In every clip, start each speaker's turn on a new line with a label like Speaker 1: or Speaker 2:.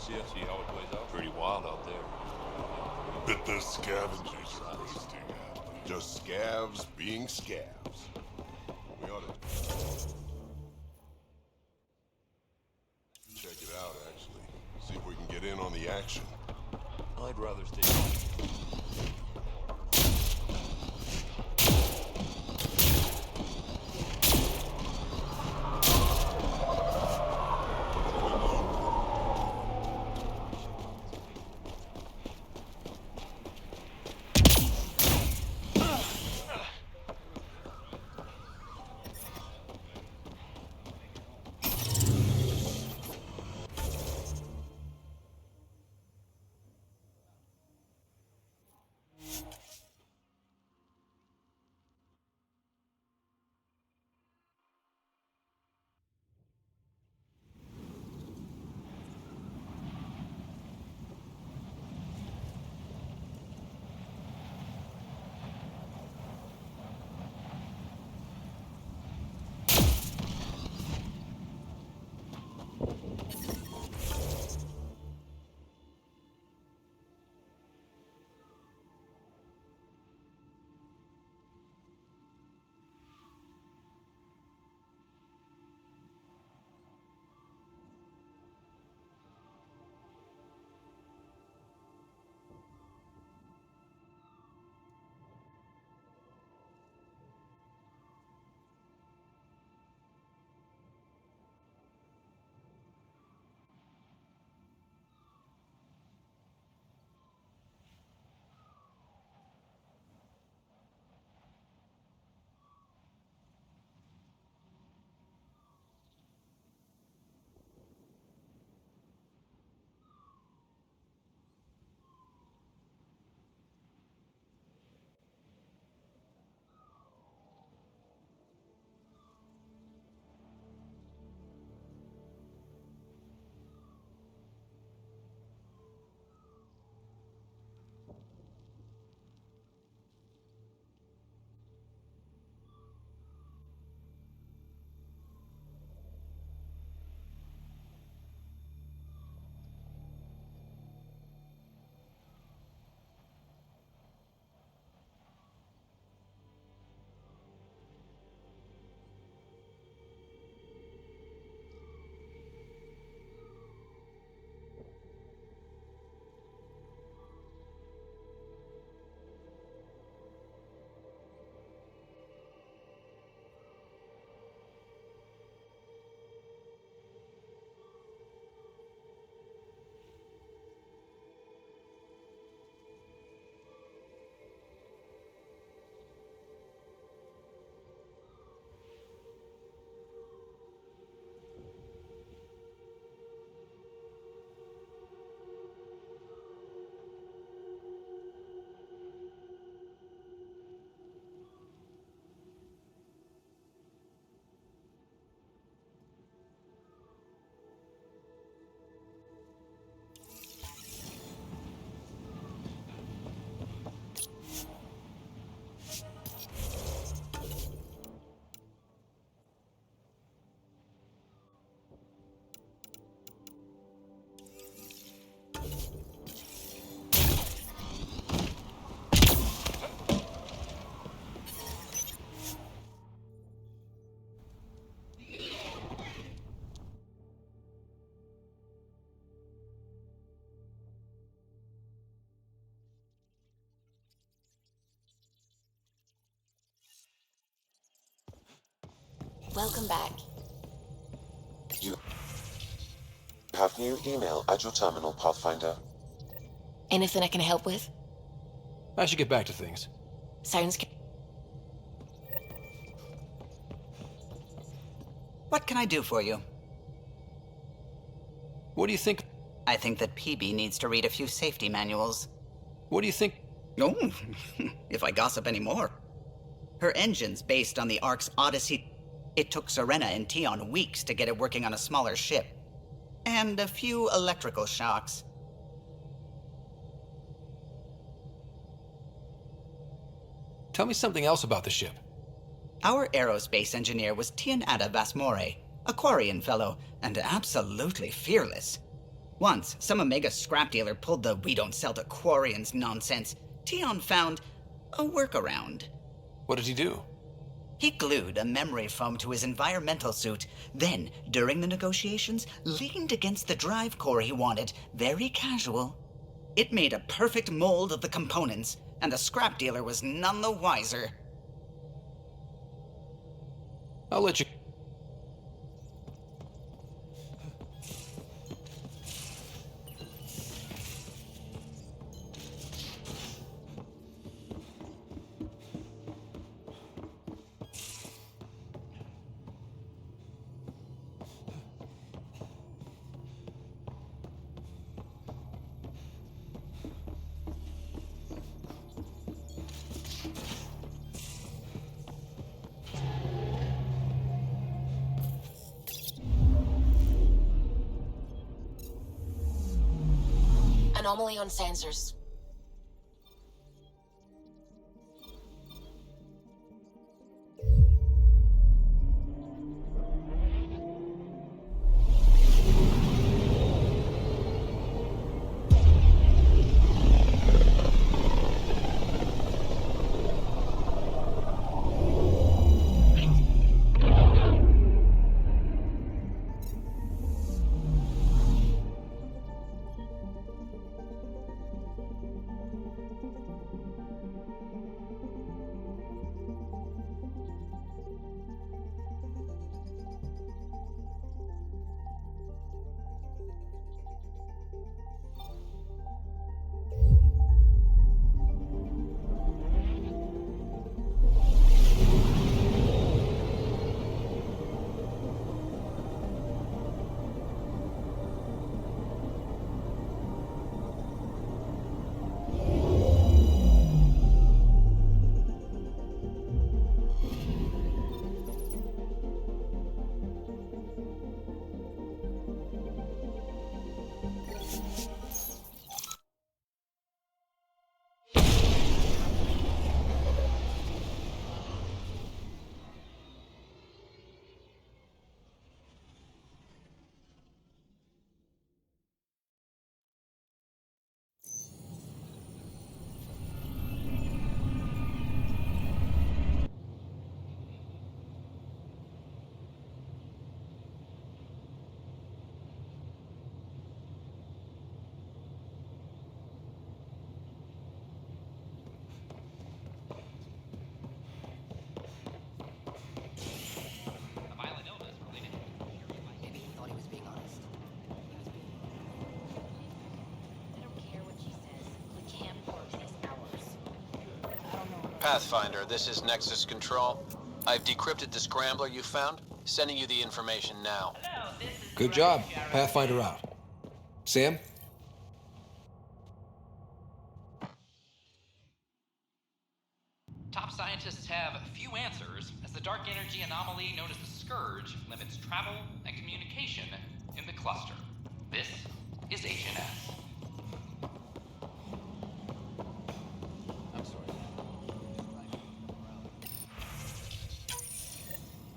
Speaker 1: See how it plays out? Pretty wild out there.
Speaker 2: Bet the scavengers are bursting out. Just scavs being scavs. We ought to check it out, actually. See if we can get in on the action.
Speaker 1: I'd rather stay.
Speaker 3: Welcome back.
Speaker 4: You have new email at your terminal, Pathfinder.
Speaker 3: Anything I can help with?
Speaker 5: I should get back to things.
Speaker 3: Sounds
Speaker 6: What can I do for you?
Speaker 5: What do you think?
Speaker 6: I think that PB needs to read a few safety manuals.
Speaker 5: What do you think?
Speaker 6: Oh, if I gossip anymore. Her engine's based on the Ark's Odyssey. It took Serena and Tion weeks to get it working on a smaller ship. And a few electrical shocks.
Speaker 5: Tell me something else about the ship.
Speaker 6: Our aerospace engineer was Tianada Vasmore, a Quarian fellow, and absolutely fearless. Once, some Omega scrap dealer pulled the "we don't sell to Quarians" nonsense. Tion found a workaround.
Speaker 5: What did he do?
Speaker 6: He glued a memory foam to his environmental suit, then, during the negotiations, leaned against the drive core he wanted, very casual. It made a perfect mold of the components, and the scrap dealer was none the wiser.
Speaker 5: I'll let you...
Speaker 3: Anomaly on sensors.
Speaker 5: Pathfinder, this is Nexus Control. I've decrypted the scrambler you found. Sending you the information now. Good job. Pathfinder out. Sam?
Speaker 7: Top scientists have few answers, as the dark energy anomaly known as the Scourge limits travel and communication in the cluster. This is HNS.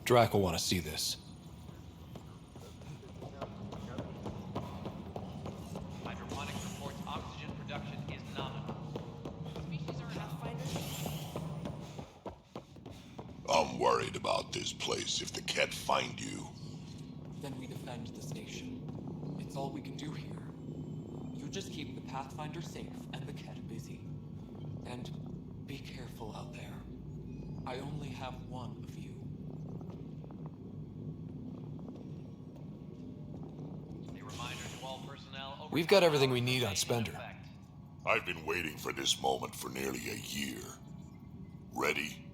Speaker 5: Drac will want to see this.
Speaker 7: Hydroponics reports oxygen production is nominal. Species are pathfinders.
Speaker 2: I'm worried about this place if the Ket find you.
Speaker 8: Then we defend the station. It's all we can do here. You just keep the Pathfinder safe and the Ket busy. And be careful out there. I only have one of you.
Speaker 5: We've got everything we need on Spender.
Speaker 2: I've been waiting for this moment for nearly a year. Ready?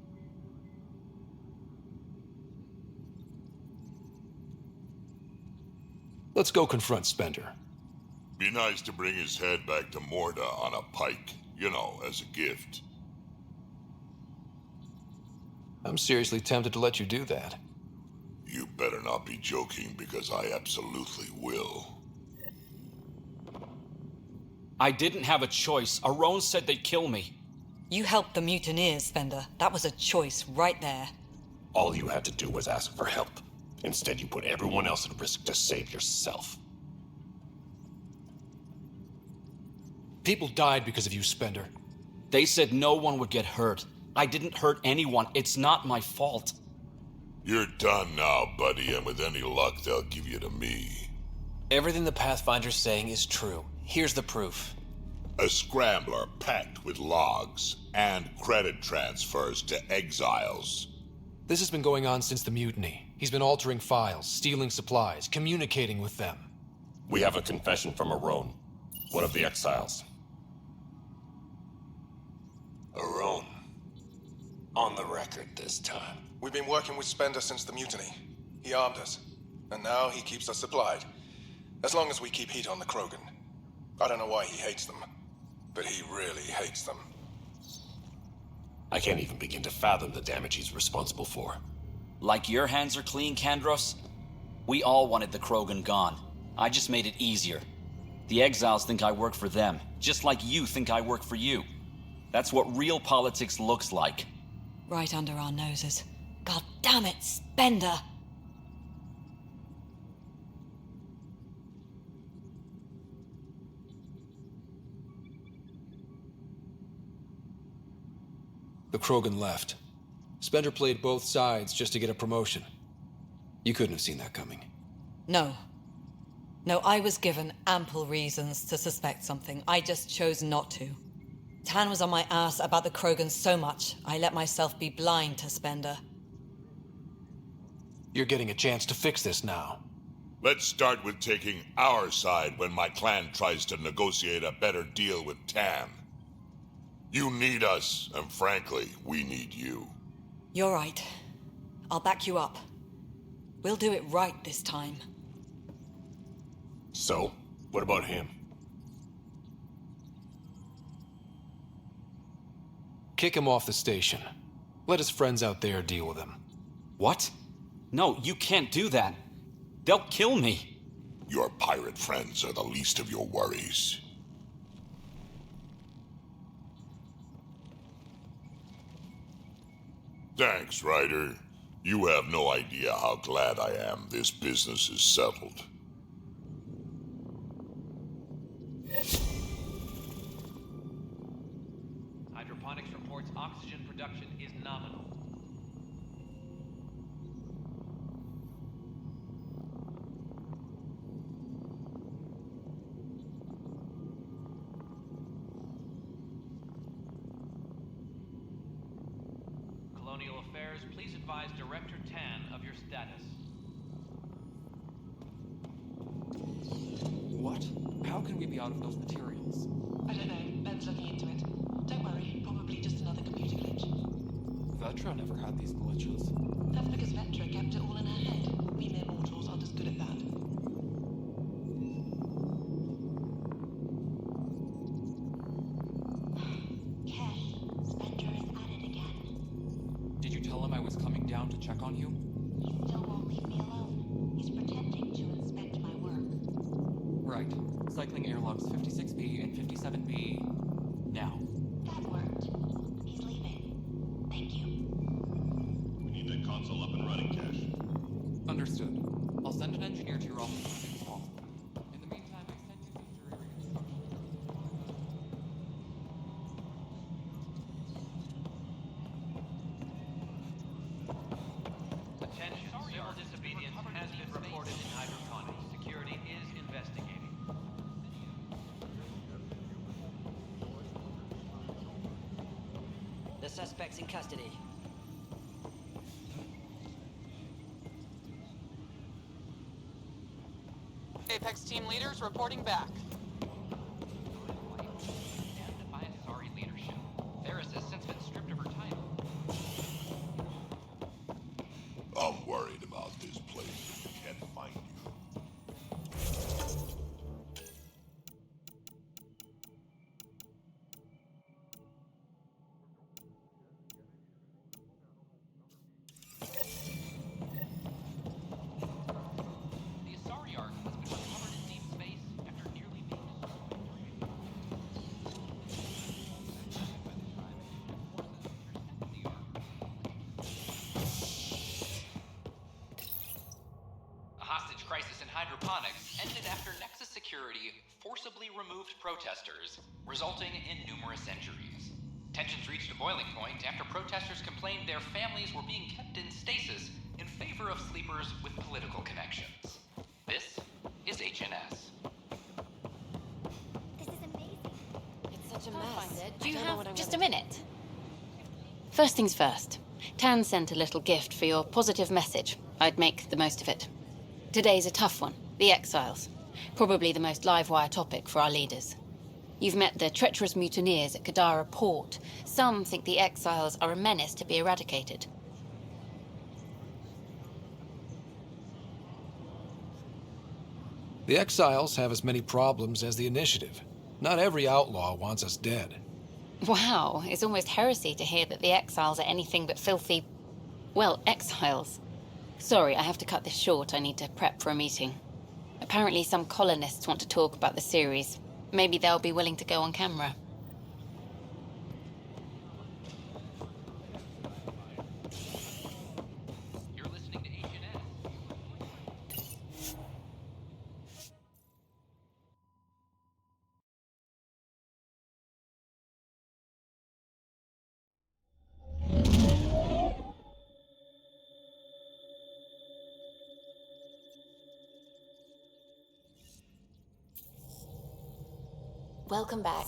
Speaker 5: Let's go confront Spender.
Speaker 2: Be nice to bring his head back to Morda on a pike, you know, as a gift.
Speaker 5: I'm seriously tempted to let you do that.
Speaker 2: You better not be joking, because I absolutely will.
Speaker 9: I didn't have a choice. Aron said they'd kill me.
Speaker 10: You helped the mutineers, Spender. That was a choice right there.
Speaker 11: All you had to do was ask for help. Instead, you put everyone else at risk to save yourself.
Speaker 12: People died because of you, Spender.
Speaker 9: They said no one would get hurt. I didn't hurt anyone. It's not my fault.
Speaker 2: You're done now, buddy, and with any luck, they'll give you to me.
Speaker 5: Everything the Pathfinder's saying is true. Here's the proof.
Speaker 2: A scrambler packed with logs and credit transfers to exiles.
Speaker 12: This has been going on since the mutiny. He's been altering files, stealing supplies, communicating with them.
Speaker 11: We have a confession from Aron, one of the exiles.
Speaker 13: Aron. On the record this time.
Speaker 14: We've been working with Spender since the mutiny. He armed us, and now he keeps us supplied. As long as we keep heat on the Krogan. I don't know why he hates them, but he really hates them.
Speaker 11: I can't even begin to fathom the damage he's responsible for.
Speaker 9: Like your hands are clean, Kandros? We all wanted the Krogan gone. I just made it easier. The exiles think I work for them, just like you think I work for you. That's what real politics looks like.
Speaker 10: Right under our noses. God damn it, Spender!
Speaker 12: The Krogan left. Spender played both sides just to get a promotion. You couldn't have seen that coming.
Speaker 10: No. No, I was given ample reasons to suspect something. I just chose not to. Tan was on my ass about the Krogan so much, I let myself be blind to Spender.
Speaker 12: You're getting a chance to fix this now.
Speaker 2: Let's start with taking our side when my clan tries to negotiate a better deal with Tan. You need us, and frankly, we need you.
Speaker 10: You're right. I'll back you up. We'll do it right this time.
Speaker 11: So, what about him?
Speaker 12: Kick him off the station. Let his friends out there deal with him.
Speaker 9: What? No, you can't do that. They'll kill me.
Speaker 2: Your pirate friends are the least of your worries. Thanks, Ryder. You have no idea how glad I am this business is settled.
Speaker 7: Hydroponics reports oxygen production is nominal. Colonial Affairs, please advise Director Tan of your status.
Speaker 8: What? How can we be out of those materials?
Speaker 3: I don't know. Ben's looking into it. Don't worry. Probably just another computer glitch.
Speaker 8: Vetra never had these glitches.
Speaker 3: That's because Vetra kept it all in her head. We mere mortals aren't as good at that.
Speaker 8: Did you tell him I was coming down to check on you?
Speaker 3: He still won't leave me alone. He's pretending to inspect my work.
Speaker 8: Right. Cycling airlocks 56B and 57B. Now.
Speaker 3: That worked. He's leaving. Thank you.
Speaker 2: We need that console up and running, Cash.
Speaker 8: Understood. I'll send an engineer to your office as soon as possible. In the meantime, I send you these jury instructions.
Speaker 7: Attention, civil disobedience has been reported in hydroponics. Security is investigating.
Speaker 15: The suspect's in custody.
Speaker 16: Apex team leaders reporting back.
Speaker 7: Condemned by Asari leadership. Varys has since been stripped of her title.
Speaker 2: I'm worried about this place. We can't find you.
Speaker 7: The Asari Ark has been recovered in deep space after nearly being A hostage crisis in hydroponics ended after Nexus Security security forcibly removed protesters, resulting in numerous injuries. Tensions reached a boiling point after protesters complained their families were being kept in stasis in favor of sleepers with political connections. This is HNS.
Speaker 15: This is amazing.
Speaker 10: It's such a mess.
Speaker 15: Do you have just a minute? First things first. Tan sent a little gift for your positive message. I'd make the most of it. Today's a tough one. The Exiles. Probably the most live-wire topic for our leaders. You've met the treacherous mutineers at Kadara Port. Some think the Exiles are a menace to be eradicated.
Speaker 12: The Exiles have as many problems as the Initiative. Not every outlaw wants us dead.
Speaker 15: Wow, it's almost heresy to hear that the Exiles are anything but filthy... well, exiles. Sorry, I have to cut this short. I need to prep for a meeting. Apparently some colonists want to talk about the series. Maybe they'll be willing to go on camera.
Speaker 7: You're listening to HNS.
Speaker 15: Welcome back.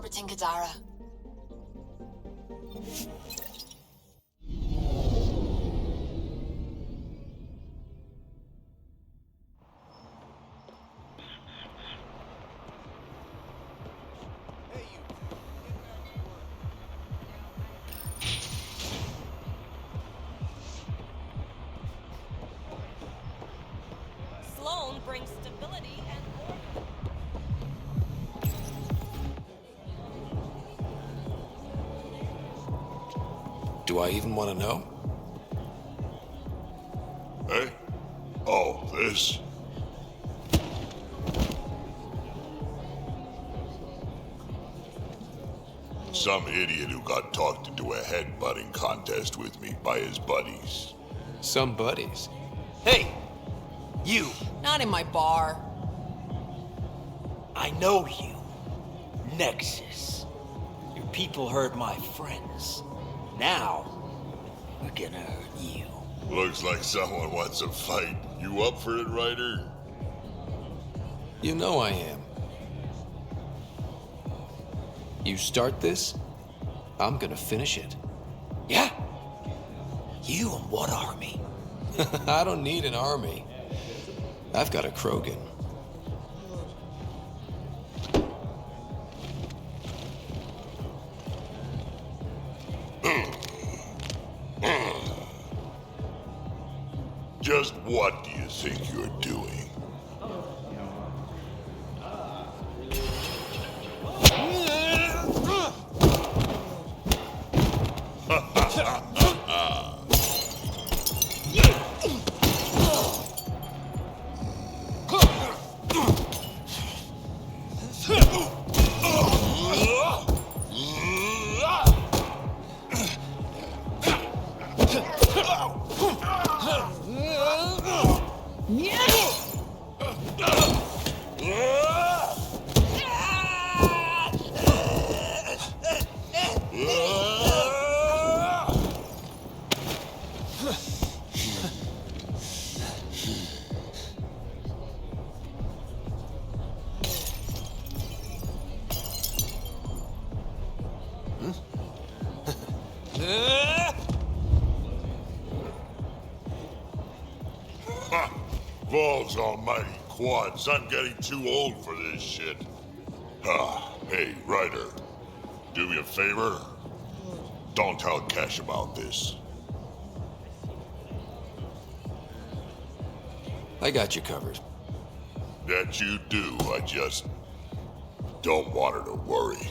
Speaker 15: Orbiting Kadara.
Speaker 17: Sloan brings stability and order.
Speaker 12: Do I even want to know?
Speaker 2: Hey? Oh, this. this? Some idiot who got talked into a headbutting contest with me by his buddies.
Speaker 12: Some buddies?
Speaker 18: Hey! You!
Speaker 17: Not in my bar.
Speaker 18: I know you. Nexus. Your people hurt my friends. Now, we're gonna hurt you.
Speaker 2: Looks like someone wants a fight. You up for it, Ryder?
Speaker 12: You know I am. You start this, I'm gonna finish it.
Speaker 18: Yeah? You and what army?
Speaker 12: I don't need an army. I've got a Krogan.
Speaker 2: Just what do you think you're doing? Balls almighty quads, I'm getting too old for this shit. Hey, Ryder, do me a favor. Don't tell Cash about this.
Speaker 12: I got you covered.
Speaker 2: That you do, I just don't want her to worry.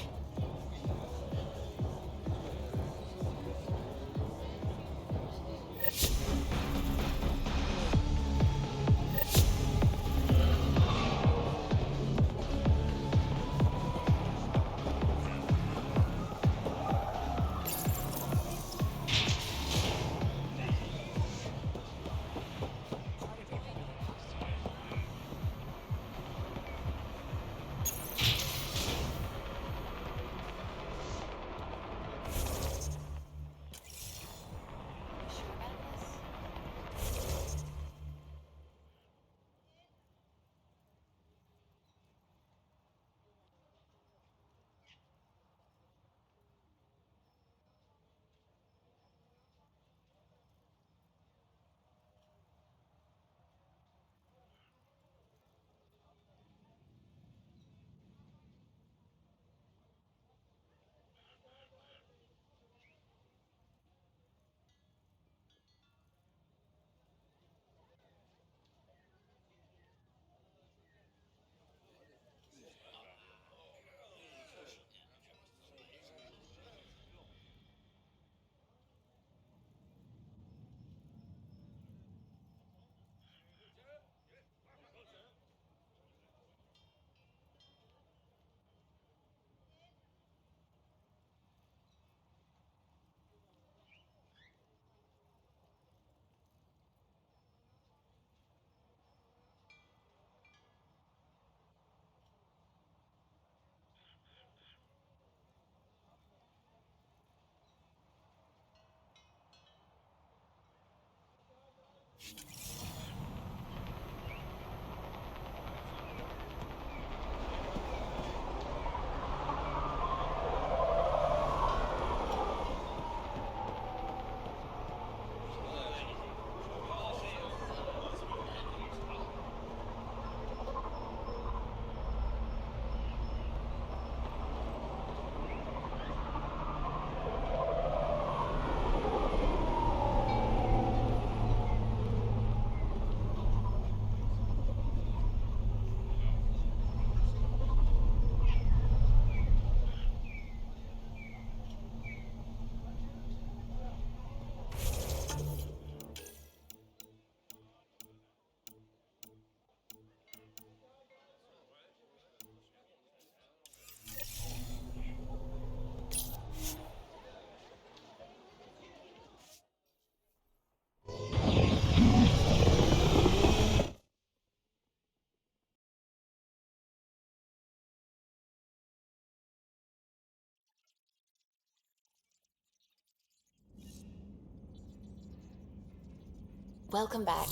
Speaker 15: Welcome back.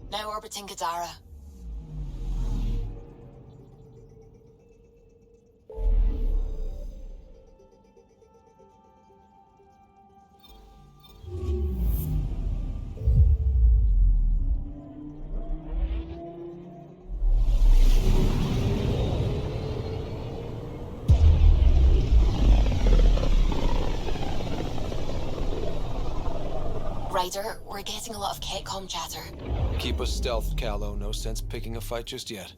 Speaker 19: Now orbiting Gadara. Ryder, we're getting a lot of Ketcom chatter.
Speaker 12: Keep us stealthed, Callow. No sense picking a fight just yet.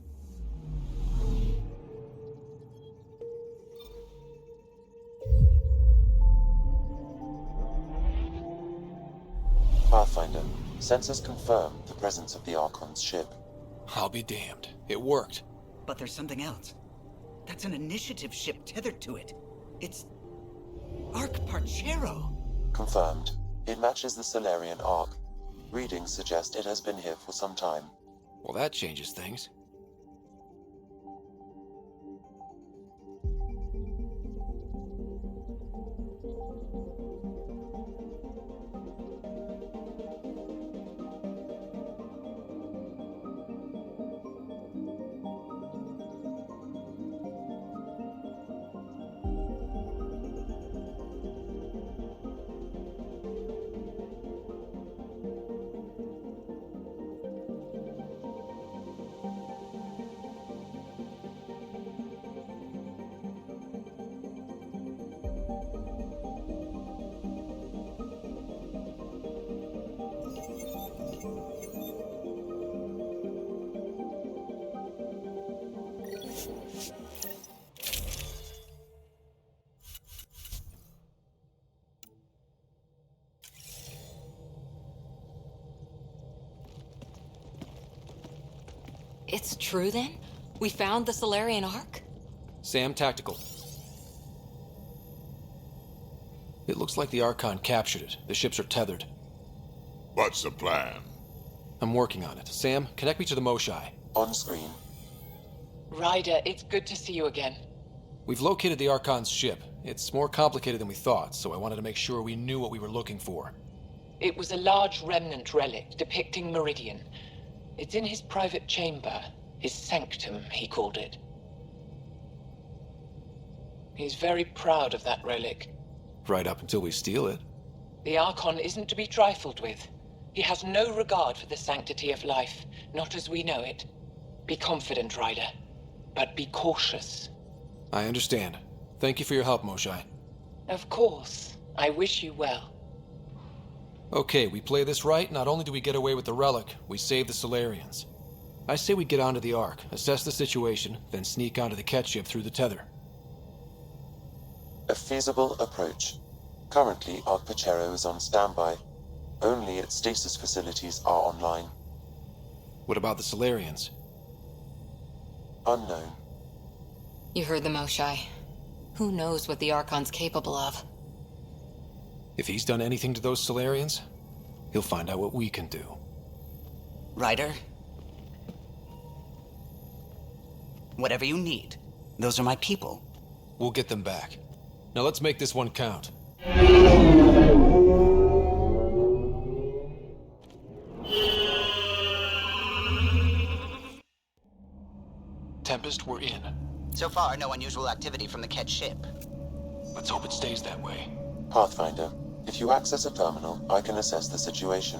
Speaker 4: Pathfinder, sensors confirm the presence of the Archon's ship.
Speaker 12: I'll be damned. It worked.
Speaker 6: But there's something else. That's an initiative ship tethered to it. It's... Arc Parchero.
Speaker 4: Confirmed. It matches the Solarian Arc. Readings suggest it has been here for some time.
Speaker 12: Well, that changes things.
Speaker 10: It's true then? We found the Solarian Ark?
Speaker 12: Sam, tactical. It looks like the Archon captured it. The ships are tethered.
Speaker 2: What's the plan?
Speaker 12: I'm working on it. Sam, connect me to the Moshai.
Speaker 4: On screen.
Speaker 16: Ryder, it's good to see you again.
Speaker 12: We've located the Archon's ship. It's more complicated than we thought, so I wanted to make sure we knew what we were looking for.
Speaker 16: It was a large remnant relic depicting Meridian. It's in his private chamber. His sanctum, he called it. He's very proud of that relic.
Speaker 12: Right up until we steal it.
Speaker 16: The Archon isn't to be trifled with. He has no regard for the sanctity of life, not as we know it. Be confident, Ryder, but be cautious.
Speaker 12: I understand. Thank you for your help, Moshae.
Speaker 16: Of course. I wish you well.
Speaker 12: Okay, we play this right, not only do we get away with the relic, we save the Solarians. I say we get onto the Ark, assess the situation, then sneak onto the Ket ship through the tether.
Speaker 4: A feasible approach. Currently, Ark Pachero is on standby. Only its stasis facilities are online.
Speaker 12: What about the Solarians?
Speaker 4: Unknown.
Speaker 15: You heard the Moshae. Who knows what the Archon's capable of?
Speaker 12: If he's done anything to those Solarians, he'll find out what we can do.
Speaker 6: Ryder? Whatever you need. Those are my people.
Speaker 12: We'll get them back. Now let's make this one count. Tempest, we're in.
Speaker 6: So far, no unusual activity from the Ket ship.
Speaker 12: Let's hope it stays that way.
Speaker 4: Pathfinder, if you access a terminal, I can assess the situation.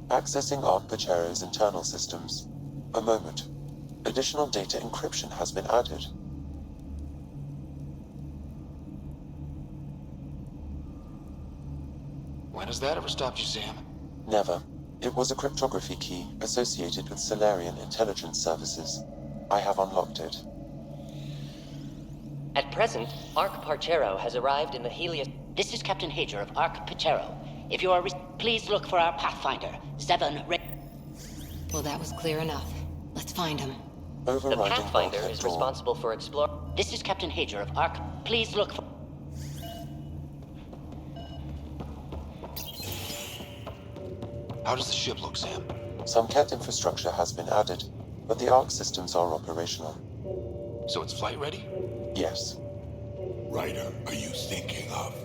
Speaker 4: Accessing Ark Pachero's internal systems. A moment. Additional data encryption has been added.
Speaker 12: When has that ever stopped you, Sam?
Speaker 4: Never. It was a cryptography key associated with Solarian intelligence services. I have unlocked it.
Speaker 20: At present, Ark Parchero has arrived in the Helios... This is Captain Hager of Ark Parchero. If you are... Please look for our Pathfinder, 7 Red...
Speaker 15: Well, that was clear enough. Let's find him.
Speaker 20: The Pathfinder is responsible for exploring... This is Captain Hager of Ark. Please look for...
Speaker 12: How does the ship look, Sam?
Speaker 4: Some Ket infrastructure has been added, but the Ark systems are operational.
Speaker 12: So it's flight ready?
Speaker 4: Yes.
Speaker 2: Ryder, are you thinking of?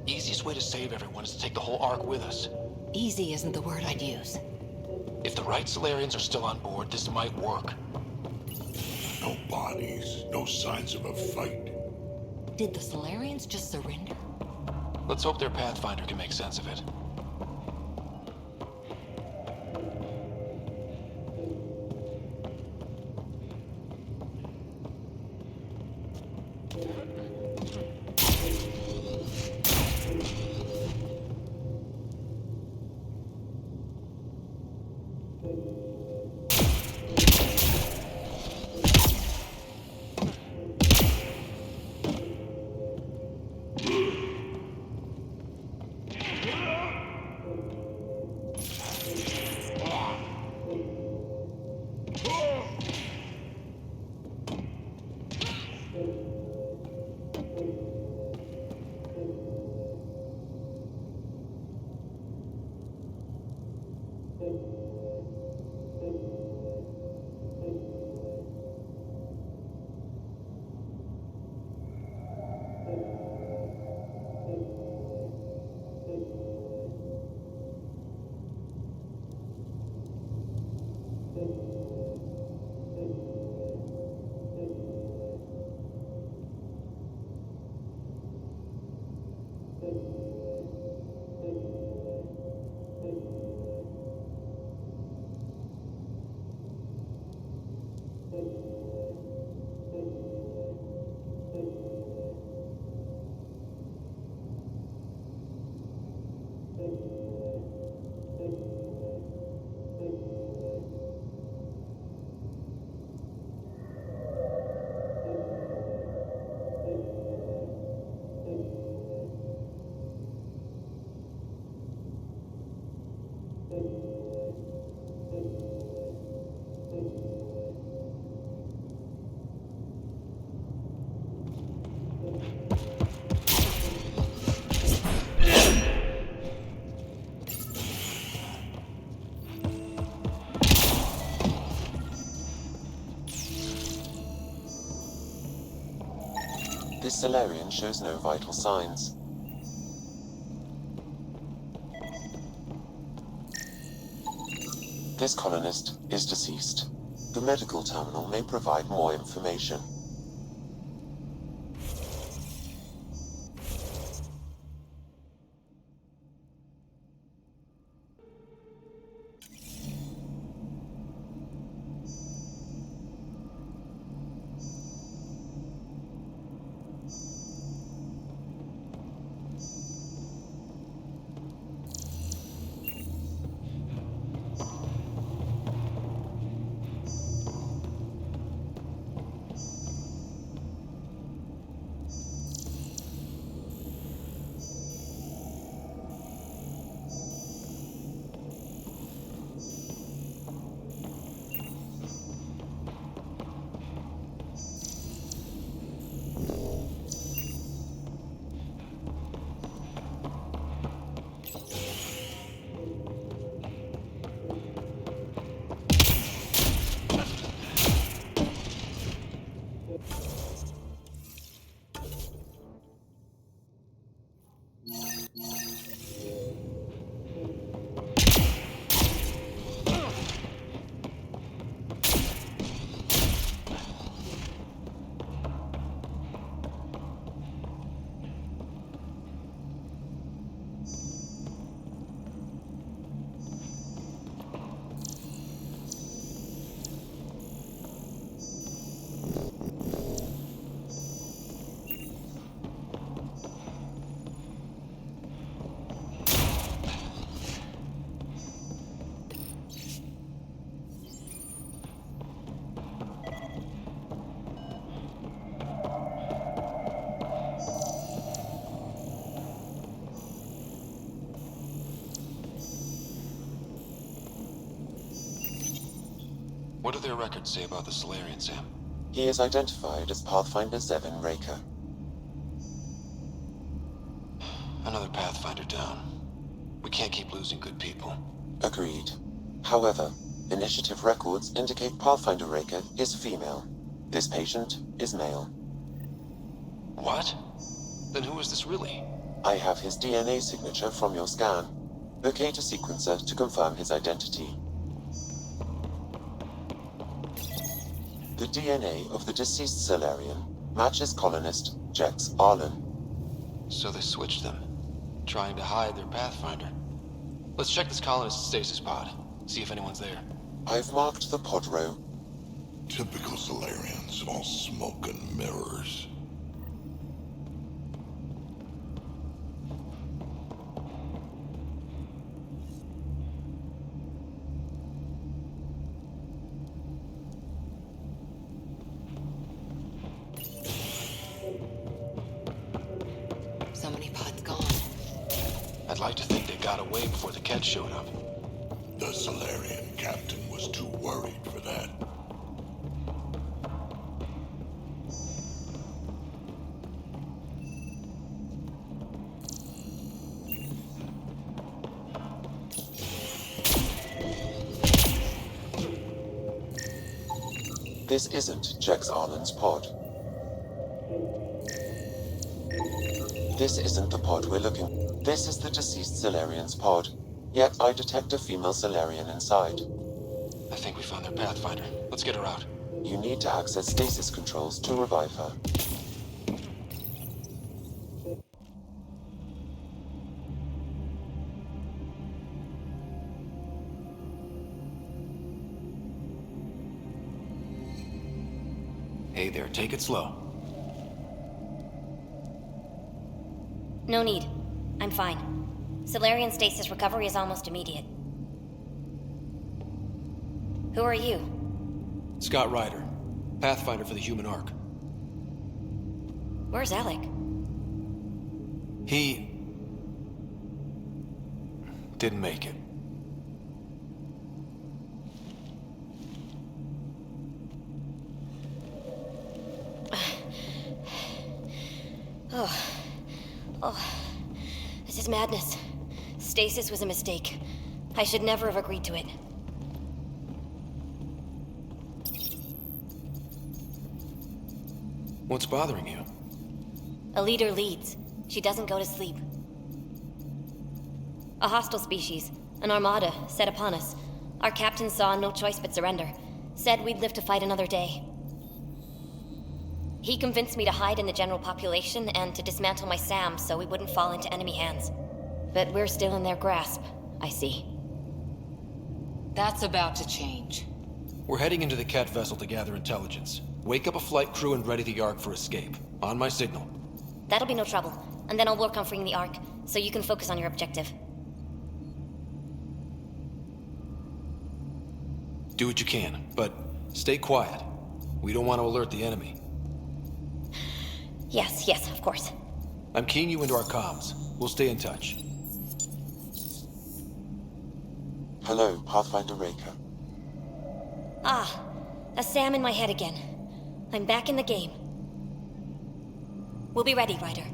Speaker 12: Easiest way to save everyone is to take the whole Ark with us.
Speaker 15: Easy isn't the word I'd use.
Speaker 12: If the right Solarians are still on board, this might work.
Speaker 2: No bodies, no signs of a fight.
Speaker 15: Did the Solarians just surrender?
Speaker 12: Let's hope their Pathfinder can make sense of it.
Speaker 4: This Solarian shows no vital signs. This colonist is deceased. The medical terminal may provide more information.
Speaker 12: What do their records say about the Solarian, Sam?
Speaker 4: He is identified as Pathfinder Zevin Raker.
Speaker 12: Another Pathfinder down. We can't keep losing good people.
Speaker 4: Agreed. However, initiative records indicate Pathfinder Raker is female. This patient is male.
Speaker 12: What? Then who is this really?
Speaker 4: I have his DNA signature from your scan. Locate a sequencer to confirm his identity. The DNA of the deceased Solarian matches colonist Jex Arlen.
Speaker 12: So they switched them, trying to hide their Pathfinder. Let's check this colonist's stasis pod, see if anyone's there.
Speaker 4: I've marked the pod row.
Speaker 2: Typical Solarians, all smoke and mirrors.
Speaker 19: So many pods gone.
Speaker 12: I'd like to think they got away before the Ket showed up.
Speaker 2: The Solarian captain was too worried for that.
Speaker 4: This isn't Jex Arlen's pod. This isn't the pod we're looking. This is the deceased Solarian's pod. Yet I detect a female Solarian inside.
Speaker 12: I think we found their Pathfinder. Let's get her out.
Speaker 4: You need to access stasis controls to revive her.
Speaker 12: Hey there, take it slow.
Speaker 21: No need. I'm fine. Solarian stasis recovery is almost immediate. Who are you?
Speaker 12: Scott Ryder, Pathfinder for the Human Ark.
Speaker 21: Where's Alec?
Speaker 12: He didn't make it.
Speaker 21: This is madness. Stasis was a mistake. I should never have agreed to it.
Speaker 12: What's bothering you?
Speaker 21: A leader leads. She doesn't go to sleep. A hostile species, an armada, set upon us. Our captain saw no choice but surrender. Said we'd live to fight another day. He convinced me to hide in the general population and to dismantle my SAM so we wouldn't fall into enemy hands. But we're still in their grasp, I see.
Speaker 19: That's about to change.
Speaker 12: We're heading into the Cat vessel to gather intelligence. Wake up a flight crew and ready the Ark for escape. On my signal.
Speaker 21: That'll be no trouble. And then I'll work on freeing the Ark, so you can focus on your objective.
Speaker 12: Do what you can, but stay quiet. We don't want to alert the enemy.
Speaker 21: Yes, of course.
Speaker 12: I'm keying you into our comms. We'll stay in touch.
Speaker 4: Hello, Pathfinder Raker.
Speaker 21: Ah, a SAM in my head again. I'm back in the game. We'll be ready, Ryder.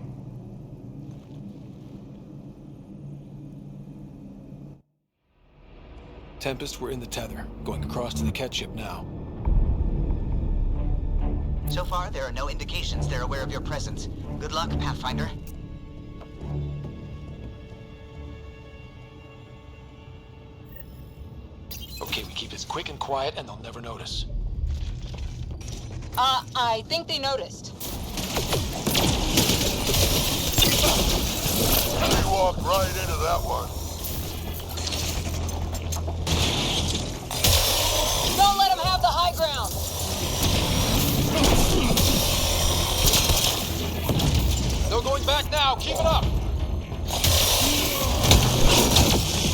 Speaker 12: Tempest, we're in the tether, going across to the Ket ship now.
Speaker 6: So far, there are no indications they're aware of your presence. Good luck, Pathfinder.
Speaker 12: Okay, we keep this quick and quiet and they'll never notice.
Speaker 19: I think they noticed.
Speaker 2: They walked right into that one.
Speaker 19: Don't let them have the high ground!
Speaker 12: No going back now! Keep it up!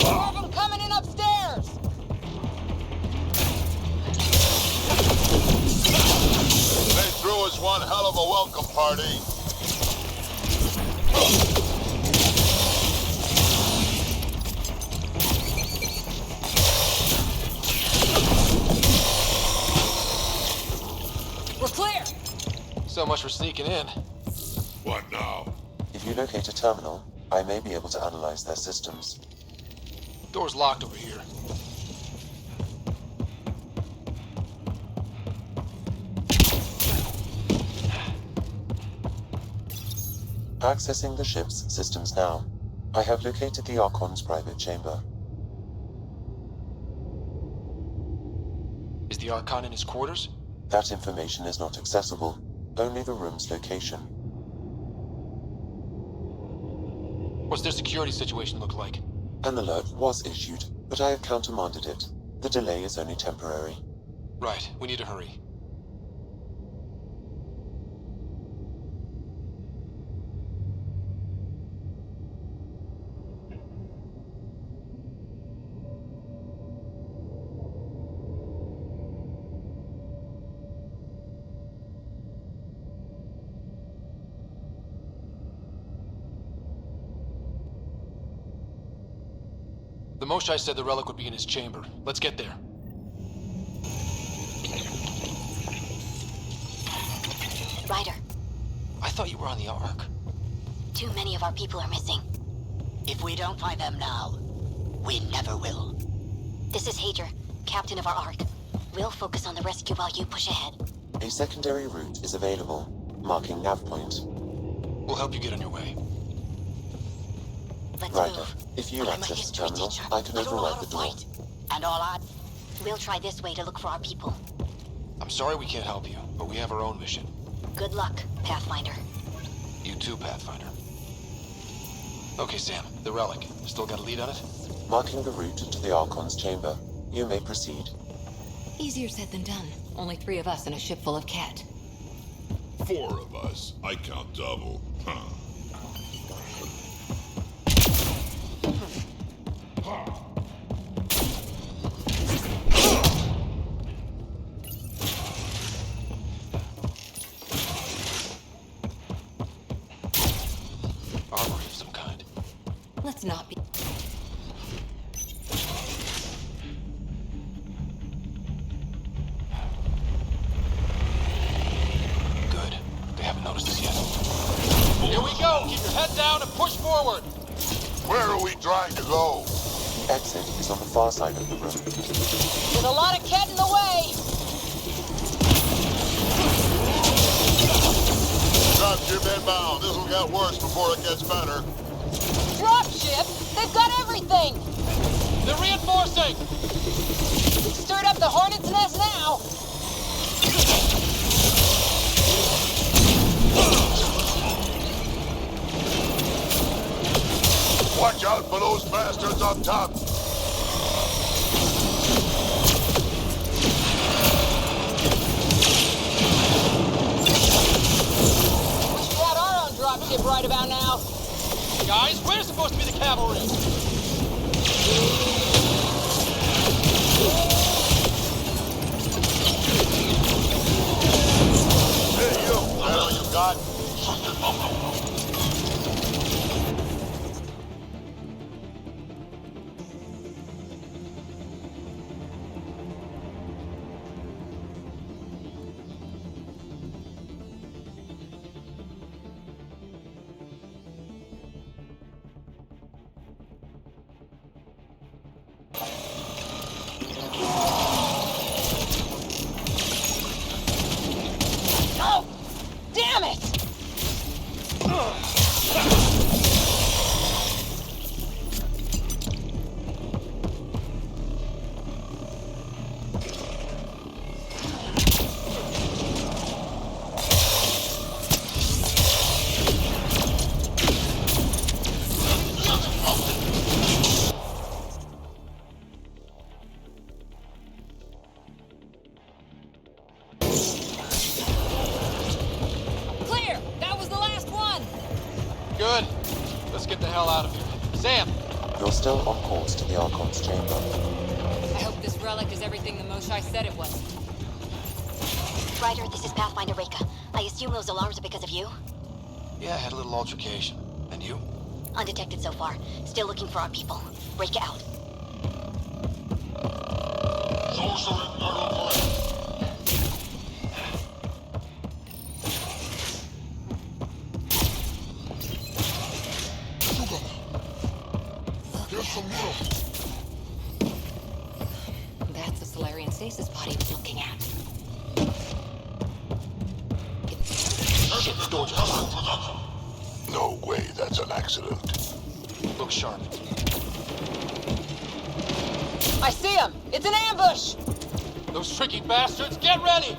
Speaker 19: More of them coming in upstairs!
Speaker 2: They threw us one hell of a welcome party.
Speaker 19: We're clear!
Speaker 12: So much for sneaking in.
Speaker 2: What now?
Speaker 4: If you locate a terminal, I may be able to analyze their systems.
Speaker 12: Door's locked over here.
Speaker 4: Accessing the ship's systems now. I have located the Archon's private chamber.
Speaker 12: Is the Archon in his quarters?
Speaker 4: That information is not accessible, only the room's location.
Speaker 12: What's their security situation look like?
Speaker 4: An alert was issued, but I have countermanded it. The delay is only temporary.
Speaker 12: Right, we need to hurry. The Moshai said the relic would be in his chamber. Let's get there.
Speaker 21: Ryder,
Speaker 12: I thought you were on the Ark.
Speaker 21: too many of our people are missing.
Speaker 6: If we don't find them now, we never will.
Speaker 21: This is Hager, captain of our Ark. We'll focus on the rescue while you push ahead.
Speaker 4: A secondary route is available, marking nav point.
Speaker 12: We'll help you get on your way.
Speaker 21: Let's
Speaker 4: Ryder,
Speaker 21: move.
Speaker 4: if you
Speaker 21: I'm a
Speaker 4: access the
Speaker 21: history
Speaker 4: terminal,
Speaker 21: teacher.
Speaker 4: I can
Speaker 21: I don't know
Speaker 4: override
Speaker 21: how
Speaker 4: the
Speaker 21: to
Speaker 4: door.
Speaker 21: fight.
Speaker 6: And all I...
Speaker 21: We'll try this way to look for our people.
Speaker 12: I'm sorry we can't help you, but we have our own mission.
Speaker 21: Good luck, Pathfinder.
Speaker 12: You too, Pathfinder. Okay, Sam, the relic. Still got a lead on it?
Speaker 4: Marking the route to the Archon's chamber. You may proceed.
Speaker 19: Easier said than done. Only 3 of us in a ship full of cat.
Speaker 2: 4 of us. I count double. Huh.
Speaker 12: Armory of some kind.
Speaker 19: Let's not be...
Speaker 12: Good. They haven't noticed us yet. Here we go! Keep your head down and push forward!
Speaker 2: Where are we trying to go?
Speaker 4: The exit is on the far side of the room.
Speaker 19: There's a lot of cat in the way!
Speaker 2: Stop giving inbound. This'll get worse before it gets better.
Speaker 1: Dropship? They've got everything!
Speaker 5: They're reinforcing!
Speaker 1: We've stirred up the hornet's nest now!
Speaker 2: Watch out for those bastards up top!
Speaker 1: Wish we had our own dropship right about now.
Speaker 5: Guys, we're supposed to be the cavalry!
Speaker 2: Hey, you! That all you got?
Speaker 1: Oh! Damn it!
Speaker 10: Clear! That was the last one!
Speaker 5: Good. Let's get the hell out of here. Sam!
Speaker 4: You're still on course to the Archon's chamber.
Speaker 10: I hope this relic is everything the Moshai said it was.
Speaker 21: Ryder, this is Pathfinder Reka. I assume those alarms are because of you?
Speaker 5: Yeah, I had a little altercation. And you?
Speaker 21: Undetected so far. Still looking for our people. Reka out.
Speaker 19: That's the Solarian stasis pod he was looking at.
Speaker 2: No way, that's an accident.
Speaker 5: Look sharp.
Speaker 1: I see him! It's an ambush!
Speaker 5: Those tricky bastards, get ready!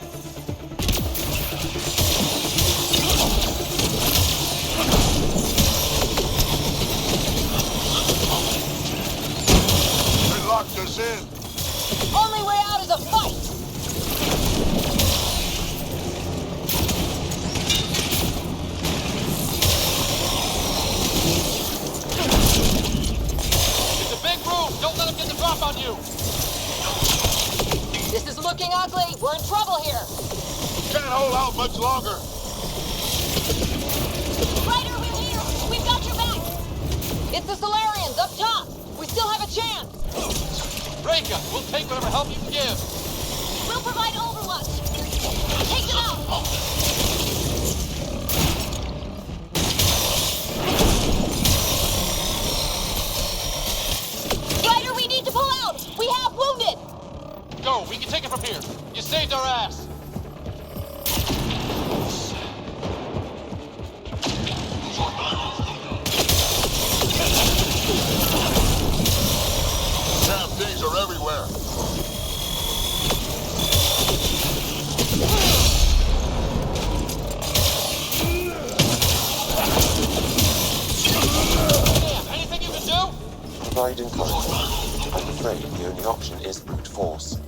Speaker 2: They locked us in.
Speaker 1: Only way out is a fight!
Speaker 5: It's a big room! Don't let them get the drop on you!
Speaker 1: This is looking ugly! We're in trouble here!
Speaker 2: Can't hold out much longer.
Speaker 1: Ryder, we're here! We've got your back! It's the Solarians, up top! We still have a chance!
Speaker 5: Reka, we'll take whatever help you can give.
Speaker 21: We'll provide overwatch! Take them out! Ryder, we need to pull out! We have wounded!
Speaker 5: Go, we can take it from here. You saved our ass.
Speaker 2: Damn things are everywhere.
Speaker 5: Sam, anything you can do?
Speaker 4: Provide encouragement. I'm afraid the only option is brute force.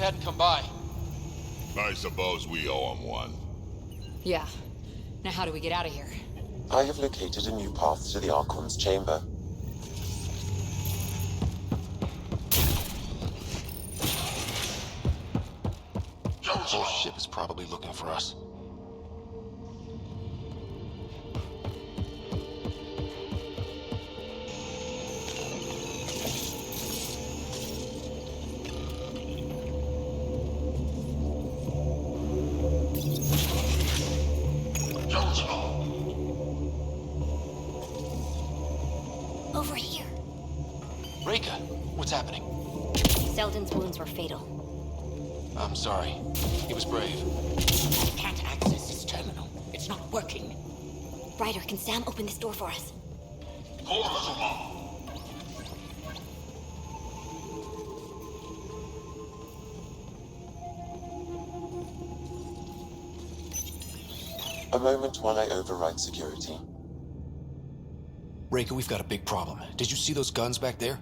Speaker 5: ahead and come by.
Speaker 2: I suppose we owe him one.
Speaker 19: Yeah. Now how do we get out of here?
Speaker 4: I have located a new path to the Archon's chamber.
Speaker 11: The whole ship is probably looking for us.
Speaker 21: Over here.
Speaker 11: Reka, what's happening?
Speaker 21: Selden's wounds were fatal.
Speaker 11: I'm sorry. He was brave.
Speaker 20: I can't access this terminal. It's not working.
Speaker 21: Ryder, can Sam open this door for us?
Speaker 4: A moment while I override security.
Speaker 12: Reka, we've got a big problem. Did you see those guns back there?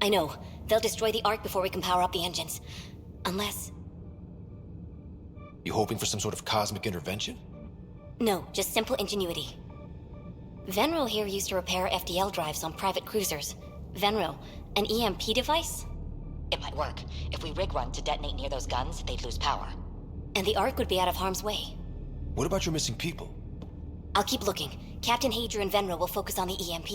Speaker 21: I know. They'll destroy the Ark before we can power up the engines. Unless...
Speaker 12: You hoping for some sort of cosmic intervention?
Speaker 21: No, just simple ingenuity. Venril here used to repair FDL drives on private cruisers. Venril, an EMP device?
Speaker 20: It might work. If we rig one to detonate near those guns, they'd lose power.
Speaker 21: And the Ark would be out of harm's way.
Speaker 12: What about your missing people?
Speaker 21: I'll keep looking. Captain Hadrian and Venril will focus on the EMP.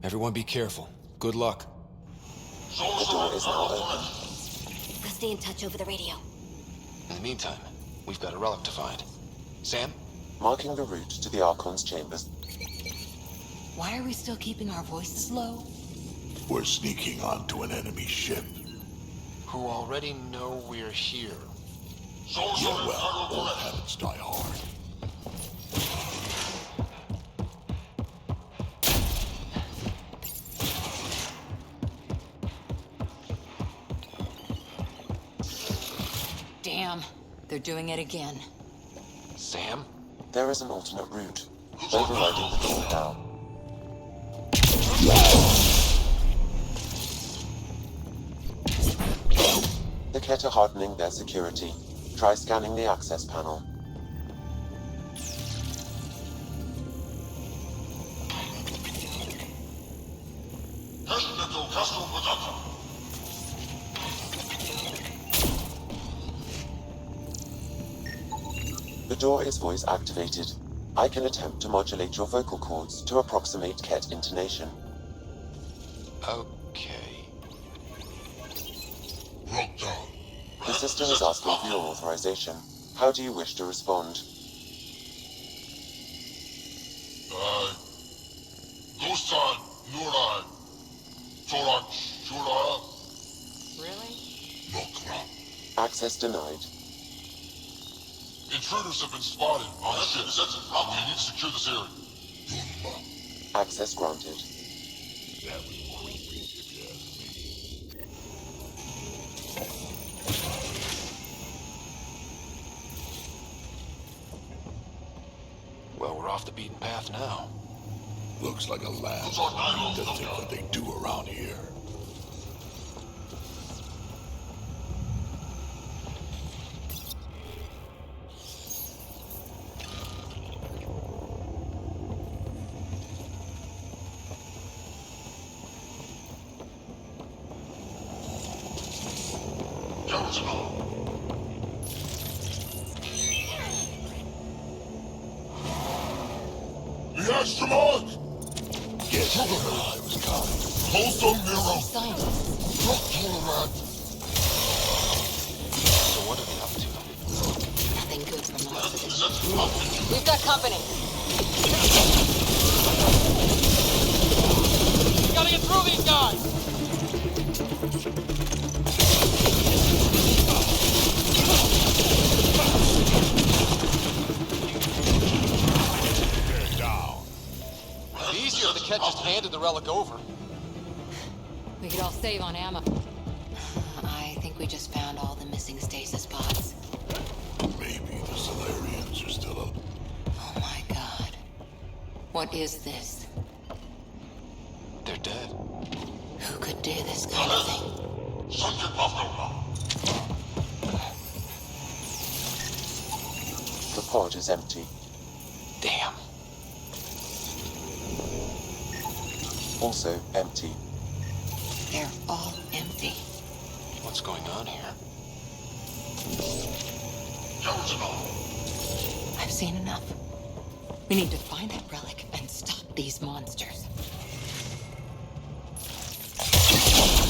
Speaker 12: Everyone be careful. Good luck.
Speaker 4: The door is now open.
Speaker 21: I'll stay in touch over the radio.
Speaker 11: In the meantime, we've got a relic to find. Sam?
Speaker 4: Marking the route to the Archon's chambers.
Speaker 19: Why are we still keeping our voices low?
Speaker 2: We're sneaking onto an enemy ship.
Speaker 11: Who already know we're here.
Speaker 2: Yeah, well, old habits die hard.
Speaker 19: Damn, they're doing it again.
Speaker 11: Sam?
Speaker 4: There is an alternate route. Overriding the door now. The Ket are hardening their security. Try scanning the access panel. The door is voice activated. I can attempt to modulate your vocal cords to approximate Ket intonation.
Speaker 11: Okay.
Speaker 4: The system is asking for your authorization. How do you wish to respond?
Speaker 19: Really?
Speaker 4: Access denied.
Speaker 2: Intruders have been spotted on the ship. We need to secure this area.
Speaker 4: Access granted.
Speaker 2: That was creepy, if you ask me.
Speaker 11: Well, we're off the beaten path now.
Speaker 2: Looks like a lab. That's what they do around here. The astronaut! Yes, I was kind. Wholesome Nero! Not tolerant!
Speaker 11: So what are they up to?
Speaker 19: Nothing good from us.
Speaker 1: We've got company.
Speaker 5: We gotta get through these guys! It'd be easier if the Ket just handed the relic over.
Speaker 19: We could all save on ammo. I think we just found all the missing stasis pods.
Speaker 2: Maybe the Solarians are still up.
Speaker 19: Oh my god. What is this?
Speaker 12: dead.
Speaker 19: Who could do this kind of thing?
Speaker 4: The pod is empty.
Speaker 12: Damn.
Speaker 4: Also empty.
Speaker 19: They're all empty.
Speaker 12: What's going on here?
Speaker 19: I've seen enough. We need to find that relic and stop these monsters.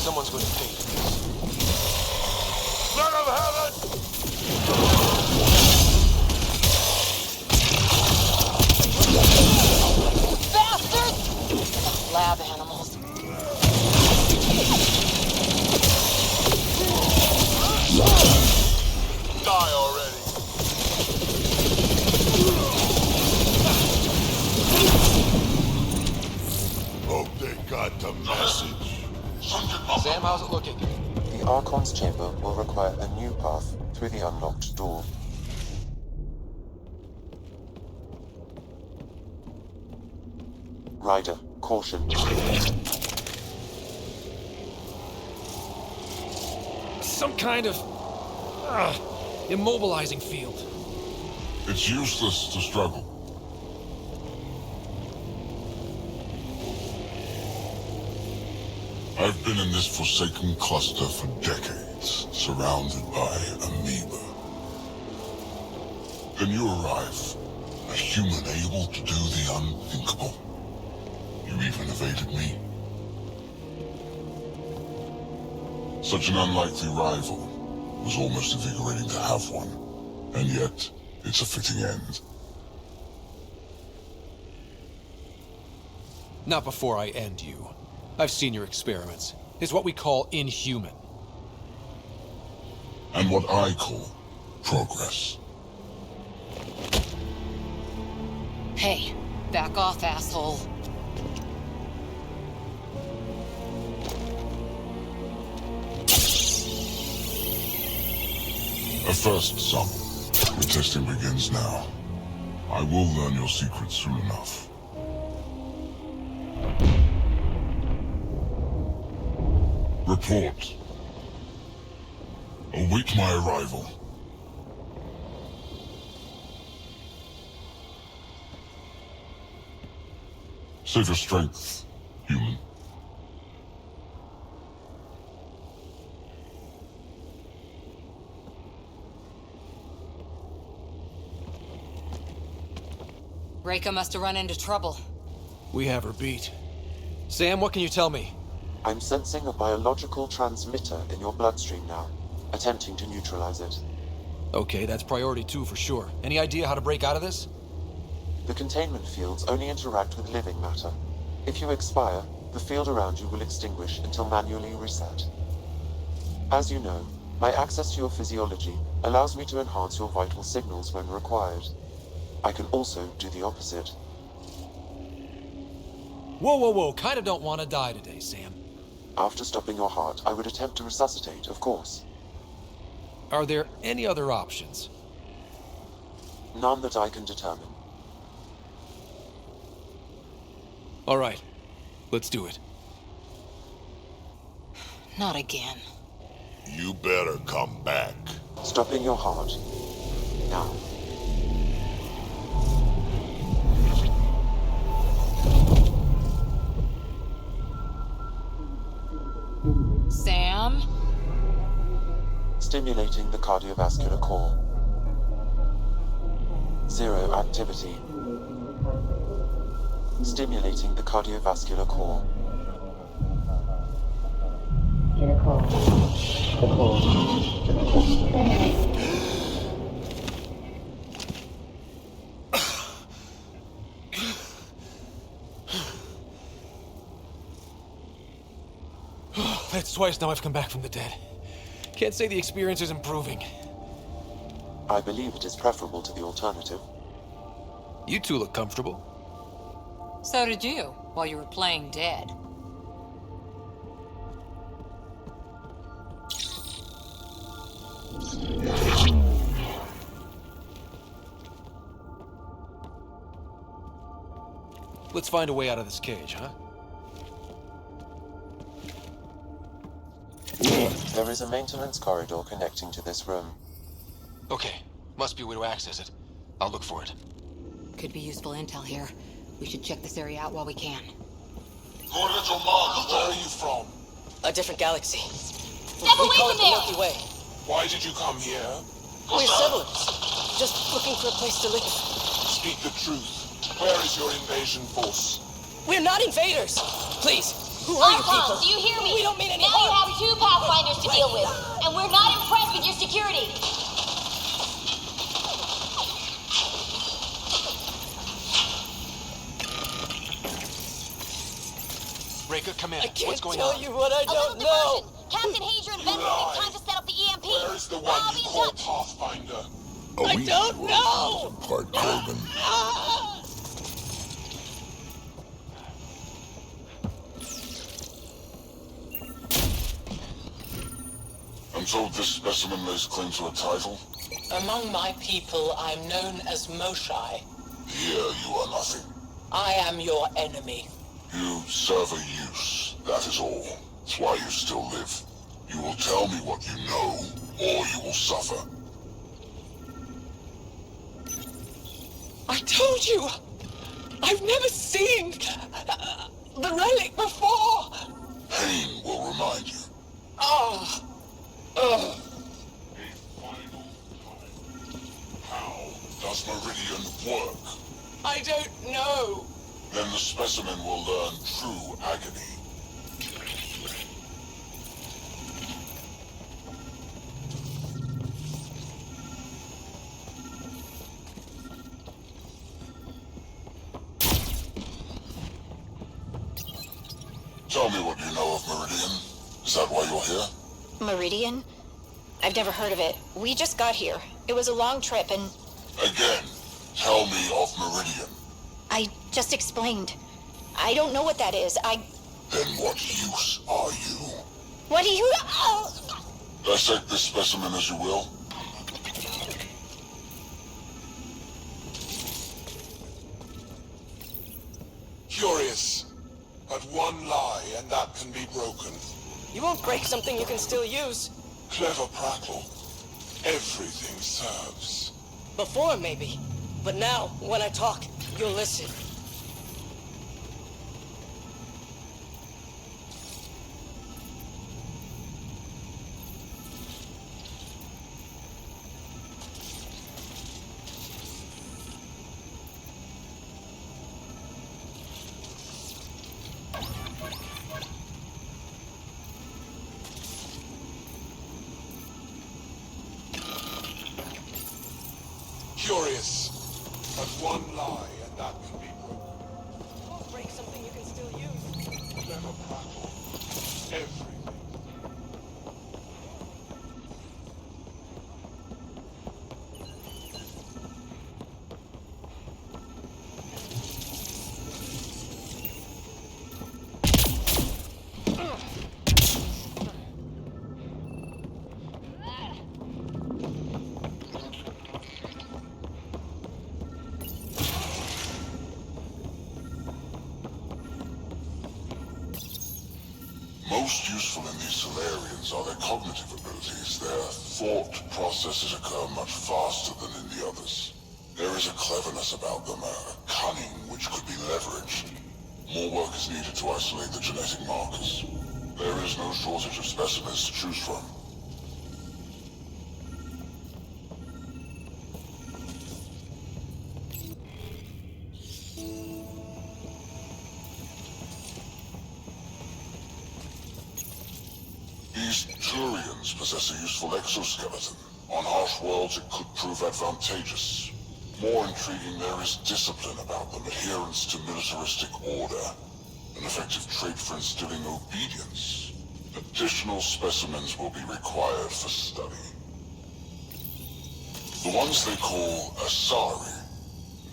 Speaker 12: Someone's going to pay for this.
Speaker 2: Let him have it!
Speaker 19: Bastards! Lab animals.
Speaker 2: Die already! Hope they got the message.
Speaker 12: Sam, how's it looking?
Speaker 4: The Archon's chamber will require a new path through the unlocked door. Ryder, caution.
Speaker 12: Some kind of immobilizing field.
Speaker 2: It's useless to struggle. I've been in this forsaken cluster for decades, surrounded by amoeba. Then you arrive, a human able to do the unthinkable. You even evaded me. Such an unlikely rival. Was almost invigorating to have one, and yet it's a fitting end.
Speaker 12: Not before I end you. I've seen your experiments. It's what we call inhuman.
Speaker 2: And what I call progress.
Speaker 19: Hey, back off, asshole.
Speaker 2: A first, son. The testing begins now. I will learn your secrets soon enough. Report. Await my arrival. Save your strength, human.
Speaker 19: Reika must have run into trouble.
Speaker 12: We have her beat. Sam, what can you tell me?
Speaker 4: I'm sensing a biological transmitter in your bloodstream now, attempting to neutralize it.
Speaker 12: Okay, that's priority 2 for sure. Any idea how to break out of this?
Speaker 4: The containment fields only interact with living matter. If you expire, the field around you will extinguish until manually reset. As you know, my access to your physiology allows me to enhance your vital signals when required. I can also do the opposite.
Speaker 12: Whoa, kinda don't want to die today, Sam.
Speaker 4: After stopping your heart, I would attempt to resuscitate, of course.
Speaker 12: Are there any other options?
Speaker 4: None that I can determine.
Speaker 12: All right, let's do it.
Speaker 19: Not again.
Speaker 2: You better come back.
Speaker 4: Stopping your heart. Now.
Speaker 19: Sam?
Speaker 4: Stimulating the cardiovascular core. 0 activity. Stimulating the cardiovascular core.
Speaker 12: That's twice now I've come back from the dead. Can't say the experience is improving.
Speaker 4: I believe it is preferable to the alternative.
Speaker 12: You two look comfortable.
Speaker 19: So did you, while you were playing dead.
Speaker 12: Let's find a way out of this cage, huh?
Speaker 4: There is a maintenance corridor connecting to this room.
Speaker 5: Okay, must be a way to access it. I'll look for it.
Speaker 19: Could be useful intel here. We should check this area out while we can.
Speaker 2: Your little Mark, where are you from?
Speaker 13: A different galaxy.
Speaker 1: Step
Speaker 13: We
Speaker 1: away
Speaker 13: call
Speaker 1: from
Speaker 13: it the
Speaker 1: there!
Speaker 13: Milky Way.
Speaker 14: Why did you come here?
Speaker 13: We're settlers. Just looking for a place to live.
Speaker 14: Speak the truth. Where is your invasion force?
Speaker 13: We're not invaders! Please, who are you people?
Speaker 1: Do you hear me?
Speaker 13: We don't mean any
Speaker 1: now
Speaker 13: harm.
Speaker 1: you have 2 Pathfinders to deal with, and we're not impressed with your security.
Speaker 5: Reka, come in.
Speaker 13: I can't
Speaker 5: What's going
Speaker 13: tell
Speaker 5: on?
Speaker 13: you what I
Speaker 1: A
Speaker 13: don't
Speaker 1: little
Speaker 13: know.
Speaker 1: diversion. Captain Hager and Venner take time to set up the EMP.
Speaker 14: Where is the one
Speaker 1: I'll
Speaker 14: you
Speaker 1: be in
Speaker 14: call
Speaker 1: touch.
Speaker 14: Pathfinder?
Speaker 13: I don't know!
Speaker 2: Part Krogan. I'm told this specimen lays claim to a title.
Speaker 16: Among my people, I'm known as Moshai.
Speaker 2: Here you are nothing.
Speaker 16: I am your enemy.
Speaker 2: You serve a use, that is all. That's why you still live. You will tell me what you know, or you will suffer.
Speaker 16: I told you! I've never seen the relic before!
Speaker 2: Pain will remind you.
Speaker 16: Ah!
Speaker 2: How does Meridian work?
Speaker 16: I don't know.
Speaker 2: Then the specimen will learn true agony. Tell me what you know of Meridian. Is that why you're here?
Speaker 21: Meridian? I've never heard of it. We just got here. It was a long trip and...
Speaker 2: Again, tell me of Meridian.
Speaker 21: I just explained. I don't know what that is.
Speaker 2: Then what use are you?
Speaker 21: What do you...
Speaker 2: Dissect this specimen as you will.
Speaker 14: Curious. But one lie, and that can be broken.
Speaker 13: You won't break something you can still use.
Speaker 14: Clever prattle. Everything serves.
Speaker 13: Before, maybe. But now, when I talk, you'll listen.
Speaker 14: Curious. But one lie, and that can be broken.
Speaker 13: You won't break something you can still use.
Speaker 14: Clever prattle. Everything.
Speaker 2: Most useful in these Solarians are their cognitive abilities. Their thought processes occur much faster than in the others. There is a cleverness about them, a cunning which could be leveraged. More work is needed to isolate the genetic markers. There is no shortage of specimens to choose from. These Turians possess a useful exoskeleton. On harsh worlds, it could prove advantageous. More intriguing, there is discipline about them, adherence to militaristic order, an effective trait for instilling obedience. Additional specimens will be required for study. The ones they call Asari,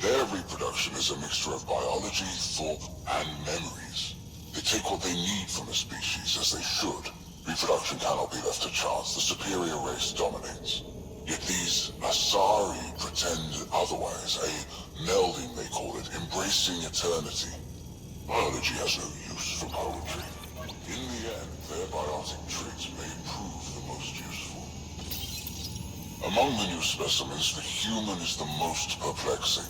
Speaker 2: their reproduction is a mixture of biology, thought, and memories. They take what they need from a species, as they should. Reproduction cannot be left to chance. The superior race dominates. Yet these Asari pretend otherwise. A melding, they call it, embracing eternity. Biology has no use for poetry. In the end, their biotic traits may Among the new specimens, the human is the most perplexing.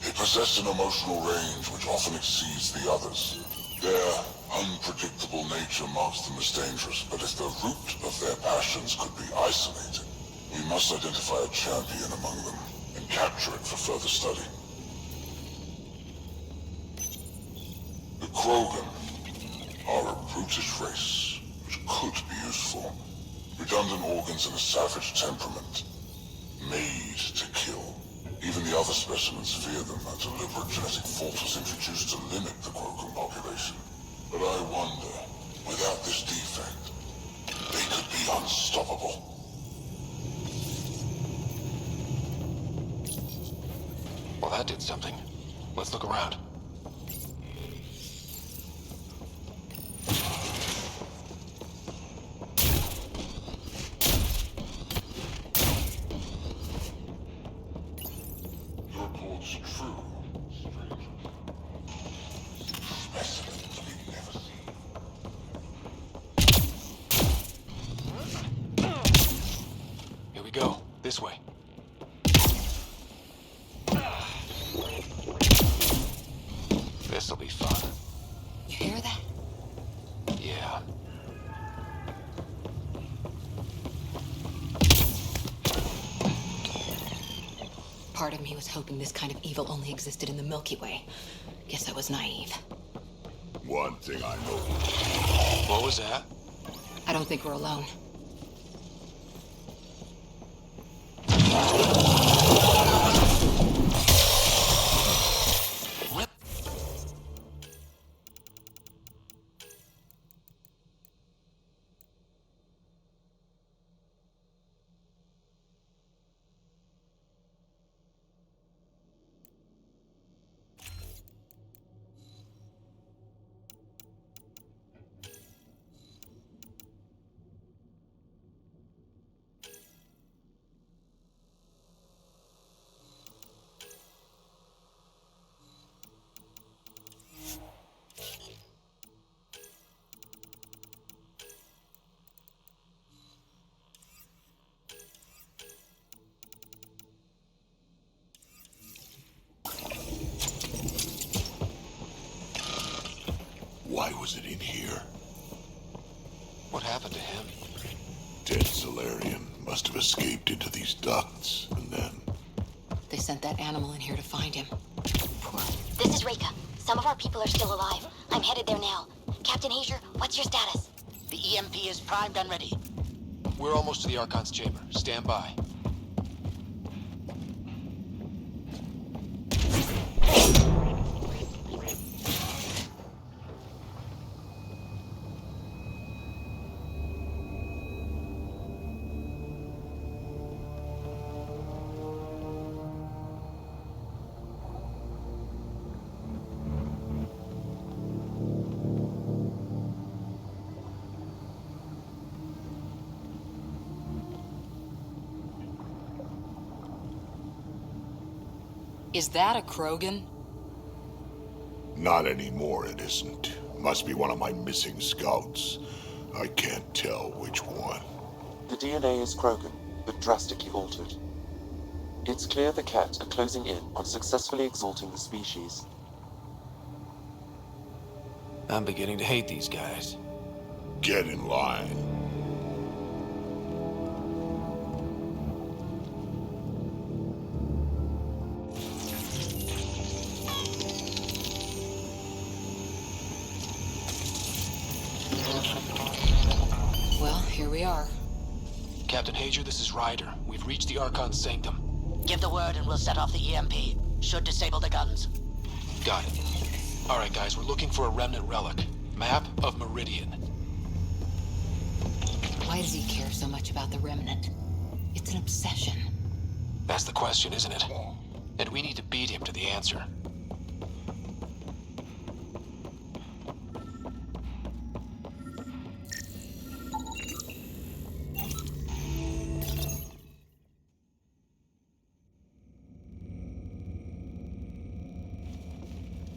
Speaker 2: They possess an emotional range which often exceeds the others. Their unpredictable nature marks them as dangerous, but if the root of their passions could be isolated, we must identify a champion among them and capture it for further study. The Krogan are a brutish race, which could be useful. Redundant organs and a savage temperament. Made to kill. Even the other specimens fear them. A deliberate genetic fault was introduced to limit the Krogan population. But I wonder, without this defect, they could be unstoppable.
Speaker 12: Well, that did something. Let's look around.
Speaker 2: Your report's true, stranger. Specimens we've never seen.
Speaker 12: Here we go. This way. This'll be fun.
Speaker 19: You hear that?
Speaker 12: Yeah.
Speaker 19: Part of me was hoping this kind of evil only existed in the Milky Way. Guess I was naive.
Speaker 2: One thing I know.
Speaker 12: What was that?
Speaker 19: I don't think we're alone.
Speaker 2: Why was it in here?
Speaker 12: What happened to him?
Speaker 2: Dead Solarian must have escaped into these ducts, and then...
Speaker 19: They sent that animal in here to find him.
Speaker 21: This is Reka. Some of our people are still alive. I'm headed there now. Captain Hager, what's your status?
Speaker 20: The EMP is primed and ready.
Speaker 12: We're almost to the Archon's chamber. Stand by.
Speaker 19: Is that a Krogan?
Speaker 2: Not anymore, it isn't. Must be one of my missing scouts. I can't tell which one.
Speaker 4: The DNA is Krogan, but drastically altered. It's clear the Ket are closing in on successfully exalting the species.
Speaker 12: I'm beginning to hate these guys.
Speaker 2: Get in line.
Speaker 19: Well, here we are.
Speaker 12: Captain Hager, this is Ryder. We've reached the Archon's sanctum.
Speaker 20: Give the word and we'll set off the EMP. Should disable the guns.
Speaker 12: Got it. All right, guys, we're looking for a remnant relic. Map of Meridian.
Speaker 19: Why does he care so much about the remnant? It's an obsession.
Speaker 12: That's the question, isn't it? And we need to beat him to the answer.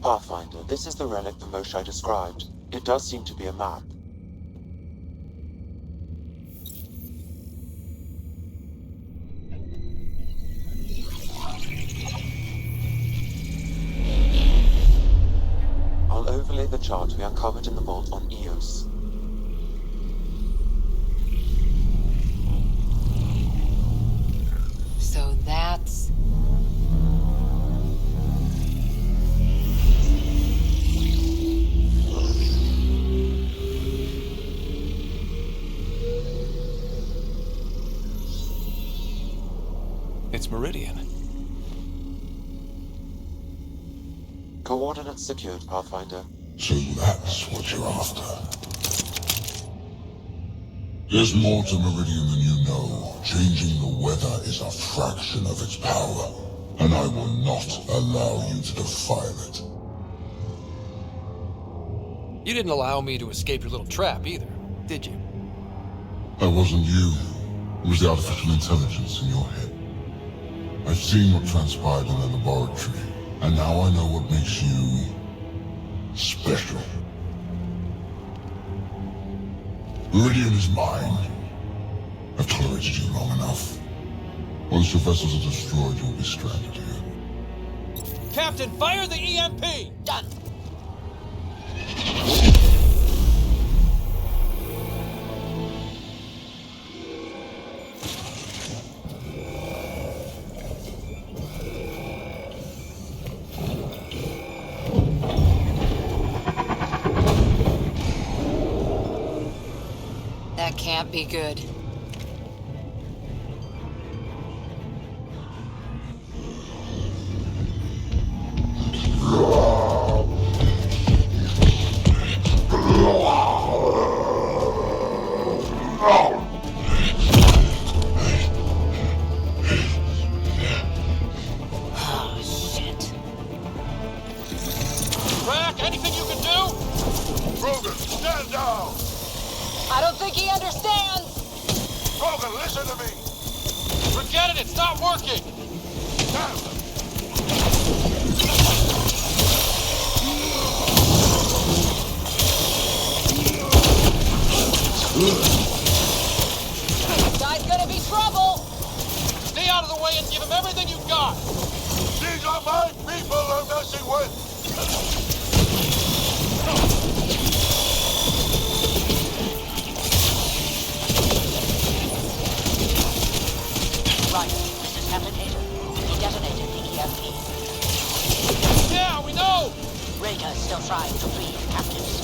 Speaker 4: Pathfinder, this is the relic the Moshai described. It does seem to be a map. chart we uncovered in the vault on Eos.
Speaker 19: So that's...
Speaker 12: It's Meridian.
Speaker 4: Coordinates secured, Pathfinder.
Speaker 2: So that's what you're after. There's more to Meridian than you know. Changing the weather is a fraction of its power, and I will not allow you to defile it.
Speaker 12: You didn't allow me to escape your little trap either, did you?
Speaker 2: That wasn't you. It was the artificial intelligence in your head. I've seen what transpired in the laboratory, and now I know what makes you special. Meridian is mine. I've tolerated you long enough. Once your vessels are destroyed, you'll be stranded here.
Speaker 12: Captain, fire the EMP!
Speaker 20: Done.
Speaker 19: That can't be good.
Speaker 20: Oh, shit.
Speaker 12: Rack, anything you can do?
Speaker 2: Krogan, stand down!
Speaker 1: I don't think he understands!
Speaker 2: Krogan, listen to me!
Speaker 12: Forget it, it's not working!
Speaker 1: Guy's gonna be trouble!
Speaker 12: Stay out of the way and give him everything you got!
Speaker 2: These are my people I'm messing with!
Speaker 20: Right, this is Captain Hager. He detonated the EMP.
Speaker 12: Yeah, we know!
Speaker 20: Reka is still trying to free the captives.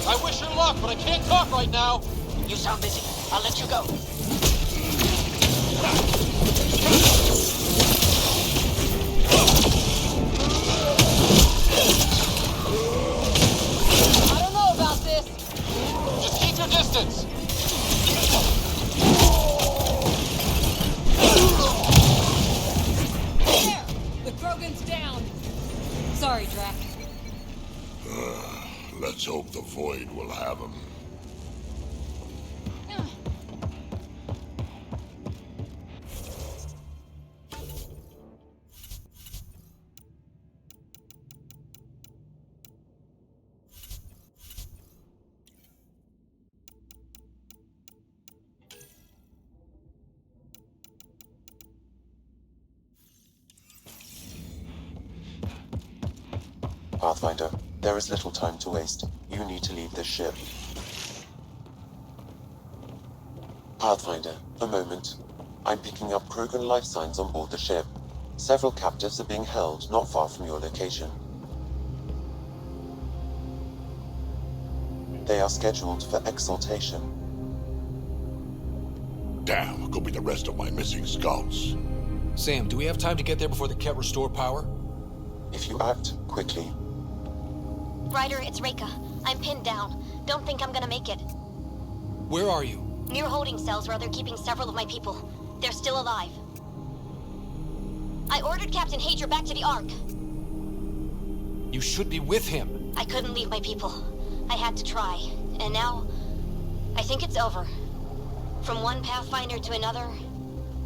Speaker 12: I wish her luck, but I can't talk right now!
Speaker 20: You sound busy. I'll let you go.
Speaker 1: I don't know about this!
Speaker 12: Just keep your distance!
Speaker 10: There! The Krogan's down! Sorry, Drac.
Speaker 2: Let's hope the Void will have him.
Speaker 4: Pathfinder, there is little time to waste. You need to leave this ship. Pathfinder, a moment. I'm picking up Krogan life signs on board the ship. Several captives are being held not far from your location. They are scheduled for exaltation.
Speaker 2: Damn, could be the rest of my missing scouts.
Speaker 12: Sam, do we have time to get there before the Ket restore power?
Speaker 4: If you act quickly.
Speaker 21: Ryder, it's Reka. I'm pinned down. Don't think I'm gonna make it.
Speaker 12: Where are you?
Speaker 21: Near holding cells where they're keeping several of my people. They're still alive. I ordered Captain Hager back to the Ark.
Speaker 12: You should be with him.
Speaker 21: I couldn't leave my people. I had to try. And now, I think it's over. From one Pathfinder to another,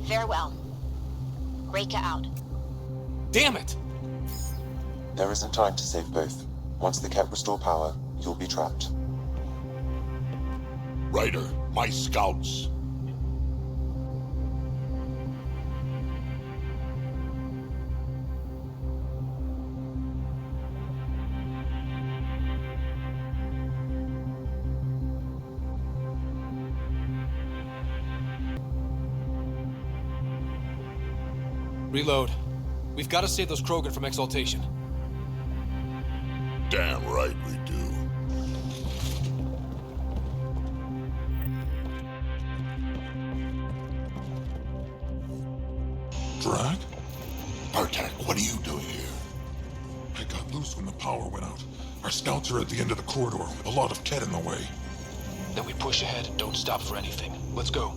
Speaker 21: farewell. Reka out.
Speaker 12: Damn it!
Speaker 4: There isn't time to save both. Once the Ket restore power, you'll be trapped.
Speaker 2: Ryder, my scouts.
Speaker 12: Reload. We've got to save those Krogan from exaltation.
Speaker 2: Damn right we do.
Speaker 9: Drag?
Speaker 2: Bartek, what are you doing here?
Speaker 9: I got loose when the power went out. Our scouts are at the end of the corridor with a lot of Ket in the way.
Speaker 12: Then we push ahead and don't stop for anything. Let's go.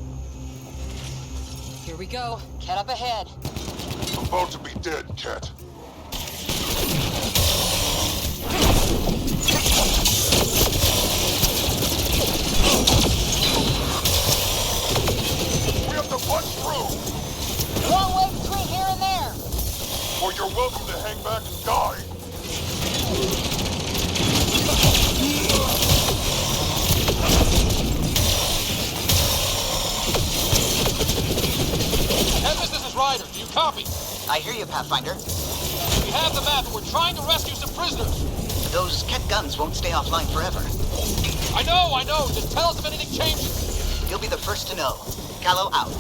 Speaker 1: Here we go. Ket up ahead.
Speaker 2: About to be dead, Ket. We have to punch through!
Speaker 1: Long way between here and there!
Speaker 2: Or you're welcome to hang back and die!
Speaker 12: Tempest, this is Ryder. Do you copy?
Speaker 6: I hear you, Pathfinder.
Speaker 12: We have the map and we're trying to rescue some prisoners.
Speaker 6: Those Ket guns won't stay offline forever.
Speaker 12: I know. Just tell us if anything changes.
Speaker 6: You'll be the first to know. Callow out.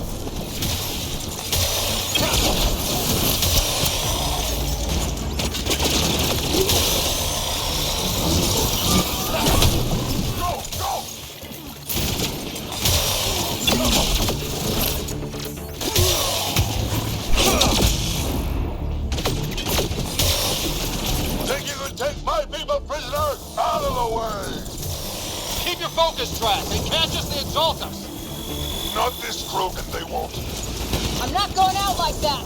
Speaker 2: Take my people prisoner out of the way!
Speaker 12: Keep your focus, Track. They can't just exalt us.
Speaker 2: Not this Krogan, they won't.
Speaker 1: I'm not going out like that!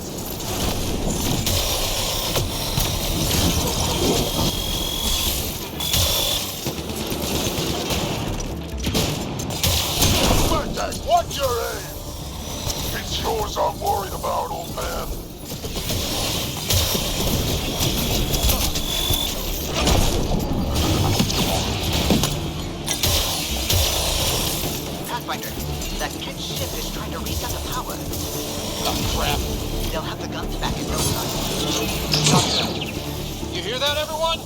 Speaker 2: Bartek, watch your aim! It's yours I'm worried about, old man.
Speaker 6: Pathfinder, that Ket ship is trying to reset the power.
Speaker 12: Oh, crap.
Speaker 6: They'll have the guns back in no time.
Speaker 12: You hear that, everyone?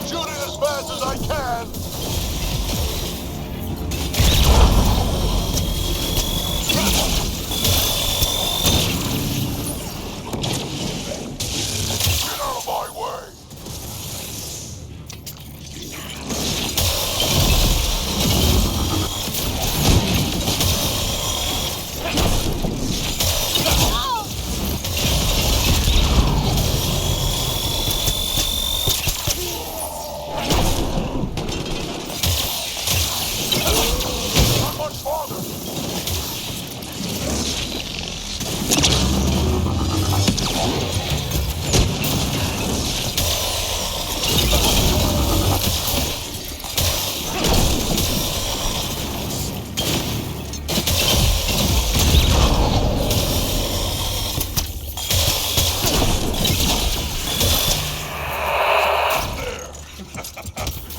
Speaker 2: Shooting as fast as I can! Get out of my way! Not much farther!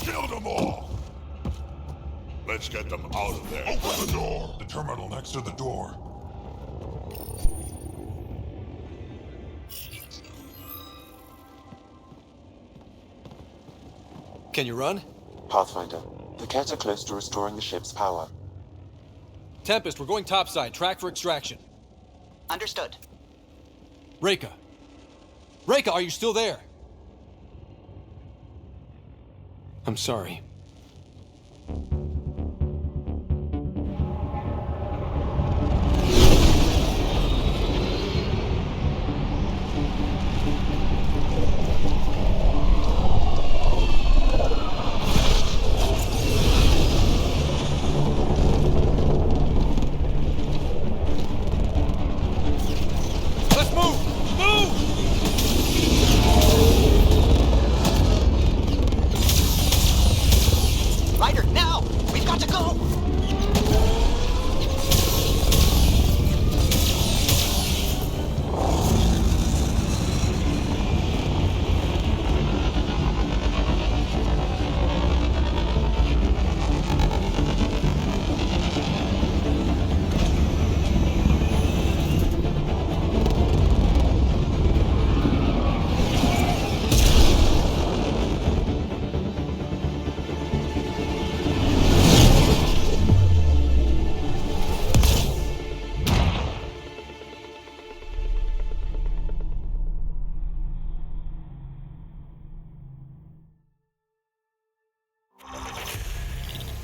Speaker 2: Killed them all! Let's get them out of there. Open the door!
Speaker 9: The terminal next to the door.
Speaker 12: Can you run?
Speaker 4: Pathfinder, the Ket are close to restoring the ship's power.
Speaker 12: Tempest, we're going topside. Track for extraction.
Speaker 6: Understood.
Speaker 12: Reika. Reika, are you still there? I'm sorry. Let's move! Move!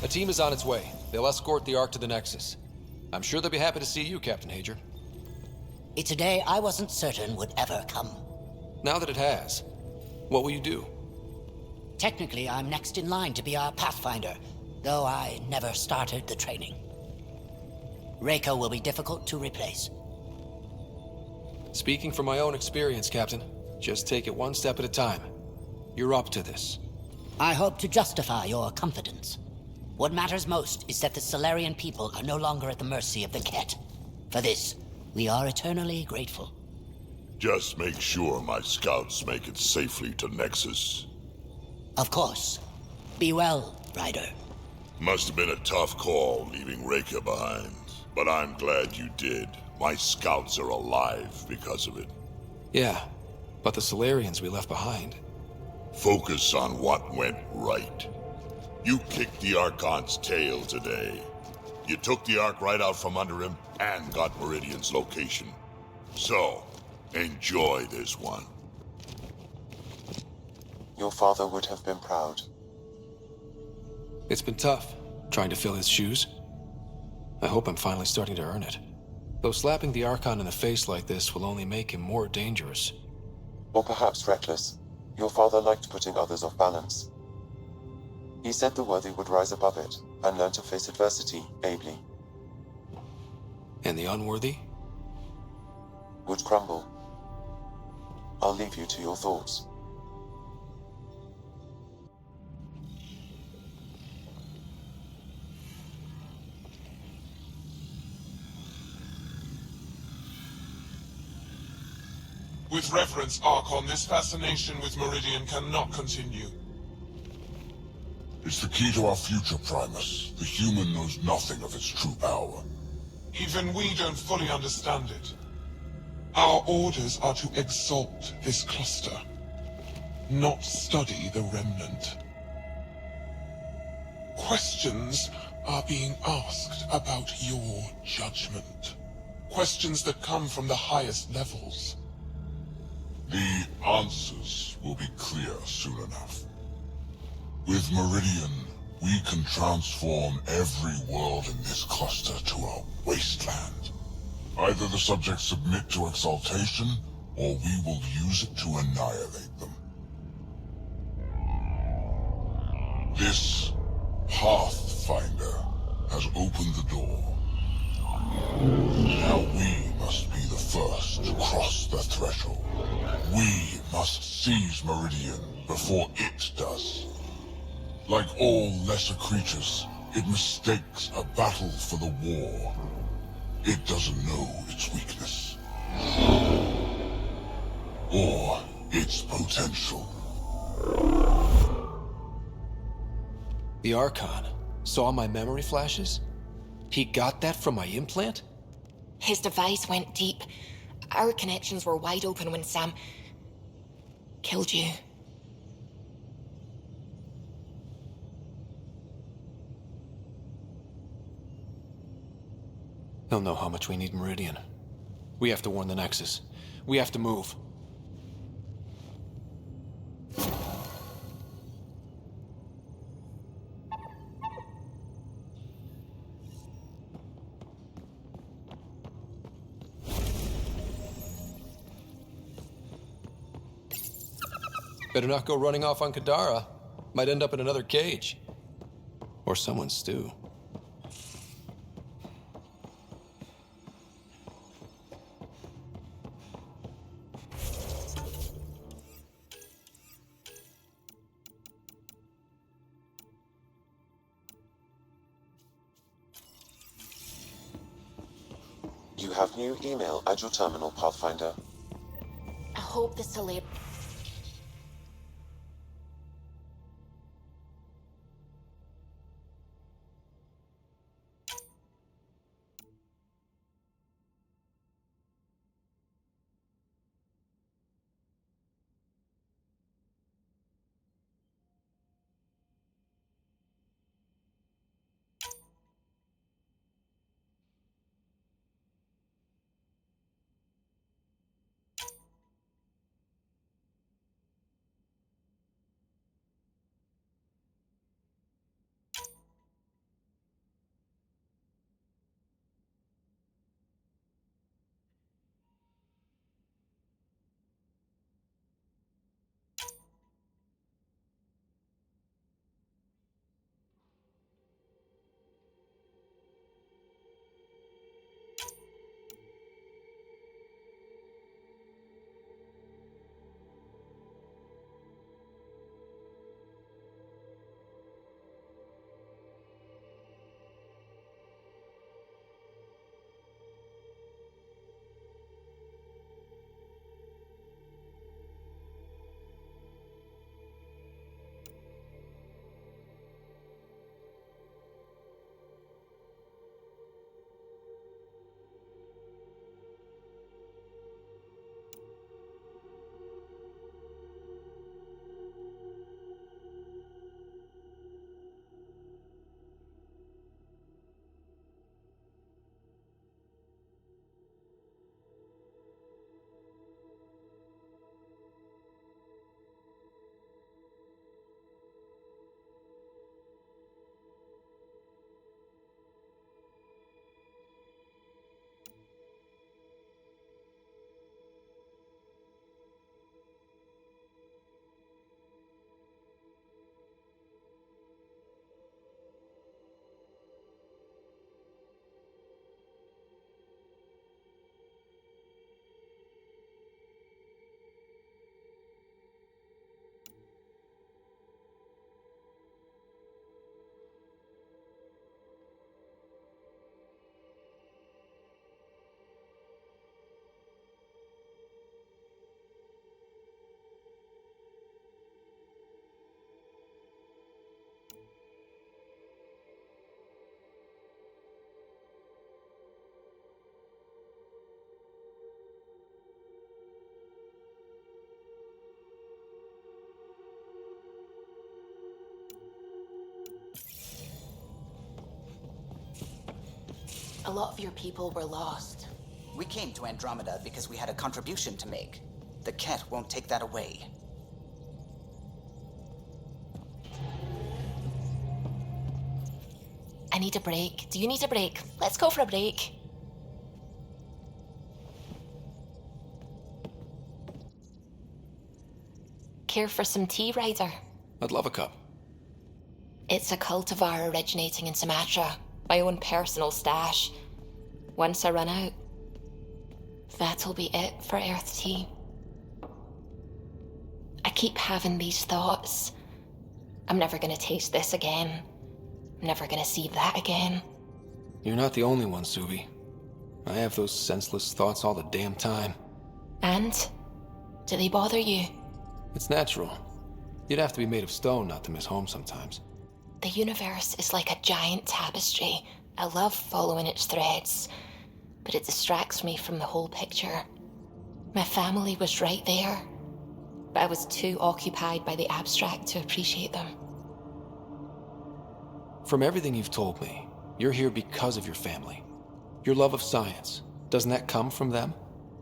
Speaker 12: A team is on its way. They'll escort the Ark to the Nexus. I'm sure they'll be happy to see you, Captain Hager.
Speaker 20: It's a day I wasn't certain would ever come.
Speaker 12: Now that it has, what will you do?
Speaker 20: Technically, I'm next in line to be our Pathfinder, though I never started the training. Reiko will be difficult to replace.
Speaker 12: Speaking from my own experience, Captain, just take it one step at a time. You're up to this.
Speaker 20: I hope to justify your confidence. What matters most is that the Solarian people are no longer at the mercy of the Ket. For this, we are eternally grateful.
Speaker 2: Just make sure my scouts make it safely to Nexus.
Speaker 20: Of course. Be well, Ryder.
Speaker 2: Must have been a tough call leaving Reika behind, but I'm glad you did. My scouts are alive because of it.
Speaker 12: Yeah, but the Solarians we left behind.
Speaker 2: Focus on what went right. You kicked the Archon's tail today. You took the Ark right out from under him and got Meridian's location. So, enjoy this one.
Speaker 4: Your father would have been proud.
Speaker 12: It's been tough, trying to fill his shoes. I hope I'm finally starting to earn it. Though slapping the Archon in the face like this will only make him more dangerous.
Speaker 4: Or perhaps reckless. Your father liked putting others off balance. He said the worthy would rise above it and learn to face adversity ably.
Speaker 12: And the unworthy?
Speaker 4: Would crumble. I'll leave you to your thoughts.
Speaker 9: With reverence, Archon, this fascination with Meridian cannot continue.
Speaker 3: It's the key to our future, Primus. The human knows nothing of its true power.
Speaker 9: Even we don't fully understand it. Our orders are to exalt this cluster, not study the remnant. Questions are being asked about your judgment. Questions that come from the highest levels.
Speaker 3: The answers will be clear soon enough. With Meridian, we can transform every world in this cluster to a wasteland. Either the subjects submit to exaltation, or we will use it to annihilate them. This Pathfinder has opened the door. Now we must be the first to cross the threshold. We must seize Meridian before it does. Like all lesser creatures, it mistakes a battle for the war. It doesn't know its weakness. Or its potential.
Speaker 12: The Archon saw my memory flashes? He got that from my implant?
Speaker 22: His device went deep. Our connections were wide open when Sam killed you.
Speaker 12: He'll know how much we need Meridian. We have to warn the Nexus. We have to move. Better not go running off on Kadara. Might end up in another cage. Or someone's stew.
Speaker 4: You have new email at your terminal, Pathfinder.
Speaker 22: I hope the Solarian... A lot of your people were lost.
Speaker 6: We came to Andromeda because we had a contribution to make. The Ket won't take that away.
Speaker 22: I need a break. Do you need a break? Let's go for a break. Care for some tea, Ryder?
Speaker 12: I'd love a cup.
Speaker 22: It's a cultivar originating in Sumatra. My own personal stash. Once I run out, that'll be it for Earth tea. I keep having these thoughts. I'm never gonna taste this again. I'm never gonna see that again.
Speaker 12: You're not the only one, Suvi. I have those senseless thoughts all the damn time.
Speaker 22: And? Do they bother you?
Speaker 12: It's natural. You'd have to be made of stone not to miss home sometimes.
Speaker 22: The universe is like a giant tapestry. I love following its threads, but it distracts me from the whole picture. My family was right there, but I was too occupied by the abstract to appreciate them.
Speaker 12: From everything you've told me, you're here because of your family. Your love of science, doesn't that come from them?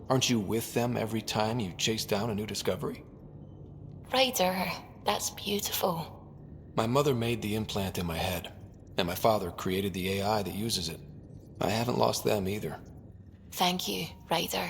Speaker 12: Aren't you with them every time you chase down a new discovery?
Speaker 22: Ryder, that's beautiful.
Speaker 12: My mother made the implant in my head, and my father created the AI that uses it. I haven't lost them either.
Speaker 22: Thank you, Ryder.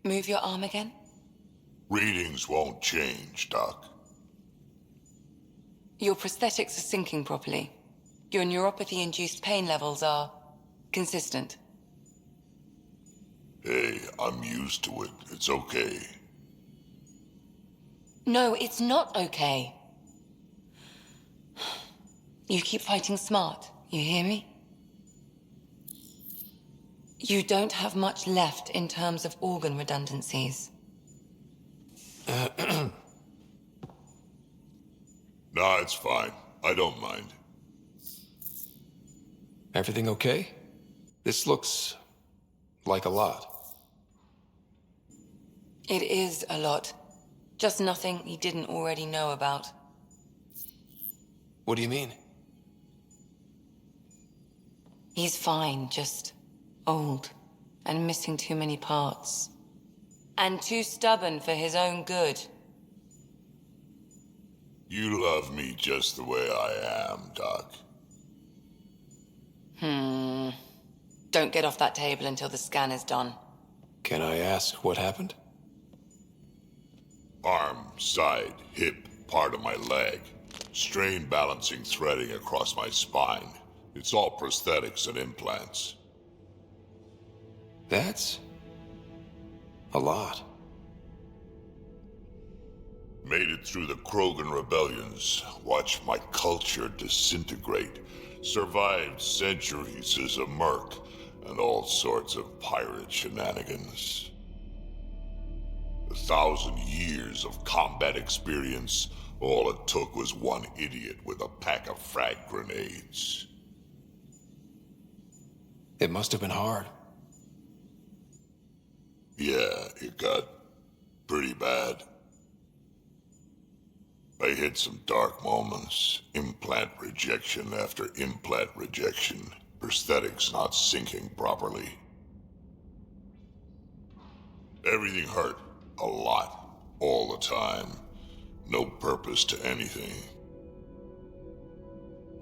Speaker 10: Move your arm again.
Speaker 2: Readings won't change, Doc.
Speaker 10: Your prosthetics are syncing properly. Your neuropathy-induced pain levels are consistent.
Speaker 2: Hey, I'm used to it. It's okay.
Speaker 10: No, it's not okay. You keep fighting smart, you hear me? You don't have much left in terms of organ redundancies.
Speaker 2: Nah, it's fine. I don't mind.
Speaker 12: Everything okay? This looks like a lot.
Speaker 10: It is a lot. Just nothing he didn't already know about.
Speaker 12: What do you mean?
Speaker 10: He's fine, just old and missing too many parts. And too stubborn for his own good.
Speaker 2: You love me just the way I am, Doc.
Speaker 10: Don't get off that table until the scan is done.
Speaker 12: Can I ask what happened?
Speaker 2: Arm, side, hip, part of my leg. Strain balancing threading across my spine. It's all prosthetics and implants.
Speaker 12: That's a lot.
Speaker 2: Made it through the Krogan rebellions. Watched my culture disintegrate. Survived centuries as a merc and all sorts of pirate shenanigans. 2,000 years of combat experience, all it took was one idiot with a pack of frag grenades.
Speaker 12: It must have been hard.
Speaker 2: Yeah, it got pretty bad. I hit some dark moments. Implant rejection after implant rejection. Prosthetics not syncing properly. Everything hurt. A lot. All the time. No purpose to anything.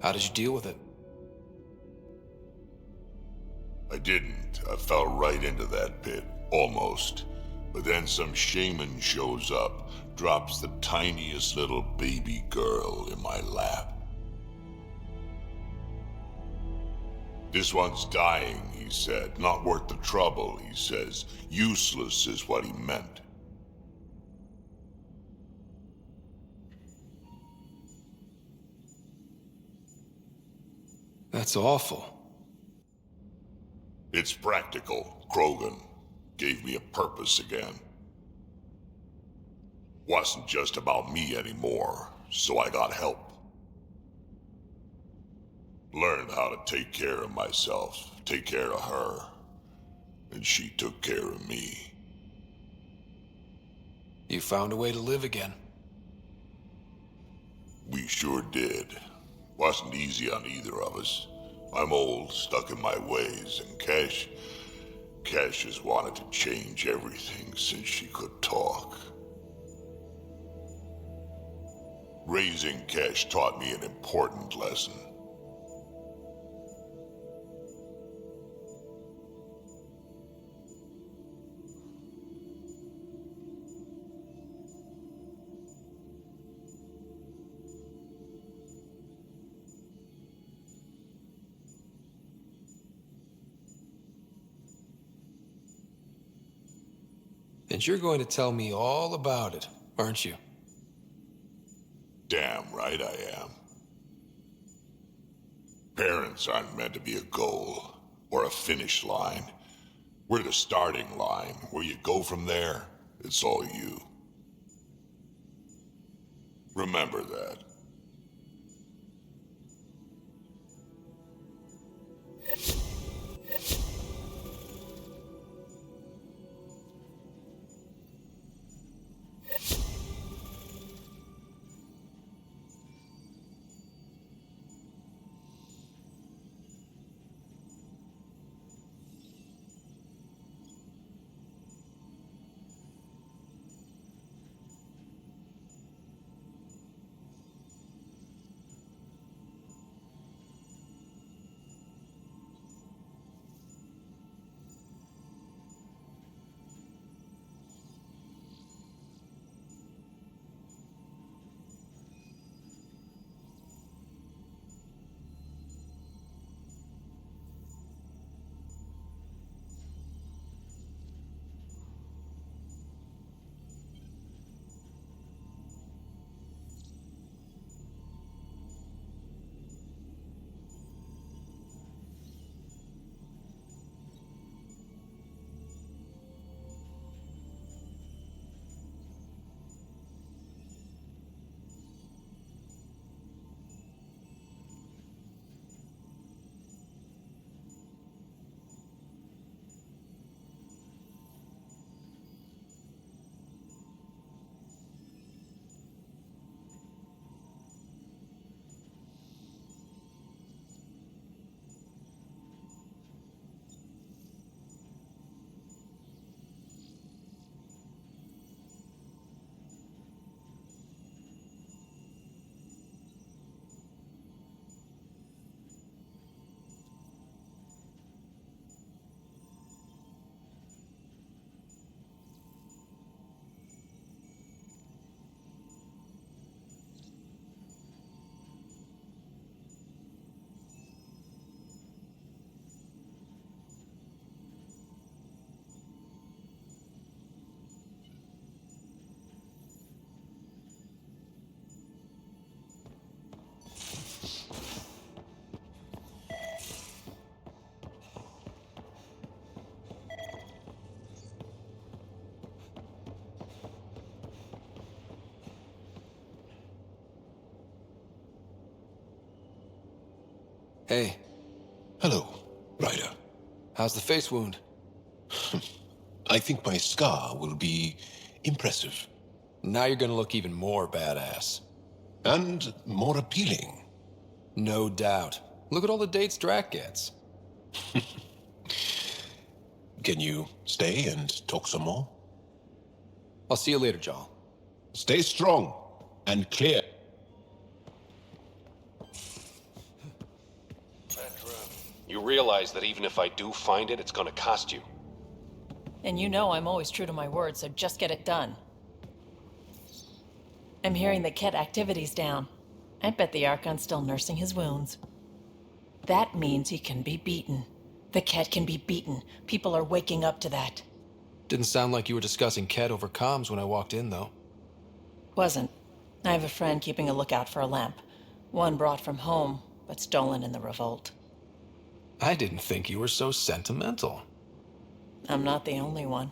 Speaker 12: How did you deal with it?
Speaker 2: I didn't. I fell right into that pit. Almost. But then some shaman shows up, drops the tiniest little baby girl in my lap. This one's dying, he said. Not worth the trouble, he says. Useless is what he meant.
Speaker 12: That's awful.
Speaker 2: It's practical. Krogan gave me a purpose again. Wasn't just about me anymore, so I got help. Learned how to take care of myself, take care of her. And she took care of me.
Speaker 12: You found a way to live again.
Speaker 2: We sure did. Wasn't easy on either of us. I'm old, stuck in my ways, and Cash has wanted to change everything since she could talk. Raising Cash taught me an important lesson.
Speaker 12: And you're going to tell me all about it, aren't you?
Speaker 2: Damn right I am. Parents aren't meant to be a goal or a finish line. We're the starting line. Where you go from there, it's all you. Remember that.
Speaker 12: Hey.
Speaker 7: Hello, Ryder.
Speaker 12: How's the face wound?
Speaker 7: I think my scar will be impressive.
Speaker 12: Now you're gonna look even more badass.
Speaker 7: And more appealing.
Speaker 12: No doubt. Look at all the dates Drac gets.
Speaker 7: Can you stay and talk some more?
Speaker 12: I'll see you later, Jarl.
Speaker 7: Stay strong and clear.
Speaker 11: You realize that even if I do find it, it's gonna cost you.
Speaker 8: And you know I'm always true to my word, so just get it done. I'm hearing the Ket activity's down. I bet the Archon's still nursing his wounds. That means he can be beaten. The Ket can be beaten. People are waking up to that.
Speaker 12: Didn't sound like you were discussing Ket over comms when I walked in, though.
Speaker 8: Wasn't. I have a friend keeping a lookout for a lamp. One brought from home, but stolen in the revolt.
Speaker 12: I didn't think you were so sentimental.
Speaker 8: I'm not the only one.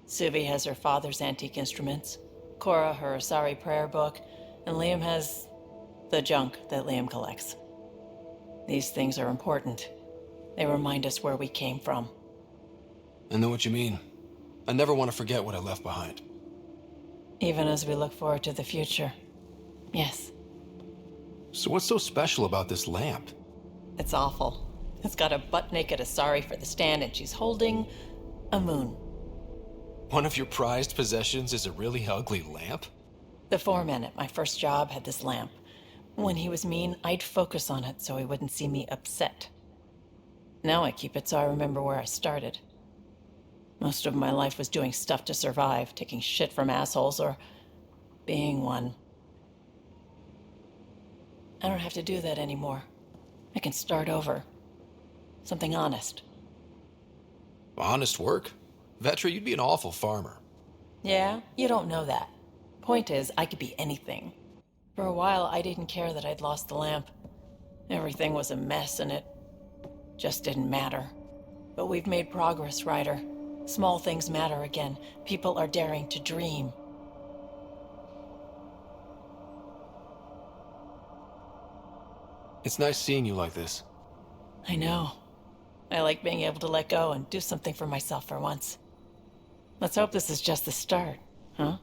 Speaker 8: Suvi has her father's antique instruments, Cora her Asari prayer book, and Liam has the junk that Liam collects. These things are important. They remind us where we came from.
Speaker 12: I know what you mean. I never want to forget what I left behind.
Speaker 8: Even as we look forward to the future. Yes.
Speaker 12: So what's so special about this lamp?
Speaker 8: It's awful. It's got a butt-naked Asari for the stand, and she's holding a moon.
Speaker 12: One of your prized possessions is a really ugly lamp?
Speaker 8: The foreman at my first job had this lamp. When he was mean, I'd focus on it so he wouldn't see me upset. Now I keep it so I remember where I started. Most of my life was doing stuff to survive, taking shit from assholes or being one. I don't have to do that anymore. I can start over. Something honest.
Speaker 12: Honest work? Vetra, you'd be an awful farmer.
Speaker 8: Yeah, you don't know that. Point is, I could be anything. For a while, I didn't care that I'd lost the lamp. Everything was a mess and it just didn't matter. But we've made progress, Ryder. Small things matter again. People are daring to dream.
Speaker 12: It's nice seeing you like this.
Speaker 8: I know. I like being able to let go and do something for myself for once. Let's hope this is just the start, huh?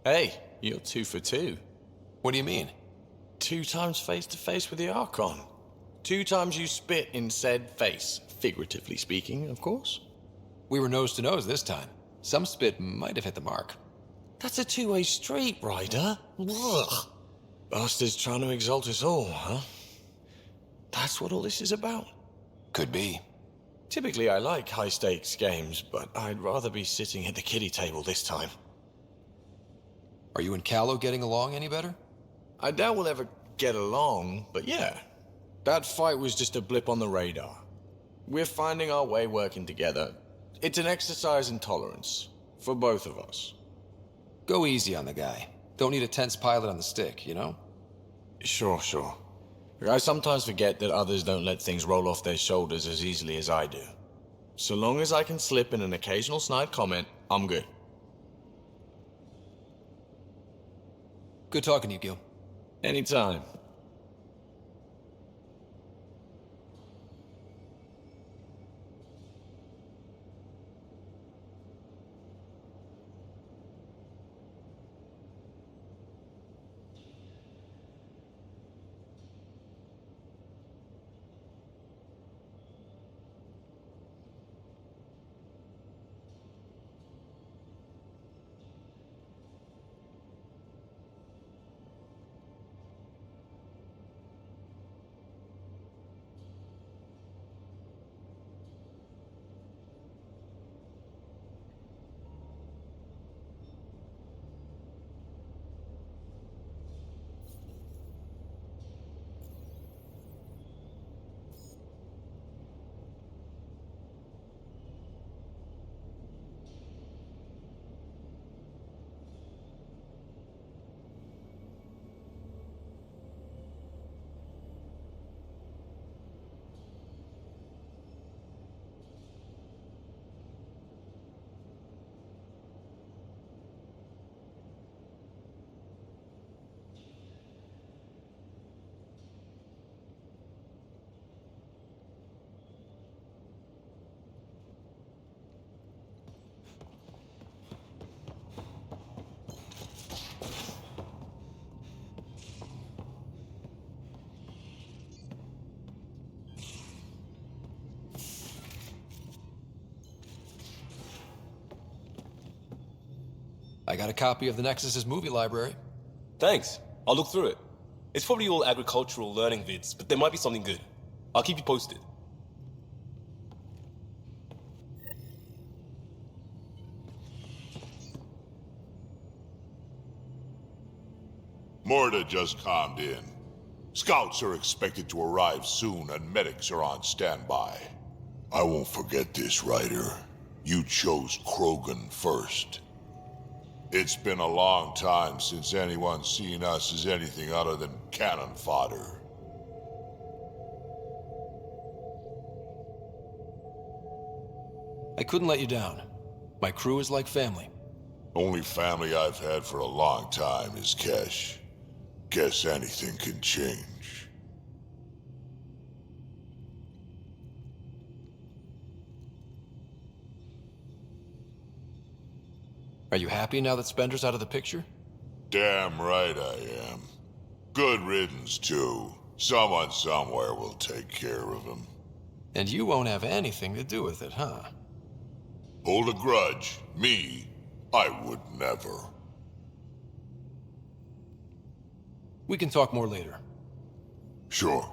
Speaker 17: Hey, you're 2 for 2.
Speaker 12: What do you mean?
Speaker 17: 2 times face-to-face with the Archon. 2 times you spit in said face. Figuratively speaking, of course.
Speaker 12: We were nose to nose this time. Some spit might have hit the mark.
Speaker 17: That's a two-way street, Ryder. Ugh. Bastard's trying to exalt us all, huh? That's what all this is about?
Speaker 12: Could be.
Speaker 17: Typically, I like high-stakes games, but I'd rather be sitting at the kiddie table this time.
Speaker 12: Are you and Callow getting along any better?
Speaker 17: I doubt we'll ever get along, but yeah. That fight was just a blip on the radar. We're finding our way working together. It's an exercise in tolerance, for both of us.
Speaker 12: Go easy on the guy. Don't need a tense pilot on the stick, you know?
Speaker 17: Sure. I sometimes forget that others don't let things roll off their shoulders as easily as I do. So long as I can slip in an occasional snide comment, I'm good.
Speaker 12: Good talking to you, Gil.
Speaker 17: Anytime.
Speaker 12: I got a copy of the Nexus's movie library.
Speaker 11: Thanks. I'll look through it. It's probably all agricultural learning vids, but there might be something good. I'll keep you posted.
Speaker 2: Morta just calmed in. Scouts are expected to arrive soon and medics are on standby. I won't forget this, Ryder. You chose Krogan first. It's been a long time since anyone's seen us as anything other than cannon fodder.
Speaker 12: I couldn't let you down. My crew is like family.
Speaker 2: Only family I've had for a long time is Kesh. Guess anything can change.
Speaker 12: Are you happy now that Spender's out of the picture?
Speaker 2: Damn right I am. Good riddance, too. Someone somewhere will take care of him.
Speaker 12: And you won't have anything to do with it, huh?
Speaker 2: Hold a grudge? Me? I would never.
Speaker 12: We can talk more later.
Speaker 2: Sure.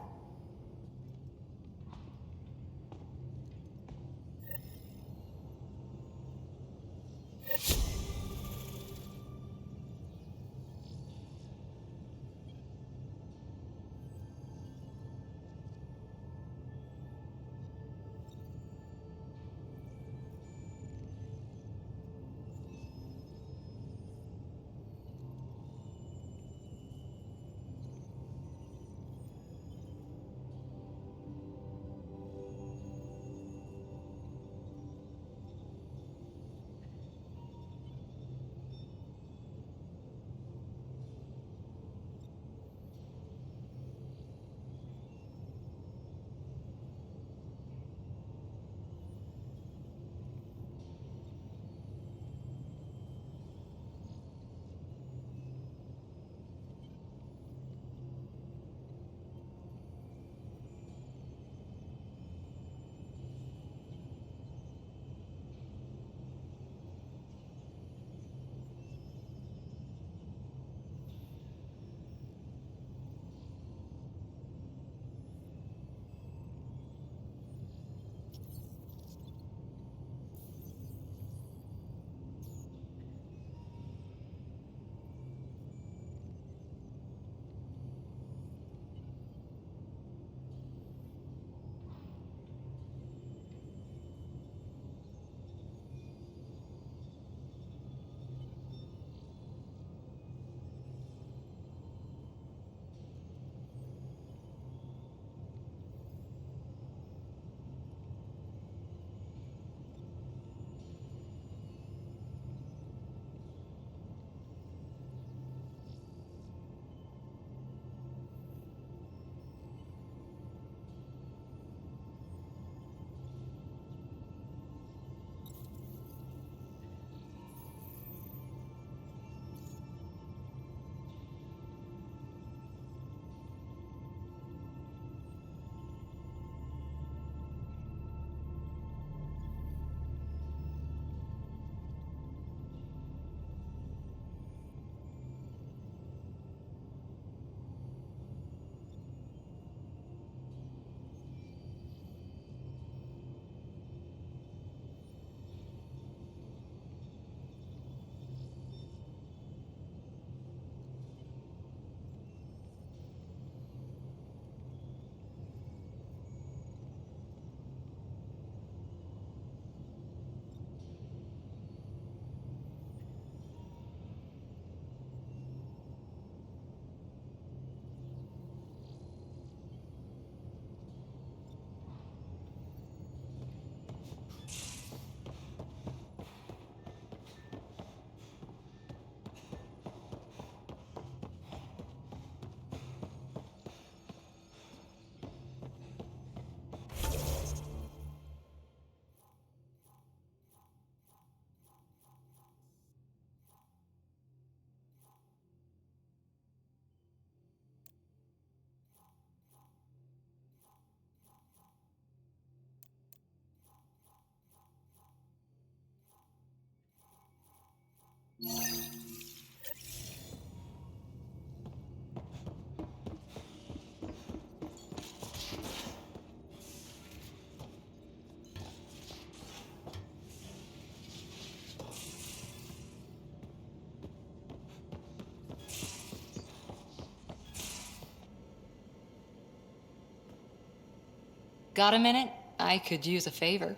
Speaker 19: got a minute? I could use a favor.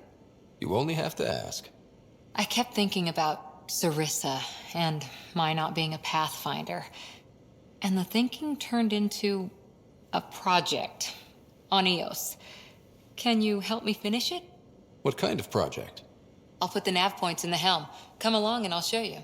Speaker 12: You only have to ask.
Speaker 19: I kept thinking about Sarissa and my not being a Pathfinder. And the thinking turned into a project on Eos. Can you help me finish it?
Speaker 12: What kind of project?
Speaker 19: I'll put the nav points in the helm. Come along and I'll show you.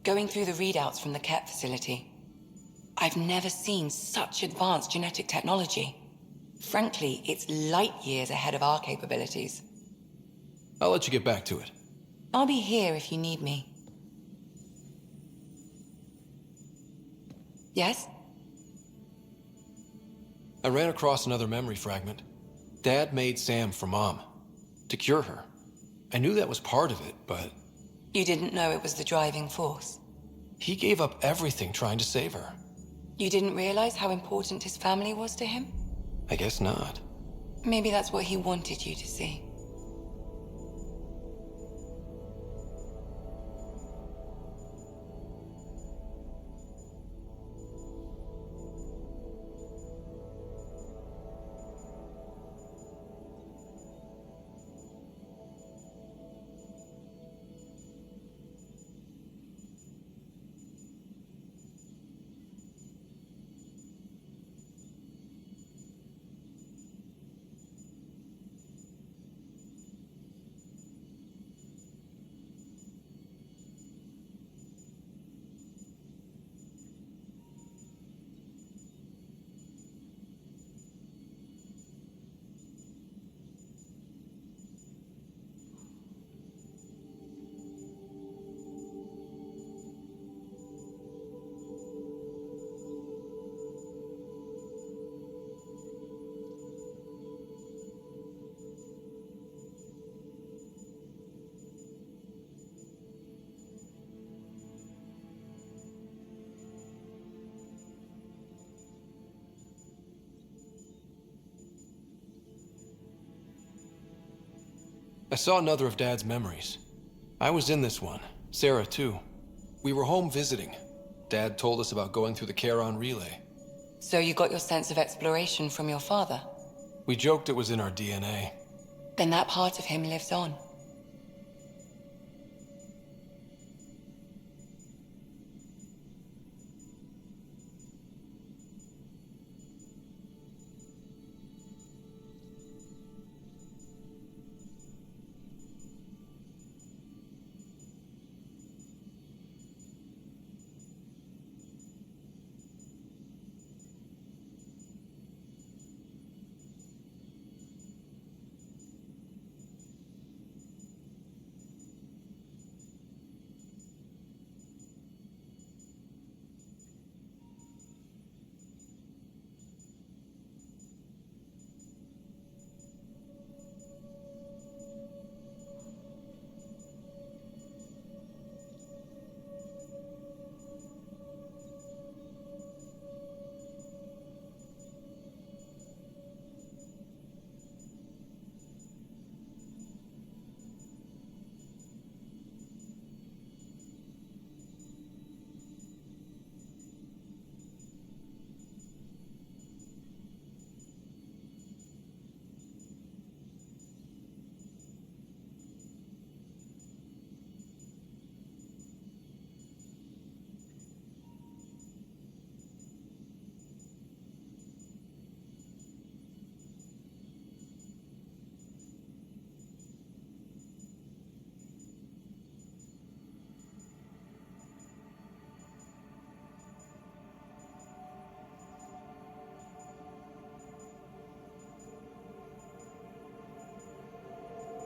Speaker 19: Going through the readouts from the Ket facility, I've never seen such advanced genetic technology. Frankly, it's light years ahead of our capabilities.
Speaker 12: I'll let you get back to it.
Speaker 19: I'll be here if you need me. Yes?
Speaker 12: I ran across another memory fragment. Dad made Sam for Mom. To cure her. I knew that was part of it, but...
Speaker 19: You didn't know it was the driving force?
Speaker 12: He gave up everything trying to save her.
Speaker 19: You didn't realize how important his family was to him?
Speaker 12: I guess not.
Speaker 19: Maybe that's what he wanted you to see.
Speaker 12: I saw another of Dad's memories. I was in this one. Sarah, too. We were home visiting. Dad told us about going through the Charon relay.
Speaker 19: So you got your sense of exploration from your father?
Speaker 12: We joked it was in our DNA.
Speaker 19: Then that part of him lives on.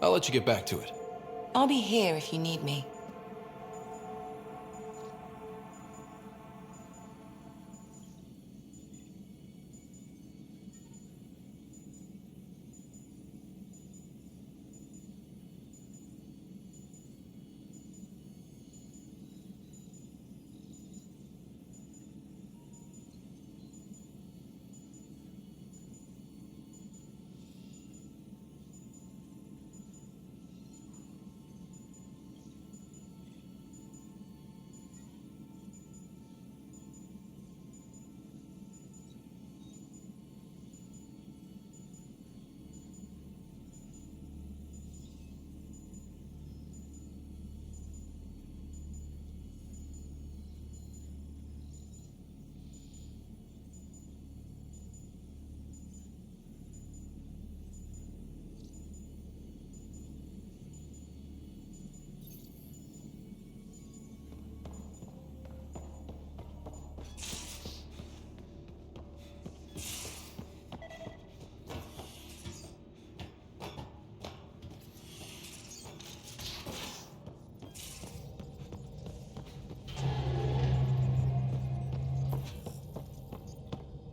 Speaker 12: I'll let you get back to it.
Speaker 19: I'll be here if you need me.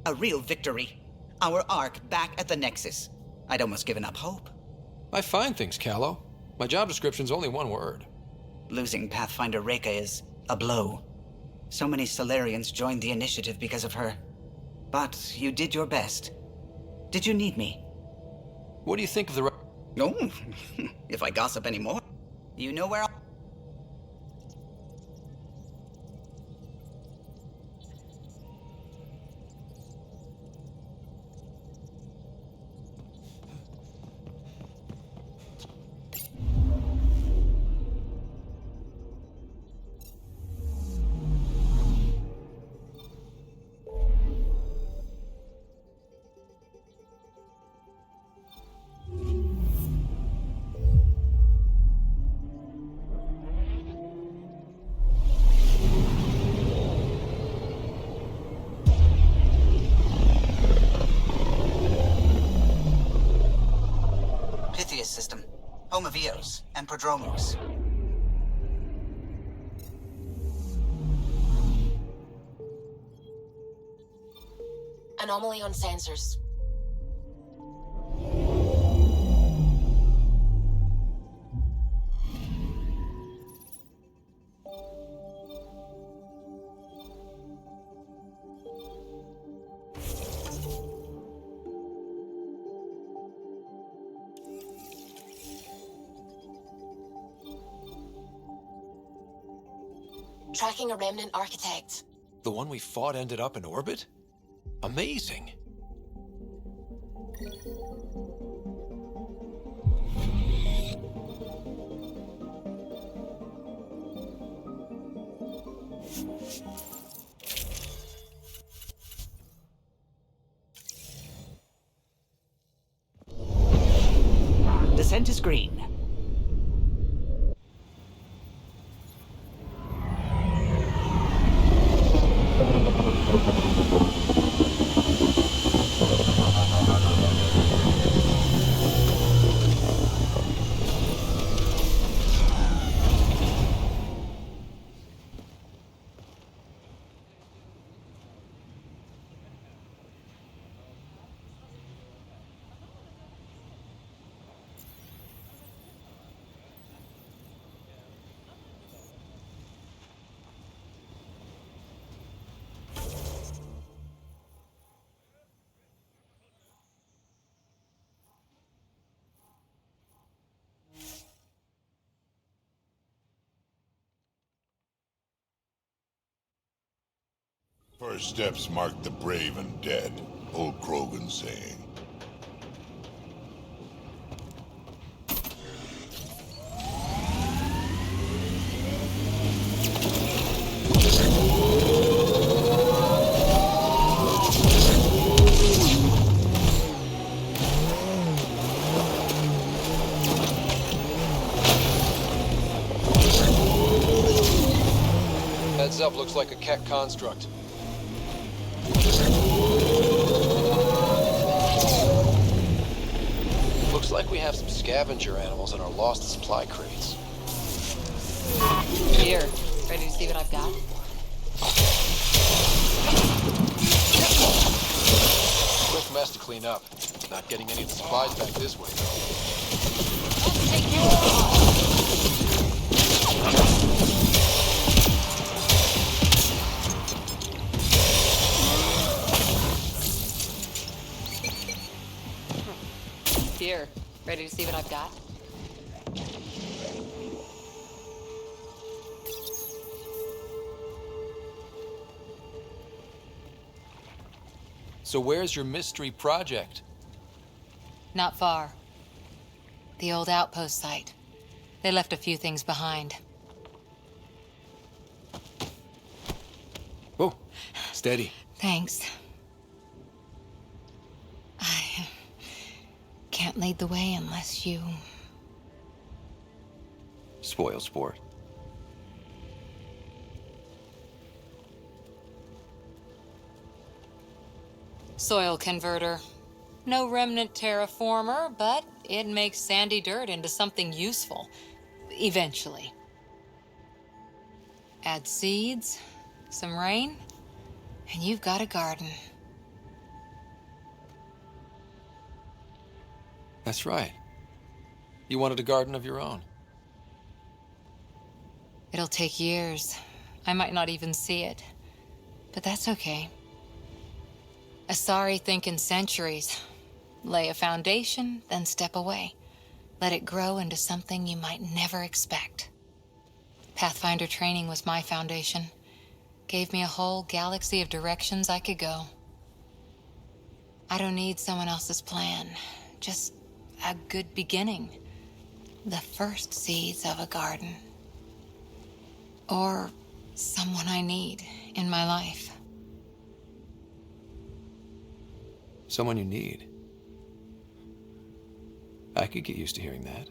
Speaker 6: A real victory. Our Ark back at the Nexus. I'd almost given up hope.
Speaker 12: I find things, Callow. My job description's only one word.
Speaker 6: Losing Pathfinder Reka is a blow. So many Solarians joined the initiative because of her. But you did your best. Did you need me?
Speaker 12: What do you think of the...
Speaker 6: No, if I gossip anymore. You know where I'll... system, home of Eos and Prodromos.
Speaker 22: Anomaly on sensors. Tracking a remnant architect.
Speaker 12: The one we fought ended up in orbit? Amazing.
Speaker 6: Descent is green.
Speaker 2: First steps mark the brave and dead, old Krogan saying.
Speaker 12: Heads up, looks like a Keck construct. Looks like we have some scavenger animals in our lost supply crates.
Speaker 19: Here, ready to see what I've got?
Speaker 12: Quick mess to clean up. Not getting any of the supplies back this way, though.
Speaker 19: Let's take care of Here, ready to see what I've got?
Speaker 12: So where's your mystery project?
Speaker 19: Not far. The old outpost site. They left a few things behind.
Speaker 12: Oh, steady.
Speaker 19: Thanks. I can't lead the way unless you...
Speaker 12: Spoil sport.
Speaker 19: Soil converter. No remnant terraformer, but it makes sandy dirt into something useful. Eventually. Add seeds, some rain, and you've got a garden.
Speaker 12: That's right. You wanted a garden of your own.
Speaker 19: It'll take years. I might not even see it. But that's okay. Asari think in centuries. Lay a foundation, then step away. Let it grow into something you might never expect. Pathfinder training was my foundation. Gave me a whole galaxy of directions I could go. I don't need someone else's plan. Just a good beginning. The first seeds of a garden. Or someone I need in my life.
Speaker 12: Someone you need. I could get used to hearing that.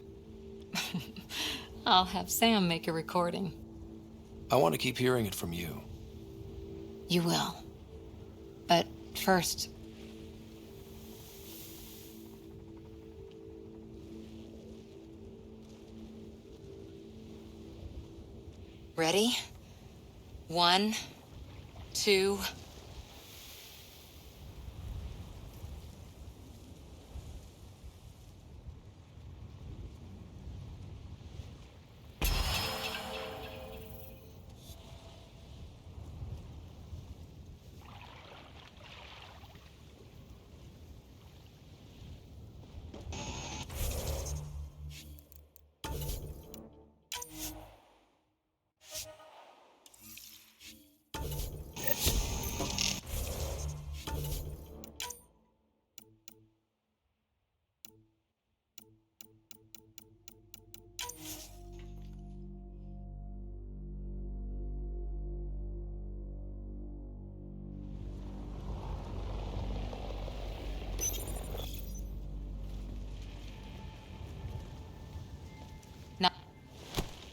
Speaker 19: I'll have Sam make a recording.
Speaker 12: I want to keep hearing it from you.
Speaker 19: You will. But first... Ready? 1, 2...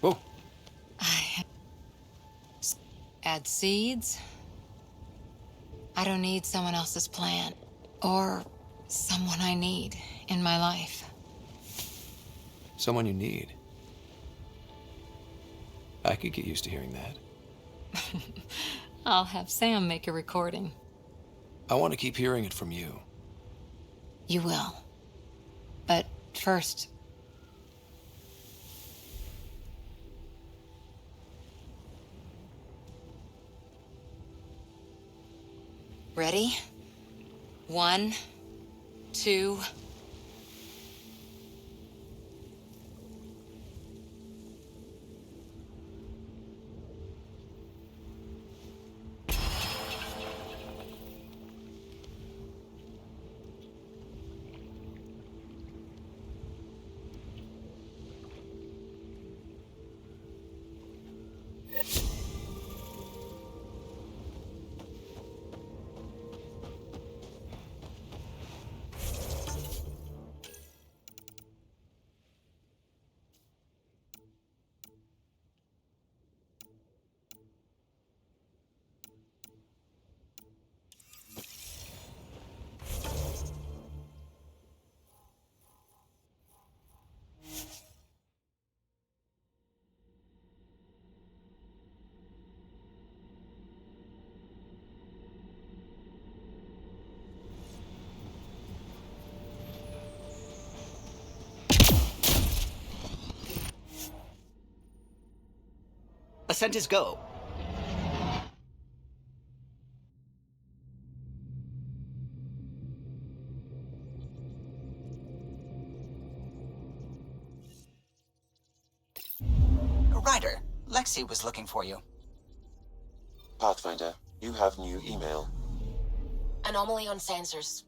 Speaker 12: Whoa.
Speaker 19: Add seeds. I don't need someone else's plan. Or someone I need in my life.
Speaker 12: Someone you need. I could get used to hearing that.
Speaker 19: I'll have Sam make a recording.
Speaker 12: I want to keep hearing it from you.
Speaker 19: You will. But first... Ready? 1, 2...
Speaker 6: Ascent is go. Ryder, Lexi was looking for you.
Speaker 4: Pathfinder, you have new email.
Speaker 22: Anomaly on sensors.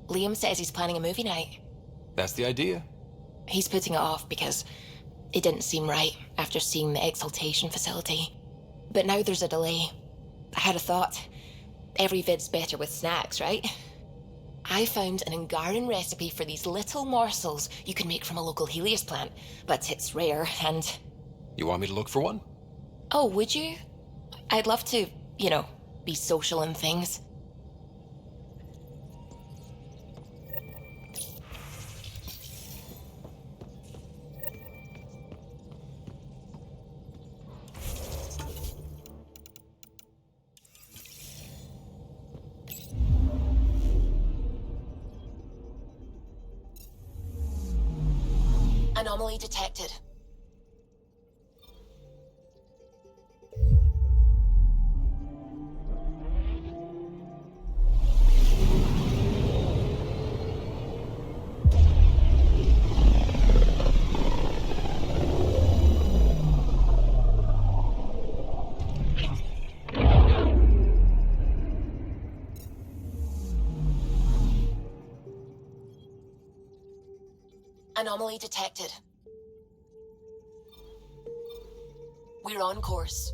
Speaker 22: Liam says he's planning a movie night.
Speaker 12: That's the idea.
Speaker 22: He's putting it off because It didn't seem right after seeing the exaltation facility. But now there's a delay. I had a thought. Every vid's better with snacks, right? I found an Angaran recipe for these little morsels you can make from a local Helios plant, but it's rare and...
Speaker 12: You want me to look for one?
Speaker 22: Oh, would you? I'd love to, you know, be social and things. Anomaly detected. Anomaly detected. We're on course.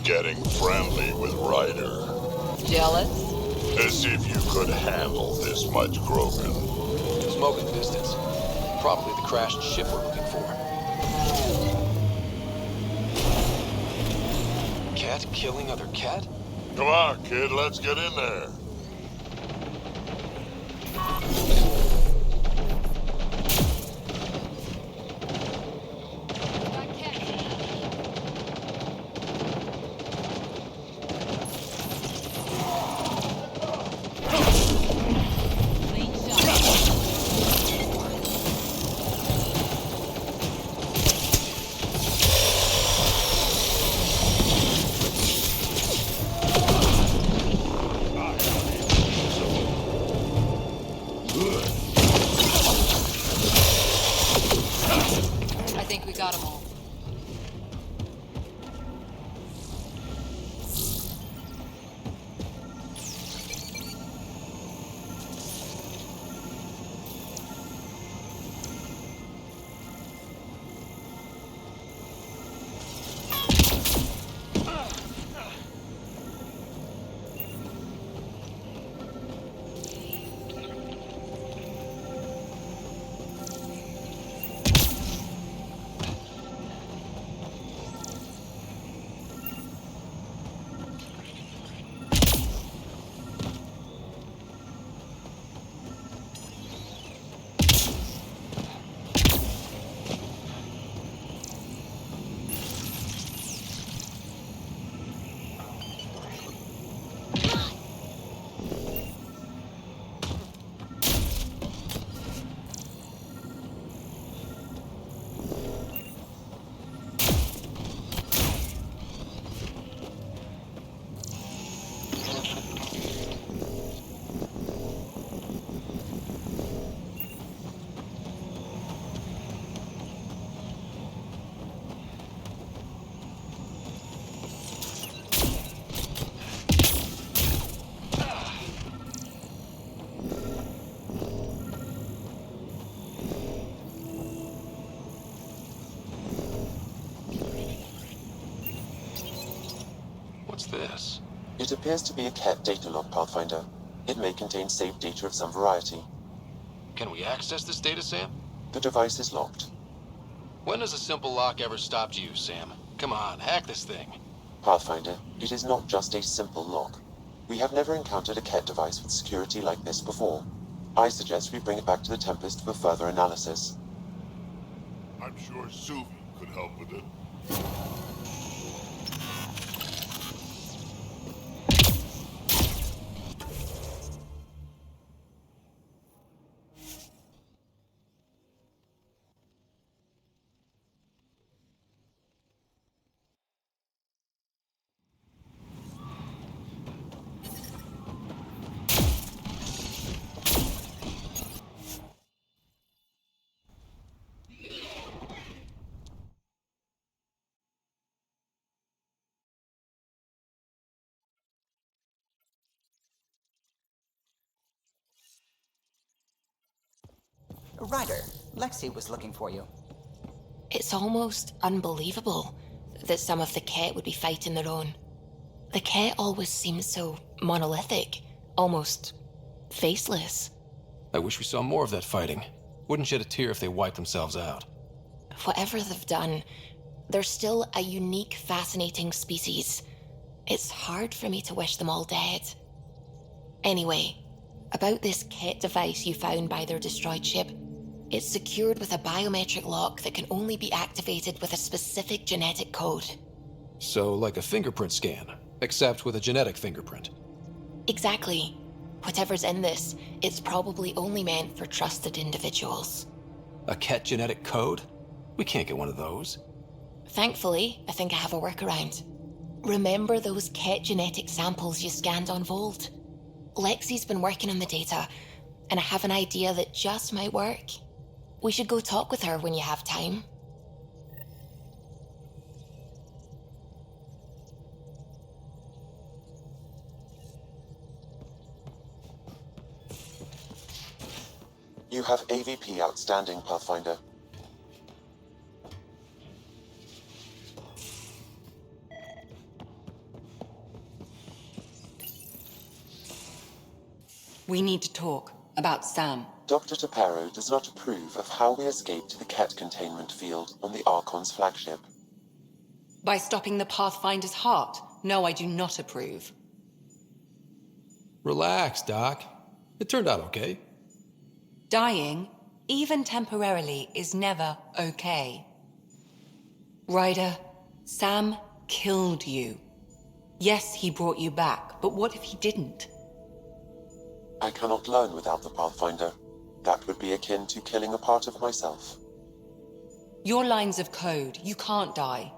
Speaker 2: Getting friendly with Ryder.
Speaker 8: Jealous?
Speaker 2: As if you could handle this much Krogan.
Speaker 12: Smoking distance. Probably the crashed ship we're looking for. Cat killing other cat?
Speaker 2: Come on, kid, let's get in there.
Speaker 4: It appears to be a Ket data log, Pathfinder. It may contain saved data of some variety.
Speaker 12: Can we access this data, Sam?
Speaker 4: The device is locked.
Speaker 12: When has a simple lock ever stopped you, Sam? Come on, hack this thing.
Speaker 4: Pathfinder, it is not just a simple lock. We have never encountered a Ket device with security like this before. I suggest we bring it back to the Tempest for further analysis.
Speaker 2: I'm sure Suvi could help with it.
Speaker 6: Ryder, Lexi was looking for you.
Speaker 22: It's almost unbelievable that some of the Ket would be fighting their own. The Ket always seems so monolithic, almost faceless.
Speaker 12: I wish we saw more of that fighting. Wouldn't shed a tear if they wiped themselves out.
Speaker 22: Whatever they've done, they're still a unique, fascinating species. It's hard for me to wish them all dead. Anyway, about this Ket device you found by their destroyed ship, it's secured with a biometric lock that can only be activated with a specific genetic code.
Speaker 12: So, like a fingerprint scan, except with a genetic fingerprint.
Speaker 22: Exactly. Whatever's in this, it's probably only meant for trusted individuals.
Speaker 12: A Ket genetic code? We can't get one of those.
Speaker 22: Thankfully, I think I have a workaround. Remember those Ket genetic samples you scanned on Volt? Lexi's been working on the data, and I have an idea that just might work. We should go talk with her when you have time.
Speaker 4: You have AVP outstanding, Pathfinder.
Speaker 10: We need to talk about Sam.
Speaker 4: Dr. Taparo does not approve of how we escaped the Ket containment field on the Archon's flagship.
Speaker 10: By stopping the Pathfinder's heart? No, I do not approve.
Speaker 12: Relax, Doc. It turned out okay.
Speaker 10: Dying, even temporarily, is never okay. Ryder, Sam killed you. Yes, he brought you back, but what if he didn't?
Speaker 4: I cannot learn without the Pathfinder. That would be akin to killing a part of myself.
Speaker 10: Your lines of code, you can't die.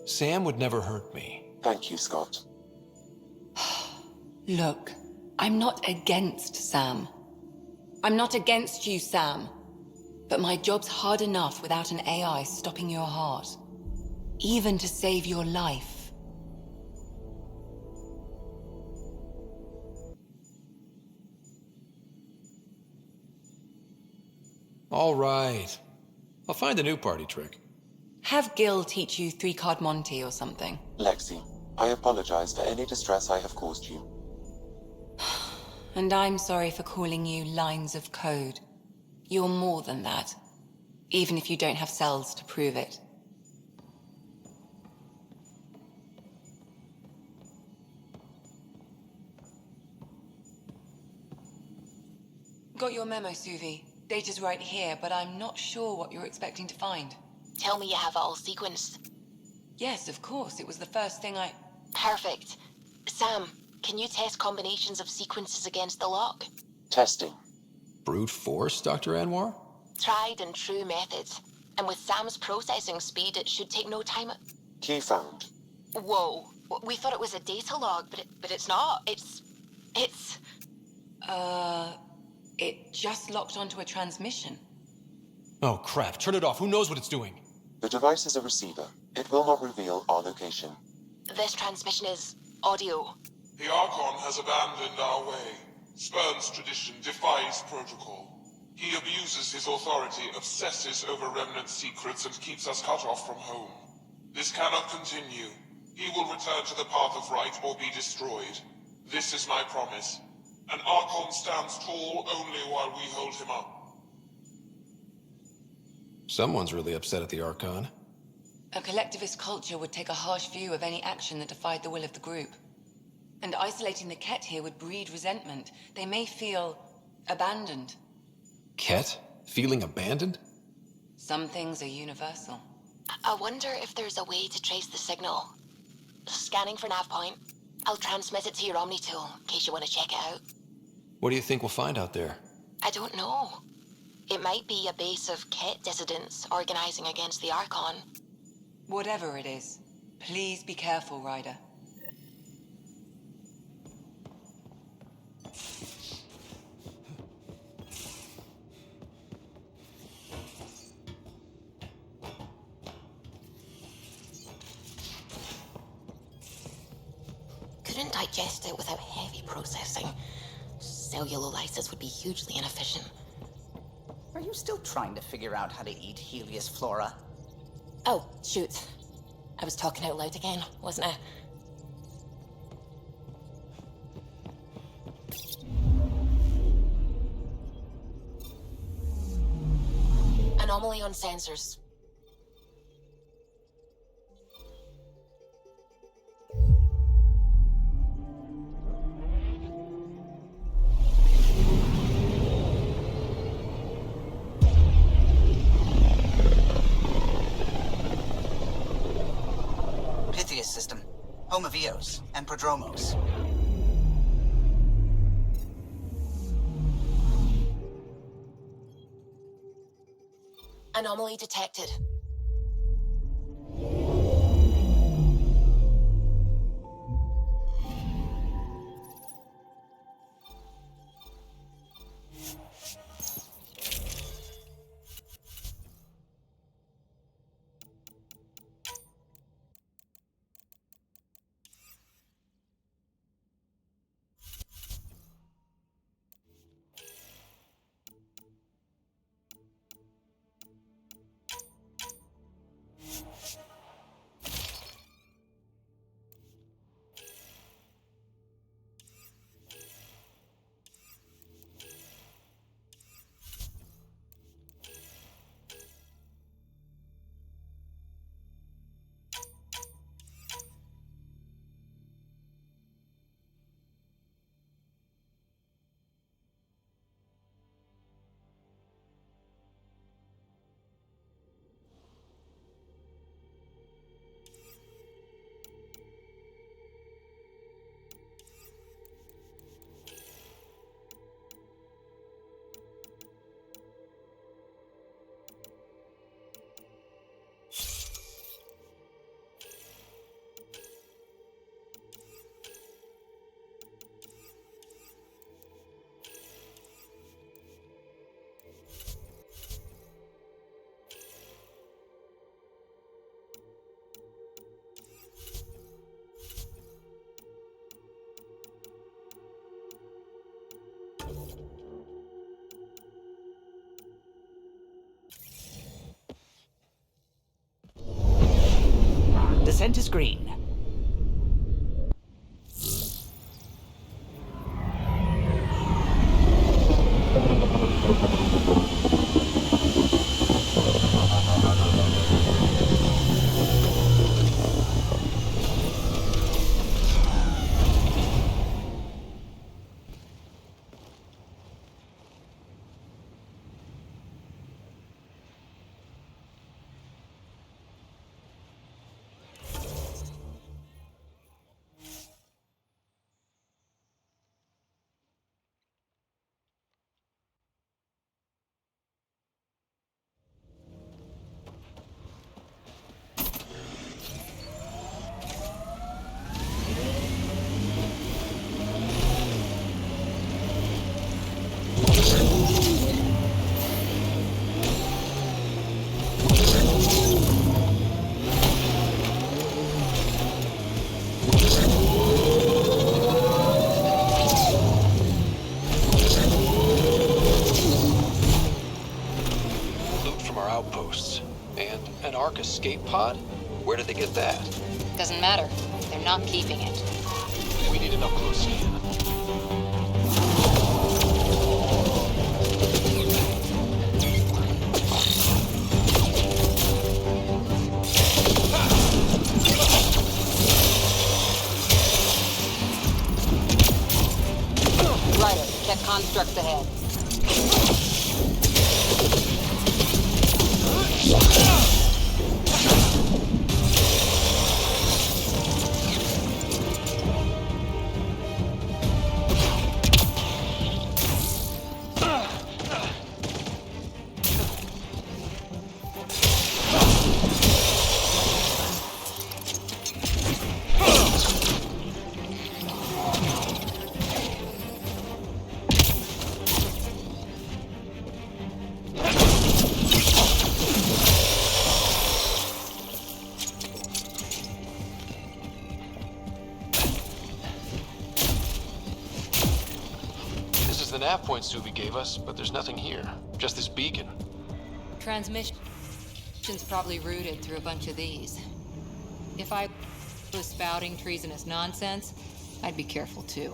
Speaker 12: Sam would never hurt me.
Speaker 4: Thank you, Scott.
Speaker 10: Look, I'm not against Sam. I'm not against you, Sam. But my job's hard enough without an AI stopping your heart. Even to save your life.
Speaker 12: All right. I'll find a new party trick.
Speaker 10: Have Gil teach you 3-card Monty or something.
Speaker 4: Lexi, I apologize for any distress I have caused you.
Speaker 10: And I'm sorry for calling you lines of code. You're more than that. Even if you don't have cells to prove it. Got your memo, Suvi.
Speaker 16: Data's right here, but I'm not sure what you're expecting to find.
Speaker 22: Tell me you have it all sequenced.
Speaker 16: Yes, of course. It was the first thing I...
Speaker 22: Perfect. Sam, can you test combinations of sequences against the lock?
Speaker 4: Testing.
Speaker 12: Brute force, Dr. Anwar?
Speaker 22: Tried and true methods. And with Sam's processing speed, it should take no time.
Speaker 4: Key found.
Speaker 22: Whoa. We thought it was a data log, but it's not. It's...
Speaker 16: It just locked onto a transmission.
Speaker 12: Oh crap, turn it off. Who knows what it's doing?
Speaker 4: The device is a receiver. It will not reveal our location.
Speaker 22: This transmission is audio.
Speaker 9: The Archon has abandoned our way, spurns tradition, defies protocol. He abuses his authority, obsesses over remnant secrets, and keeps us cut off from home. This cannot continue. He will return to the path of right or be destroyed. This is my promise. An Archon stands tall only while we hold him up.
Speaker 12: Someone's really upset at the Archon.
Speaker 16: A collectivist culture would take a harsh view of any action that defied the will of the group. And isolating the Ket here would breed resentment. They may feel abandoned.
Speaker 12: Ket? Feeling abandoned?
Speaker 16: Some things are universal.
Speaker 22: I wonder if there's a way to trace the signal. Scanning for nav point. I'll transmit it to your Omni tool, in case you want to check it out.
Speaker 12: What do you think we'll find out there?
Speaker 22: I don't know. It might be a base of Ket dissidents organizing against the Archon.
Speaker 16: Whatever it is, please be careful, Ryder.
Speaker 22: Couldn't digest it without heavy processing. Cellulolysis would be hugely inefficient.
Speaker 6: Are you still trying to figure out how to eat Helios flora?
Speaker 22: Oh, shoot. I was talking out loud again, wasn't I? Anomaly on sensors.
Speaker 6: System, home of Eos and Prodromos.
Speaker 22: Anomaly detected.
Speaker 20: Descent is green.
Speaker 12: escape pod? Where did they get that?
Speaker 19: Doesn't matter. They're not keeping it.
Speaker 12: We need an up-close scan.
Speaker 16: Ryder, check constructs ahead.
Speaker 12: This is the nav point Suvi gave us, but there's nothing here. Just this beacon.
Speaker 19: Transmission's probably routed through a bunch of these. If I was spouting treasonous nonsense, I'd be careful too.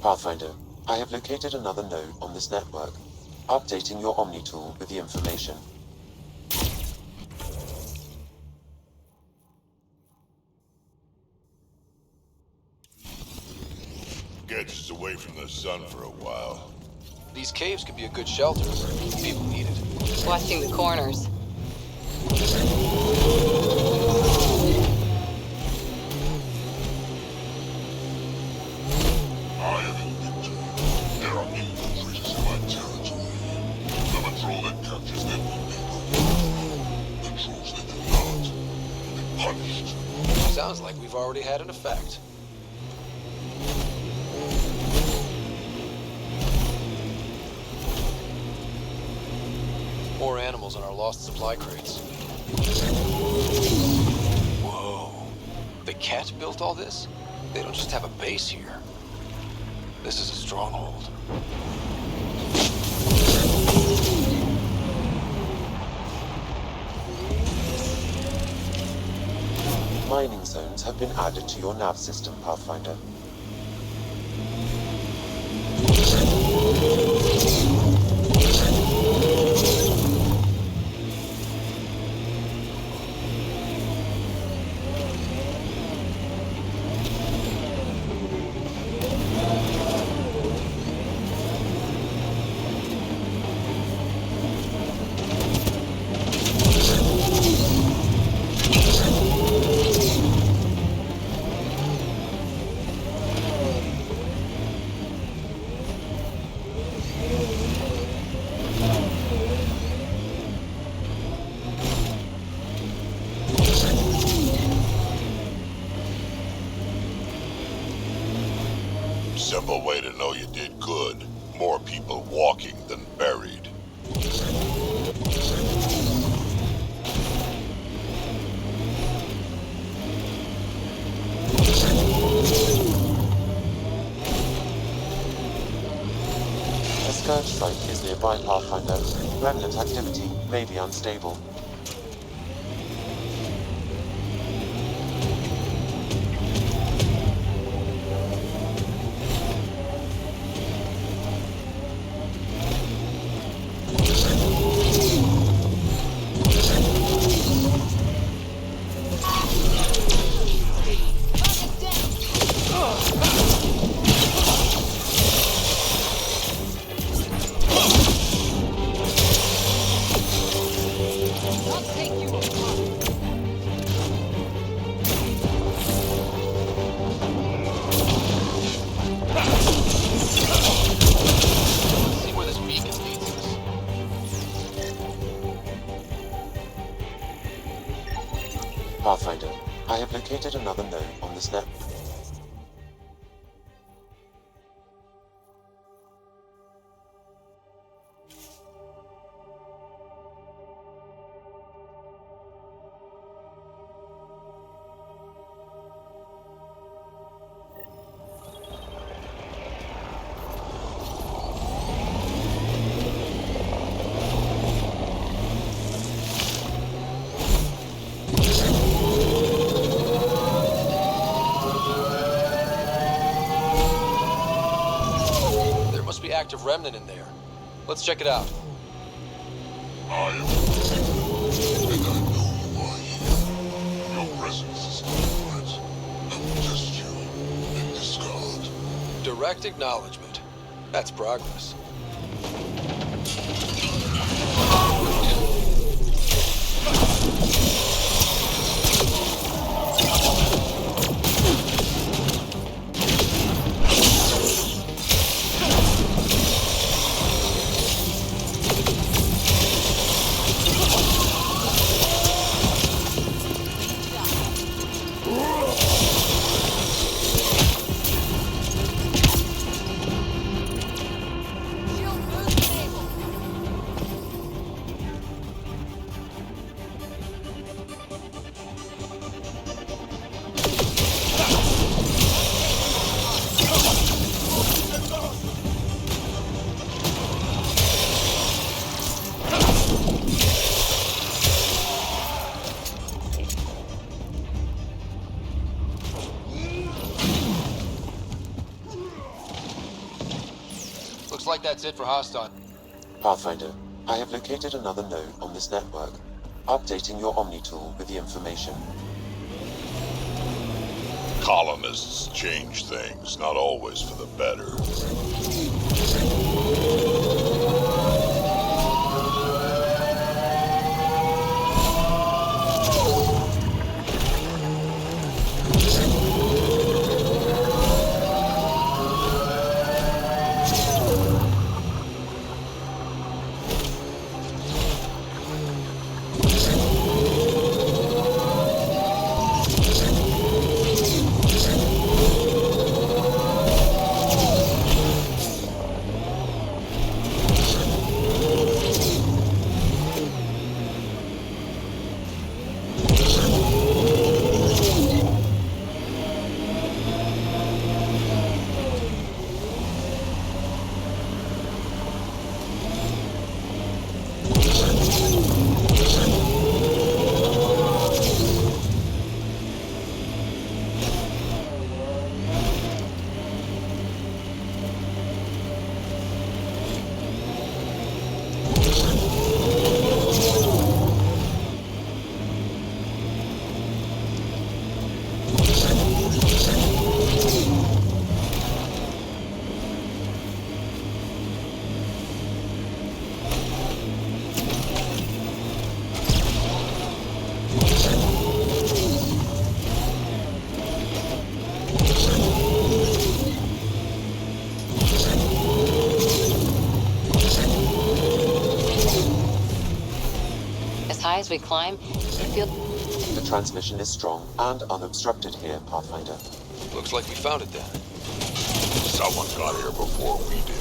Speaker 4: Pathfinder, I have located another node on this network. Updating your Omni tool with the information.
Speaker 2: Gets us away from the sun for a while.
Speaker 12: These caves could be a good shelter. People need it.
Speaker 16: Watching the corners.
Speaker 3: I am in victory. There are infiltrators in my territory. The patrol that captures them will be rewarded. Patrols that do not will be punished.
Speaker 12: Sounds like we've already had an effect. More animals in our lost supply crates. Whoa. The cat built all this? They don't just have a base here. This is a stronghold.
Speaker 4: Mining zones have been added to your nav system, Pathfinder.
Speaker 2: Simple way to know you did good. More people walking than buried.
Speaker 4: A scourge site is nearby, Pathfinder. Remnant activity may be unstable. Pathfinder, I have located another node on this net.
Speaker 12: active remnant in there. Let's check it out.
Speaker 3: I am and I know you are here. Your presence is no threat. I will test you and discard.
Speaker 12: Direct acknowledgement. That's progress. Looks like that's it for hostile.
Speaker 4: Pathfinder, I have located another node on this network. Updating your Omni tool with the information.
Speaker 2: Colonists change things, not always for the better.
Speaker 19: As we climb, it feels...
Speaker 4: The transmission is strong and unobstructed here, Pathfinder.
Speaker 12: Looks like we found it then.
Speaker 2: Someone got here before we did.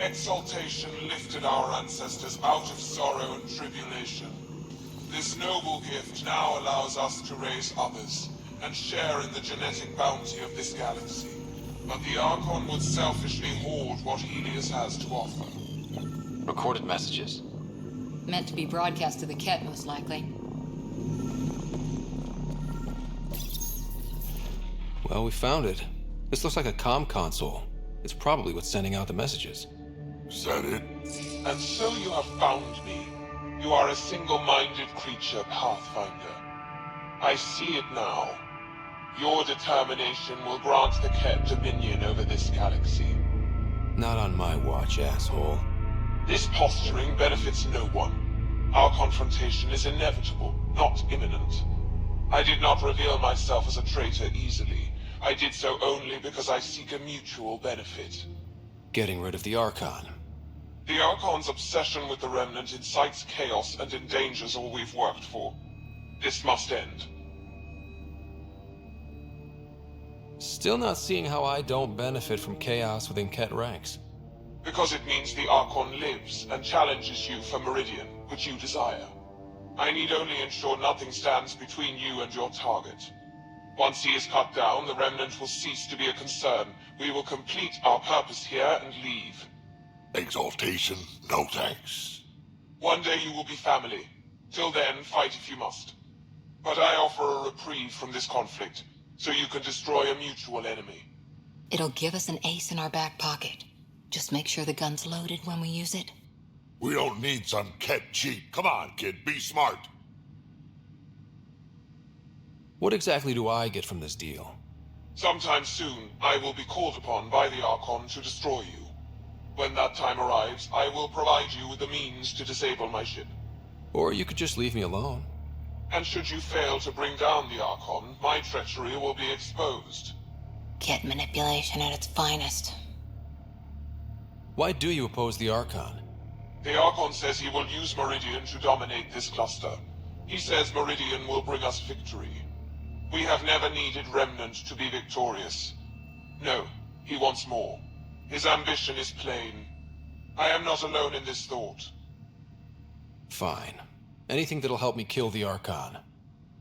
Speaker 9: Exaltation lifted our ancestors out of sorrow and tribulation. This noble gift now allows us to raise others, and share in the genetic bounty of this galaxy. But the Archon would selfishly hoard what Helios has to offer.
Speaker 5: Recorded messages.
Speaker 10: Meant to be broadcast to the Ket, most likely.
Speaker 12: Well, we found it. This looks like a comm console. It's probably what's sending out the messages.
Speaker 2: Is that it?
Speaker 9: And so you have found me. You are a single-minded creature, Pathfinder. I see it now. Your determination will grant the Ket dominion over this galaxy.
Speaker 12: Not on my watch, asshole.
Speaker 9: This posturing benefits no one. Our confrontation is inevitable, not imminent. I did not reveal myself as a traitor easily. I did so only because I seek a mutual benefit.
Speaker 12: Getting rid of the Archon.
Speaker 9: The Archon's obsession with the Remnant incites chaos and endangers all we've worked for. This must end.
Speaker 12: Still not seeing how I don't benefit from chaos within Ket ranks.
Speaker 9: Because it means the Archon lives and challenges you for Meridian, which you desire. I need only ensure nothing stands between you and your target. Once he is cut down, the Remnant will cease to be a concern. We will complete our purpose here and leave.
Speaker 2: Exaltation? No thanks.
Speaker 9: One day you will be family. Till then, fight if you must. But I offer a reprieve from this conflict, so you can destroy a mutual enemy.
Speaker 16: It'll give us an ace in our back pocket. Just make sure the gun's loaded when we use it.
Speaker 2: We don't need some Ket cheat. Come on, kid, be smart.
Speaker 12: What exactly do I get from this deal?
Speaker 9: Sometime soon, I will be called upon by the Archon to destroy you. When that time arrives, I will provide you with the means to disable my ship.
Speaker 12: Or you could just leave me alone.
Speaker 9: And should you fail to bring down the Archon, my treachery will be exposed.
Speaker 16: Ket manipulation at its finest.
Speaker 12: Why do you oppose the Archon?
Speaker 9: The Archon says he will use Meridian to dominate this cluster. He says Meridian will bring us victory. We have never needed Remnant to be victorious. No, he wants more. His ambition is plain. I am not alone in this thought.
Speaker 12: Fine. Anything that'll help me kill the Archon.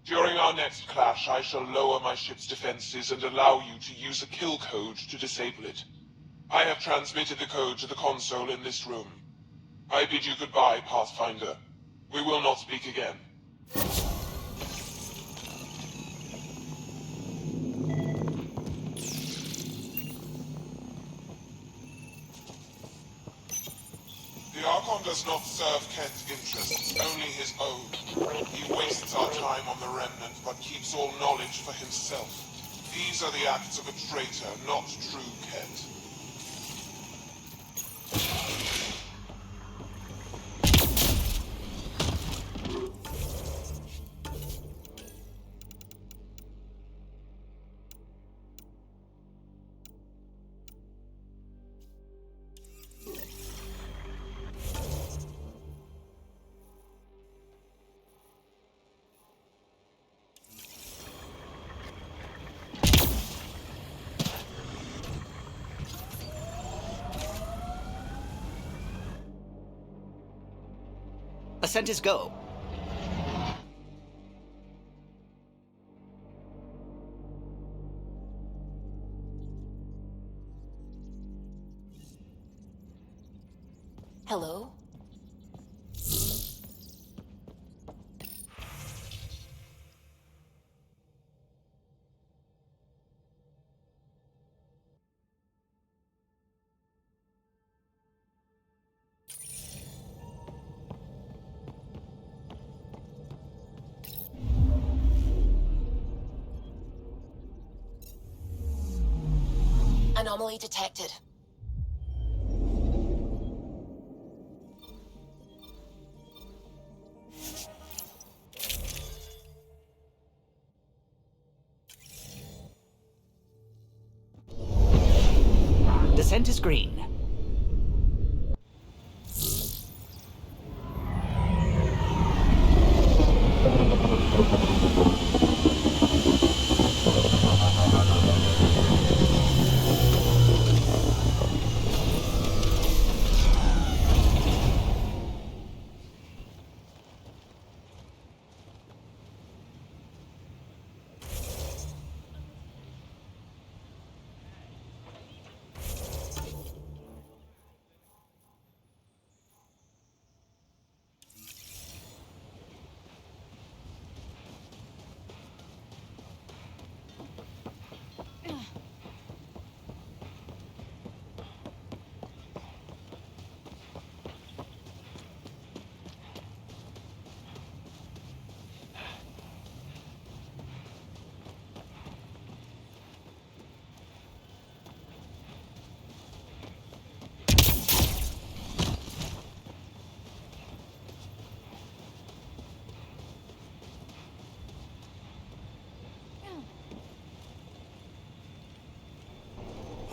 Speaker 9: During our next clash, I shall lower my ship's defenses and allow you to use a kill code to disable it. I have transmitted the code to the console in this room. I bid you goodbye, Pathfinder. We will not speak again. The Archon does not serve Ket's interests, only his own. He wastes our time on the Remnant, but keeps all knowledge for himself. These are the acts of a traitor, not true Ket.
Speaker 6: Ascent is go.
Speaker 22: Hello? Anomaly detected.
Speaker 6: Descent is green.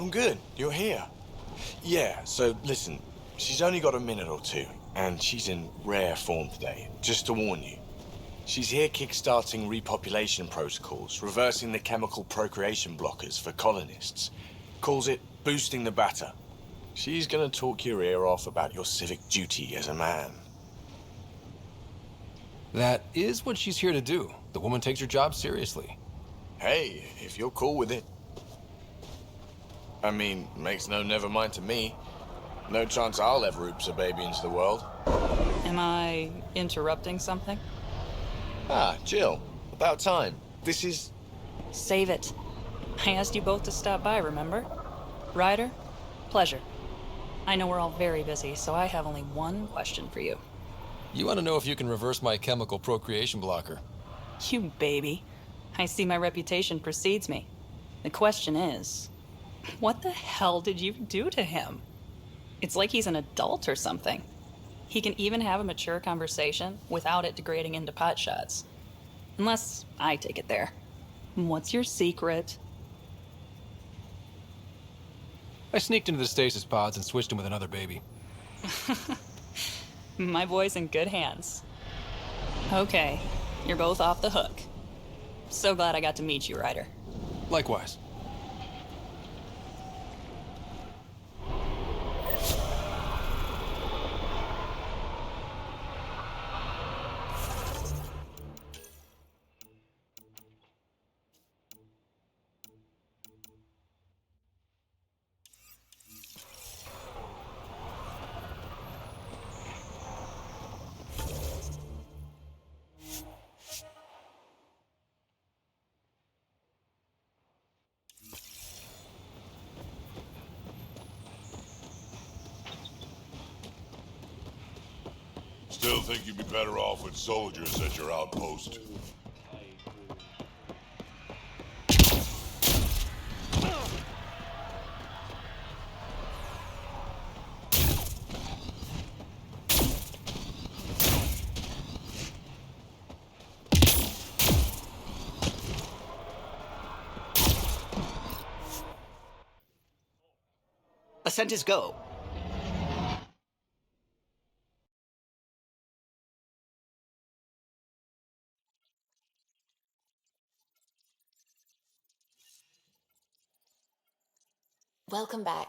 Speaker 17: I'm good. You're here. Yeah, so listen, she's only got a minute or two, and she's in rare form today, just to warn you. She's here kickstarting repopulation protocols, reversing the chemical procreation blockers for colonists. Calls it boosting the batter. She's gonna talk your ear off about your civic duty as a man.
Speaker 12: That is what she's here to do. The woman takes her job seriously.
Speaker 17: Hey, if you're cool with it. I mean, makes no never mind to me. No chance I'll ever oops a baby into the world.
Speaker 15: Am I interrupting something?
Speaker 17: Ah, Jill. About time. This is...
Speaker 15: Save it. I asked you both to stop by, remember? Ryder, pleasure. I know we're all very busy, so I have only one question for you.
Speaker 12: You want to know if you can reverse my chemical procreation blocker?
Speaker 15: You baby. I see my reputation precedes me. The question is, what the hell did you do to him? It's like he's an adult or something. He can even have a mature conversation without it degrading into pot shots. Unless I take it there. What's your secret?
Speaker 12: I sneaked into the stasis pods and switched him with another baby.
Speaker 15: My boy's in good hands. Okay, you're both off the hook. So glad I got to meet you, Ryder.
Speaker 12: Likewise.
Speaker 2: Still think you'd be better off with soldiers at your outpost.
Speaker 6: Ascent is go.
Speaker 22: Welcome back.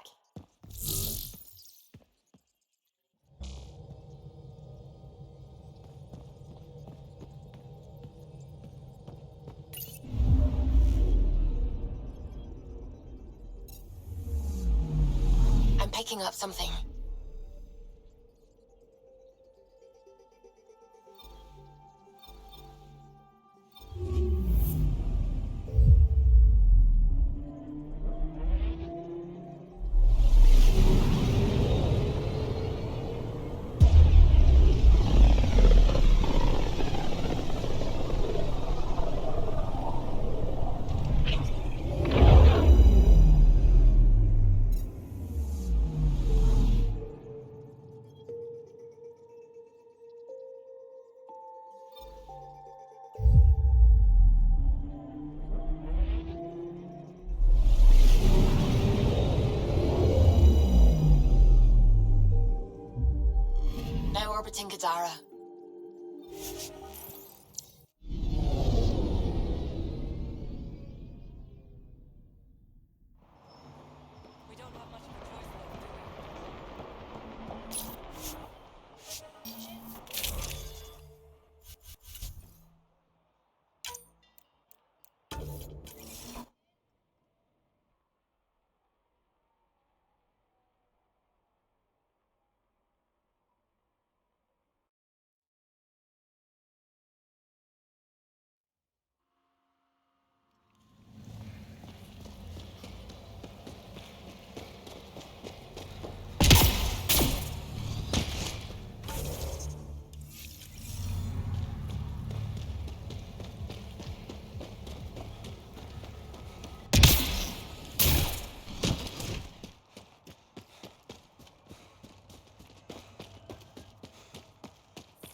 Speaker 22: I'm picking up something. Now orbiting Gadara.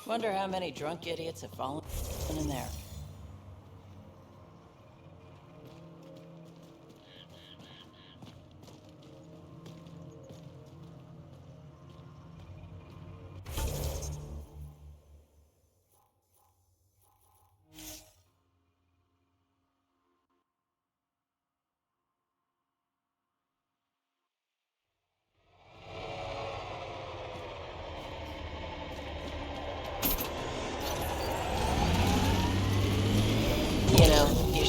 Speaker 8: Wonder how many drunk idiots have fallen in there.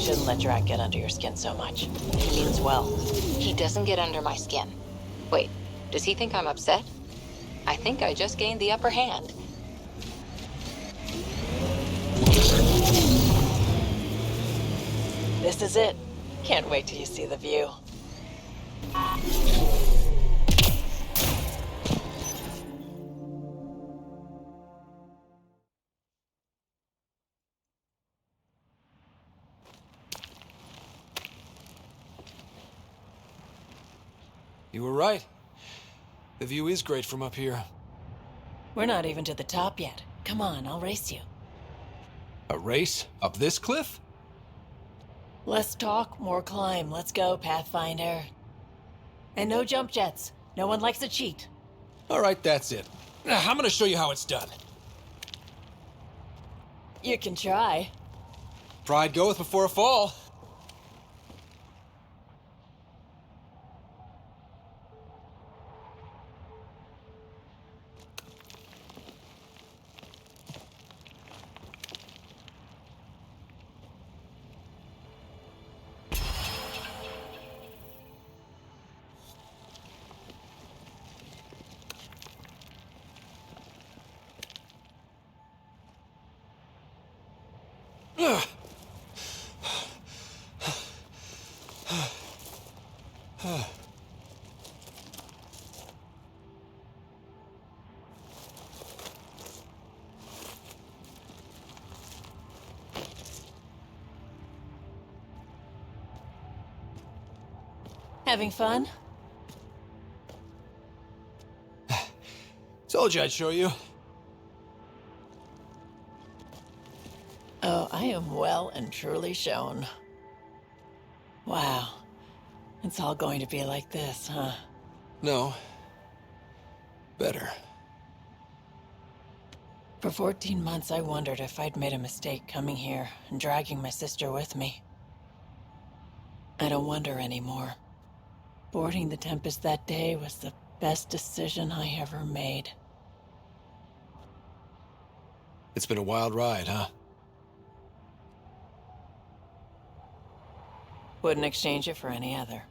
Speaker 8: shouldn't let Drac get under your skin so much. He means well.
Speaker 22: He doesn't get under my skin. Wait, does he think I'm upset? I think I just gained the upper hand.
Speaker 8: This is it. Can't wait till you see the view.
Speaker 12: You were right. The view is great from up here.
Speaker 8: We're not even to the top yet. Come on, I'll race you.
Speaker 12: A race? Up this cliff?
Speaker 8: Less talk, more climb. Let's go, Pathfinder. And no jump jets. No one likes to cheat.
Speaker 12: All right, that's it. Now, I'm gonna show you how it's done.
Speaker 8: You can try.
Speaker 12: Pride goeth before a fall.
Speaker 8: Having fun?
Speaker 12: Told you I'd show you.
Speaker 8: Oh, I am well and truly shown. Wow. It's all going to be like this, huh?
Speaker 12: No. Better.
Speaker 8: For 14 months, I wondered if I'd made a mistake coming here and dragging my sister with me. I don't wonder anymore. Boarding the Tempest that day was the best decision I ever made.
Speaker 12: It's been a wild ride, huh?
Speaker 8: Wouldn't exchange it for any other.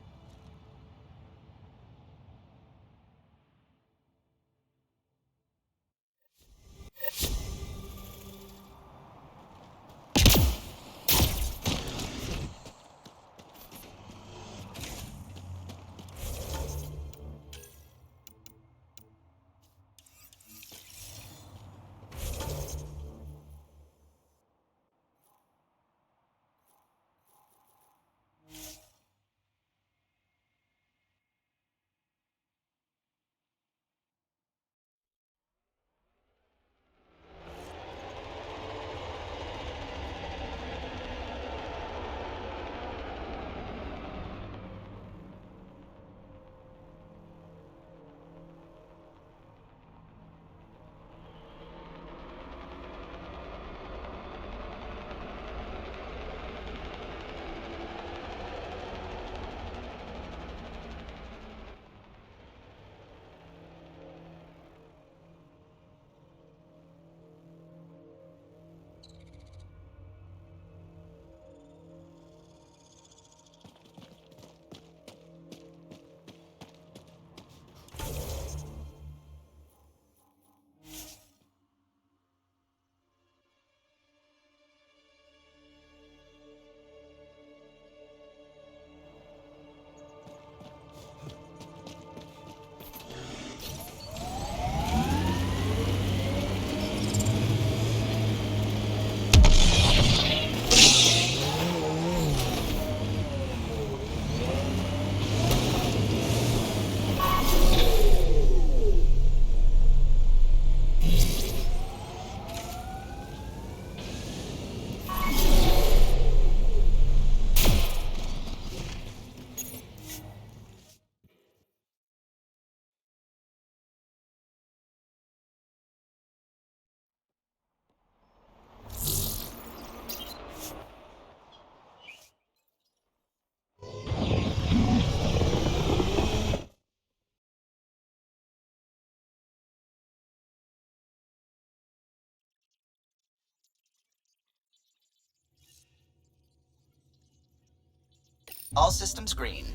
Speaker 6: All systems green.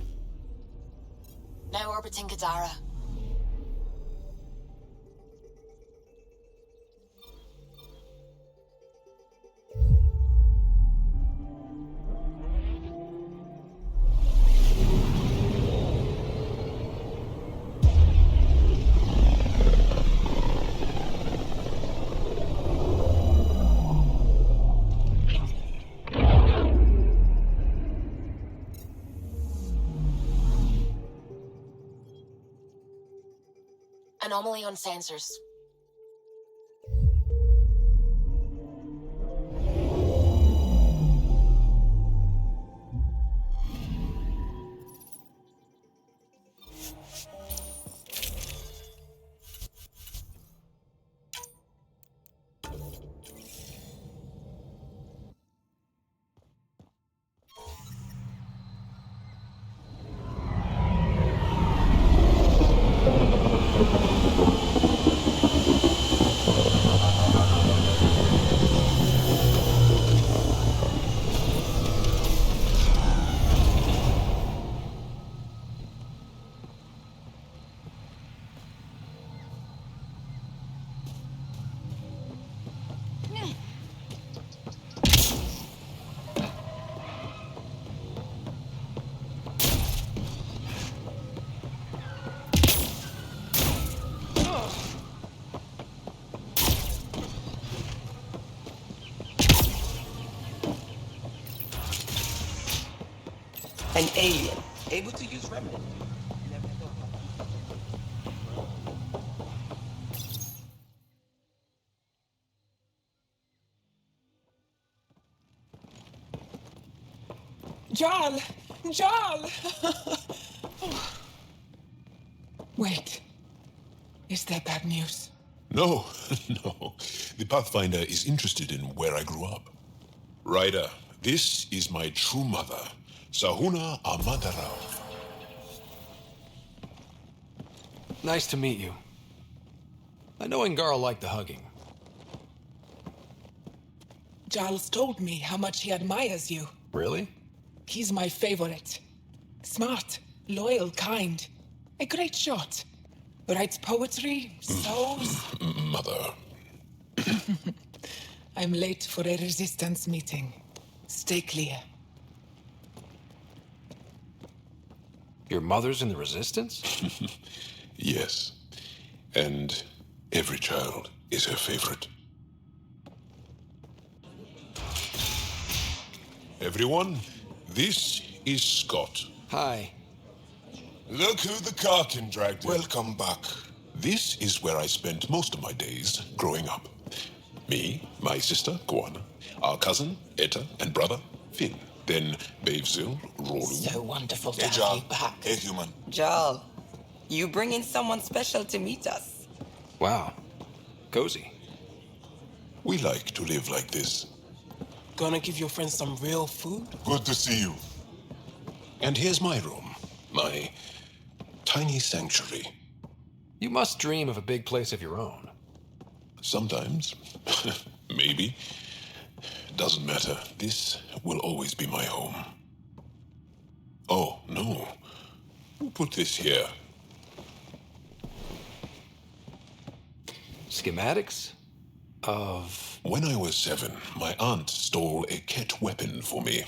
Speaker 22: Now orbiting Gadara. Anomaly on sensors.
Speaker 13: An alien, able to use remnant.
Speaker 18: Jarl! Jarl! Wait. Is that bad news?
Speaker 7: No, no. The Pathfinder is interested in where I grew up. Ryder, this is my true mother, Sahuna Amadarao.
Speaker 12: Nice to meet you. I know Angarl liked the hugging.
Speaker 18: Jarl's told me how much he admires you.
Speaker 12: Really?
Speaker 18: He's my favorite. Smart, loyal, kind. A great shot. Writes poetry, sews.
Speaker 7: Mother.
Speaker 18: I'm late for a resistance meeting. Stay clear.
Speaker 12: Your mother's in the Resistance?
Speaker 7: Yes. And every child is her favorite. Everyone, this is Scott.
Speaker 12: Hi.
Speaker 7: Look who the Karkin dragged in. Welcome back. This is where I spent most of my days growing up. Me, my sister, Guana, our cousin, Etta, and brother, Finn. Then Bavzil, Rolu.
Speaker 13: So wonderful to
Speaker 7: Hey,
Speaker 13: have
Speaker 7: Jarl.
Speaker 13: you back.
Speaker 7: Hey, human.
Speaker 13: Jarl, you bring in someone special to meet us.
Speaker 12: Wow. Cozy.
Speaker 7: We like to live like this.
Speaker 18: Gonna give your friends some real food?
Speaker 7: Good to see you. And here's my room. My tiny sanctuary.
Speaker 12: You must dream of a big place of your own.
Speaker 7: Sometimes. Maybe. Doesn't matter. This will always be my home. Oh, no. Who put this here?
Speaker 12: Schematics? Of...
Speaker 7: When I was 7, my aunt stole a Ket weapon for me.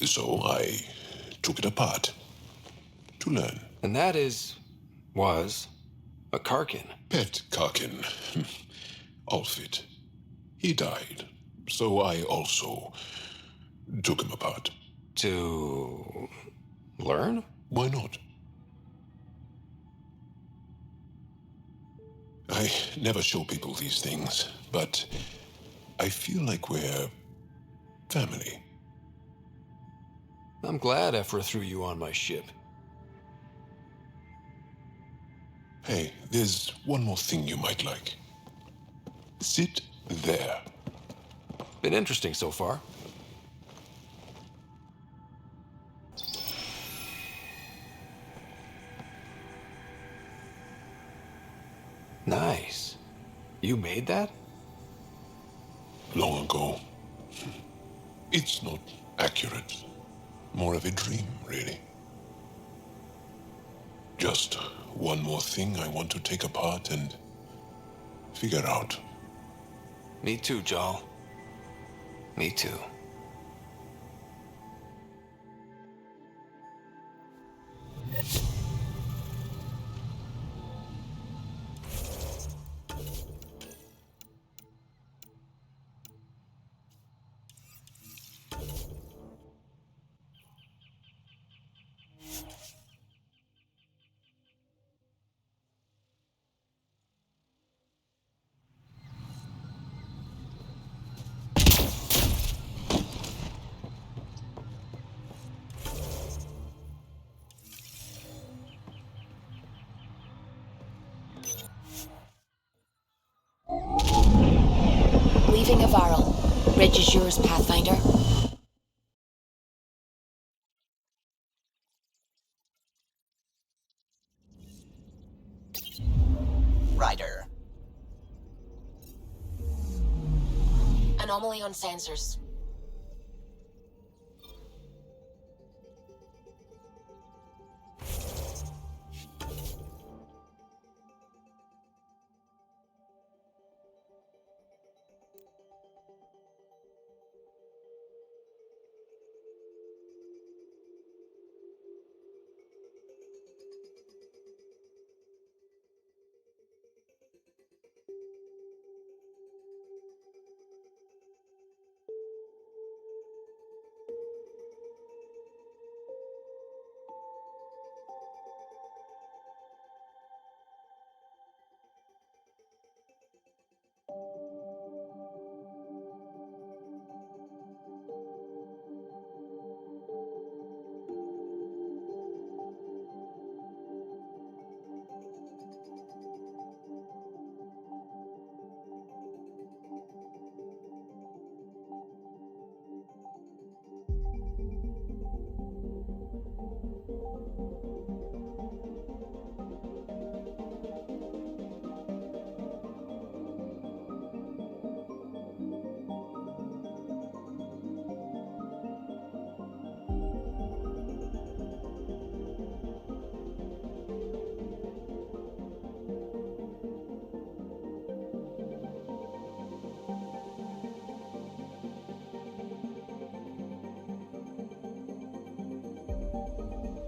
Speaker 7: So I took it apart. To learn.
Speaker 12: And that was a Karkin.
Speaker 7: Pet Karkin. Alfit. He died. So I also took him apart.
Speaker 12: To learn?
Speaker 7: Why not? I never show people these things, but I feel like we're family.
Speaker 12: I'm glad Ephra threw you on my ship.
Speaker 7: Hey, there's one more thing you might like. Sit there.
Speaker 12: Been interesting so far. Nice. You made that?
Speaker 7: Long ago. It's not accurate. More of a dream, really. Just one more thing I want to take apart and figure out.
Speaker 12: Me too, Jal. Me too.
Speaker 22: Leaving Avaril. Bridge is yours, Pathfinder.
Speaker 6: Ryder.
Speaker 22: Anomaly on sensors.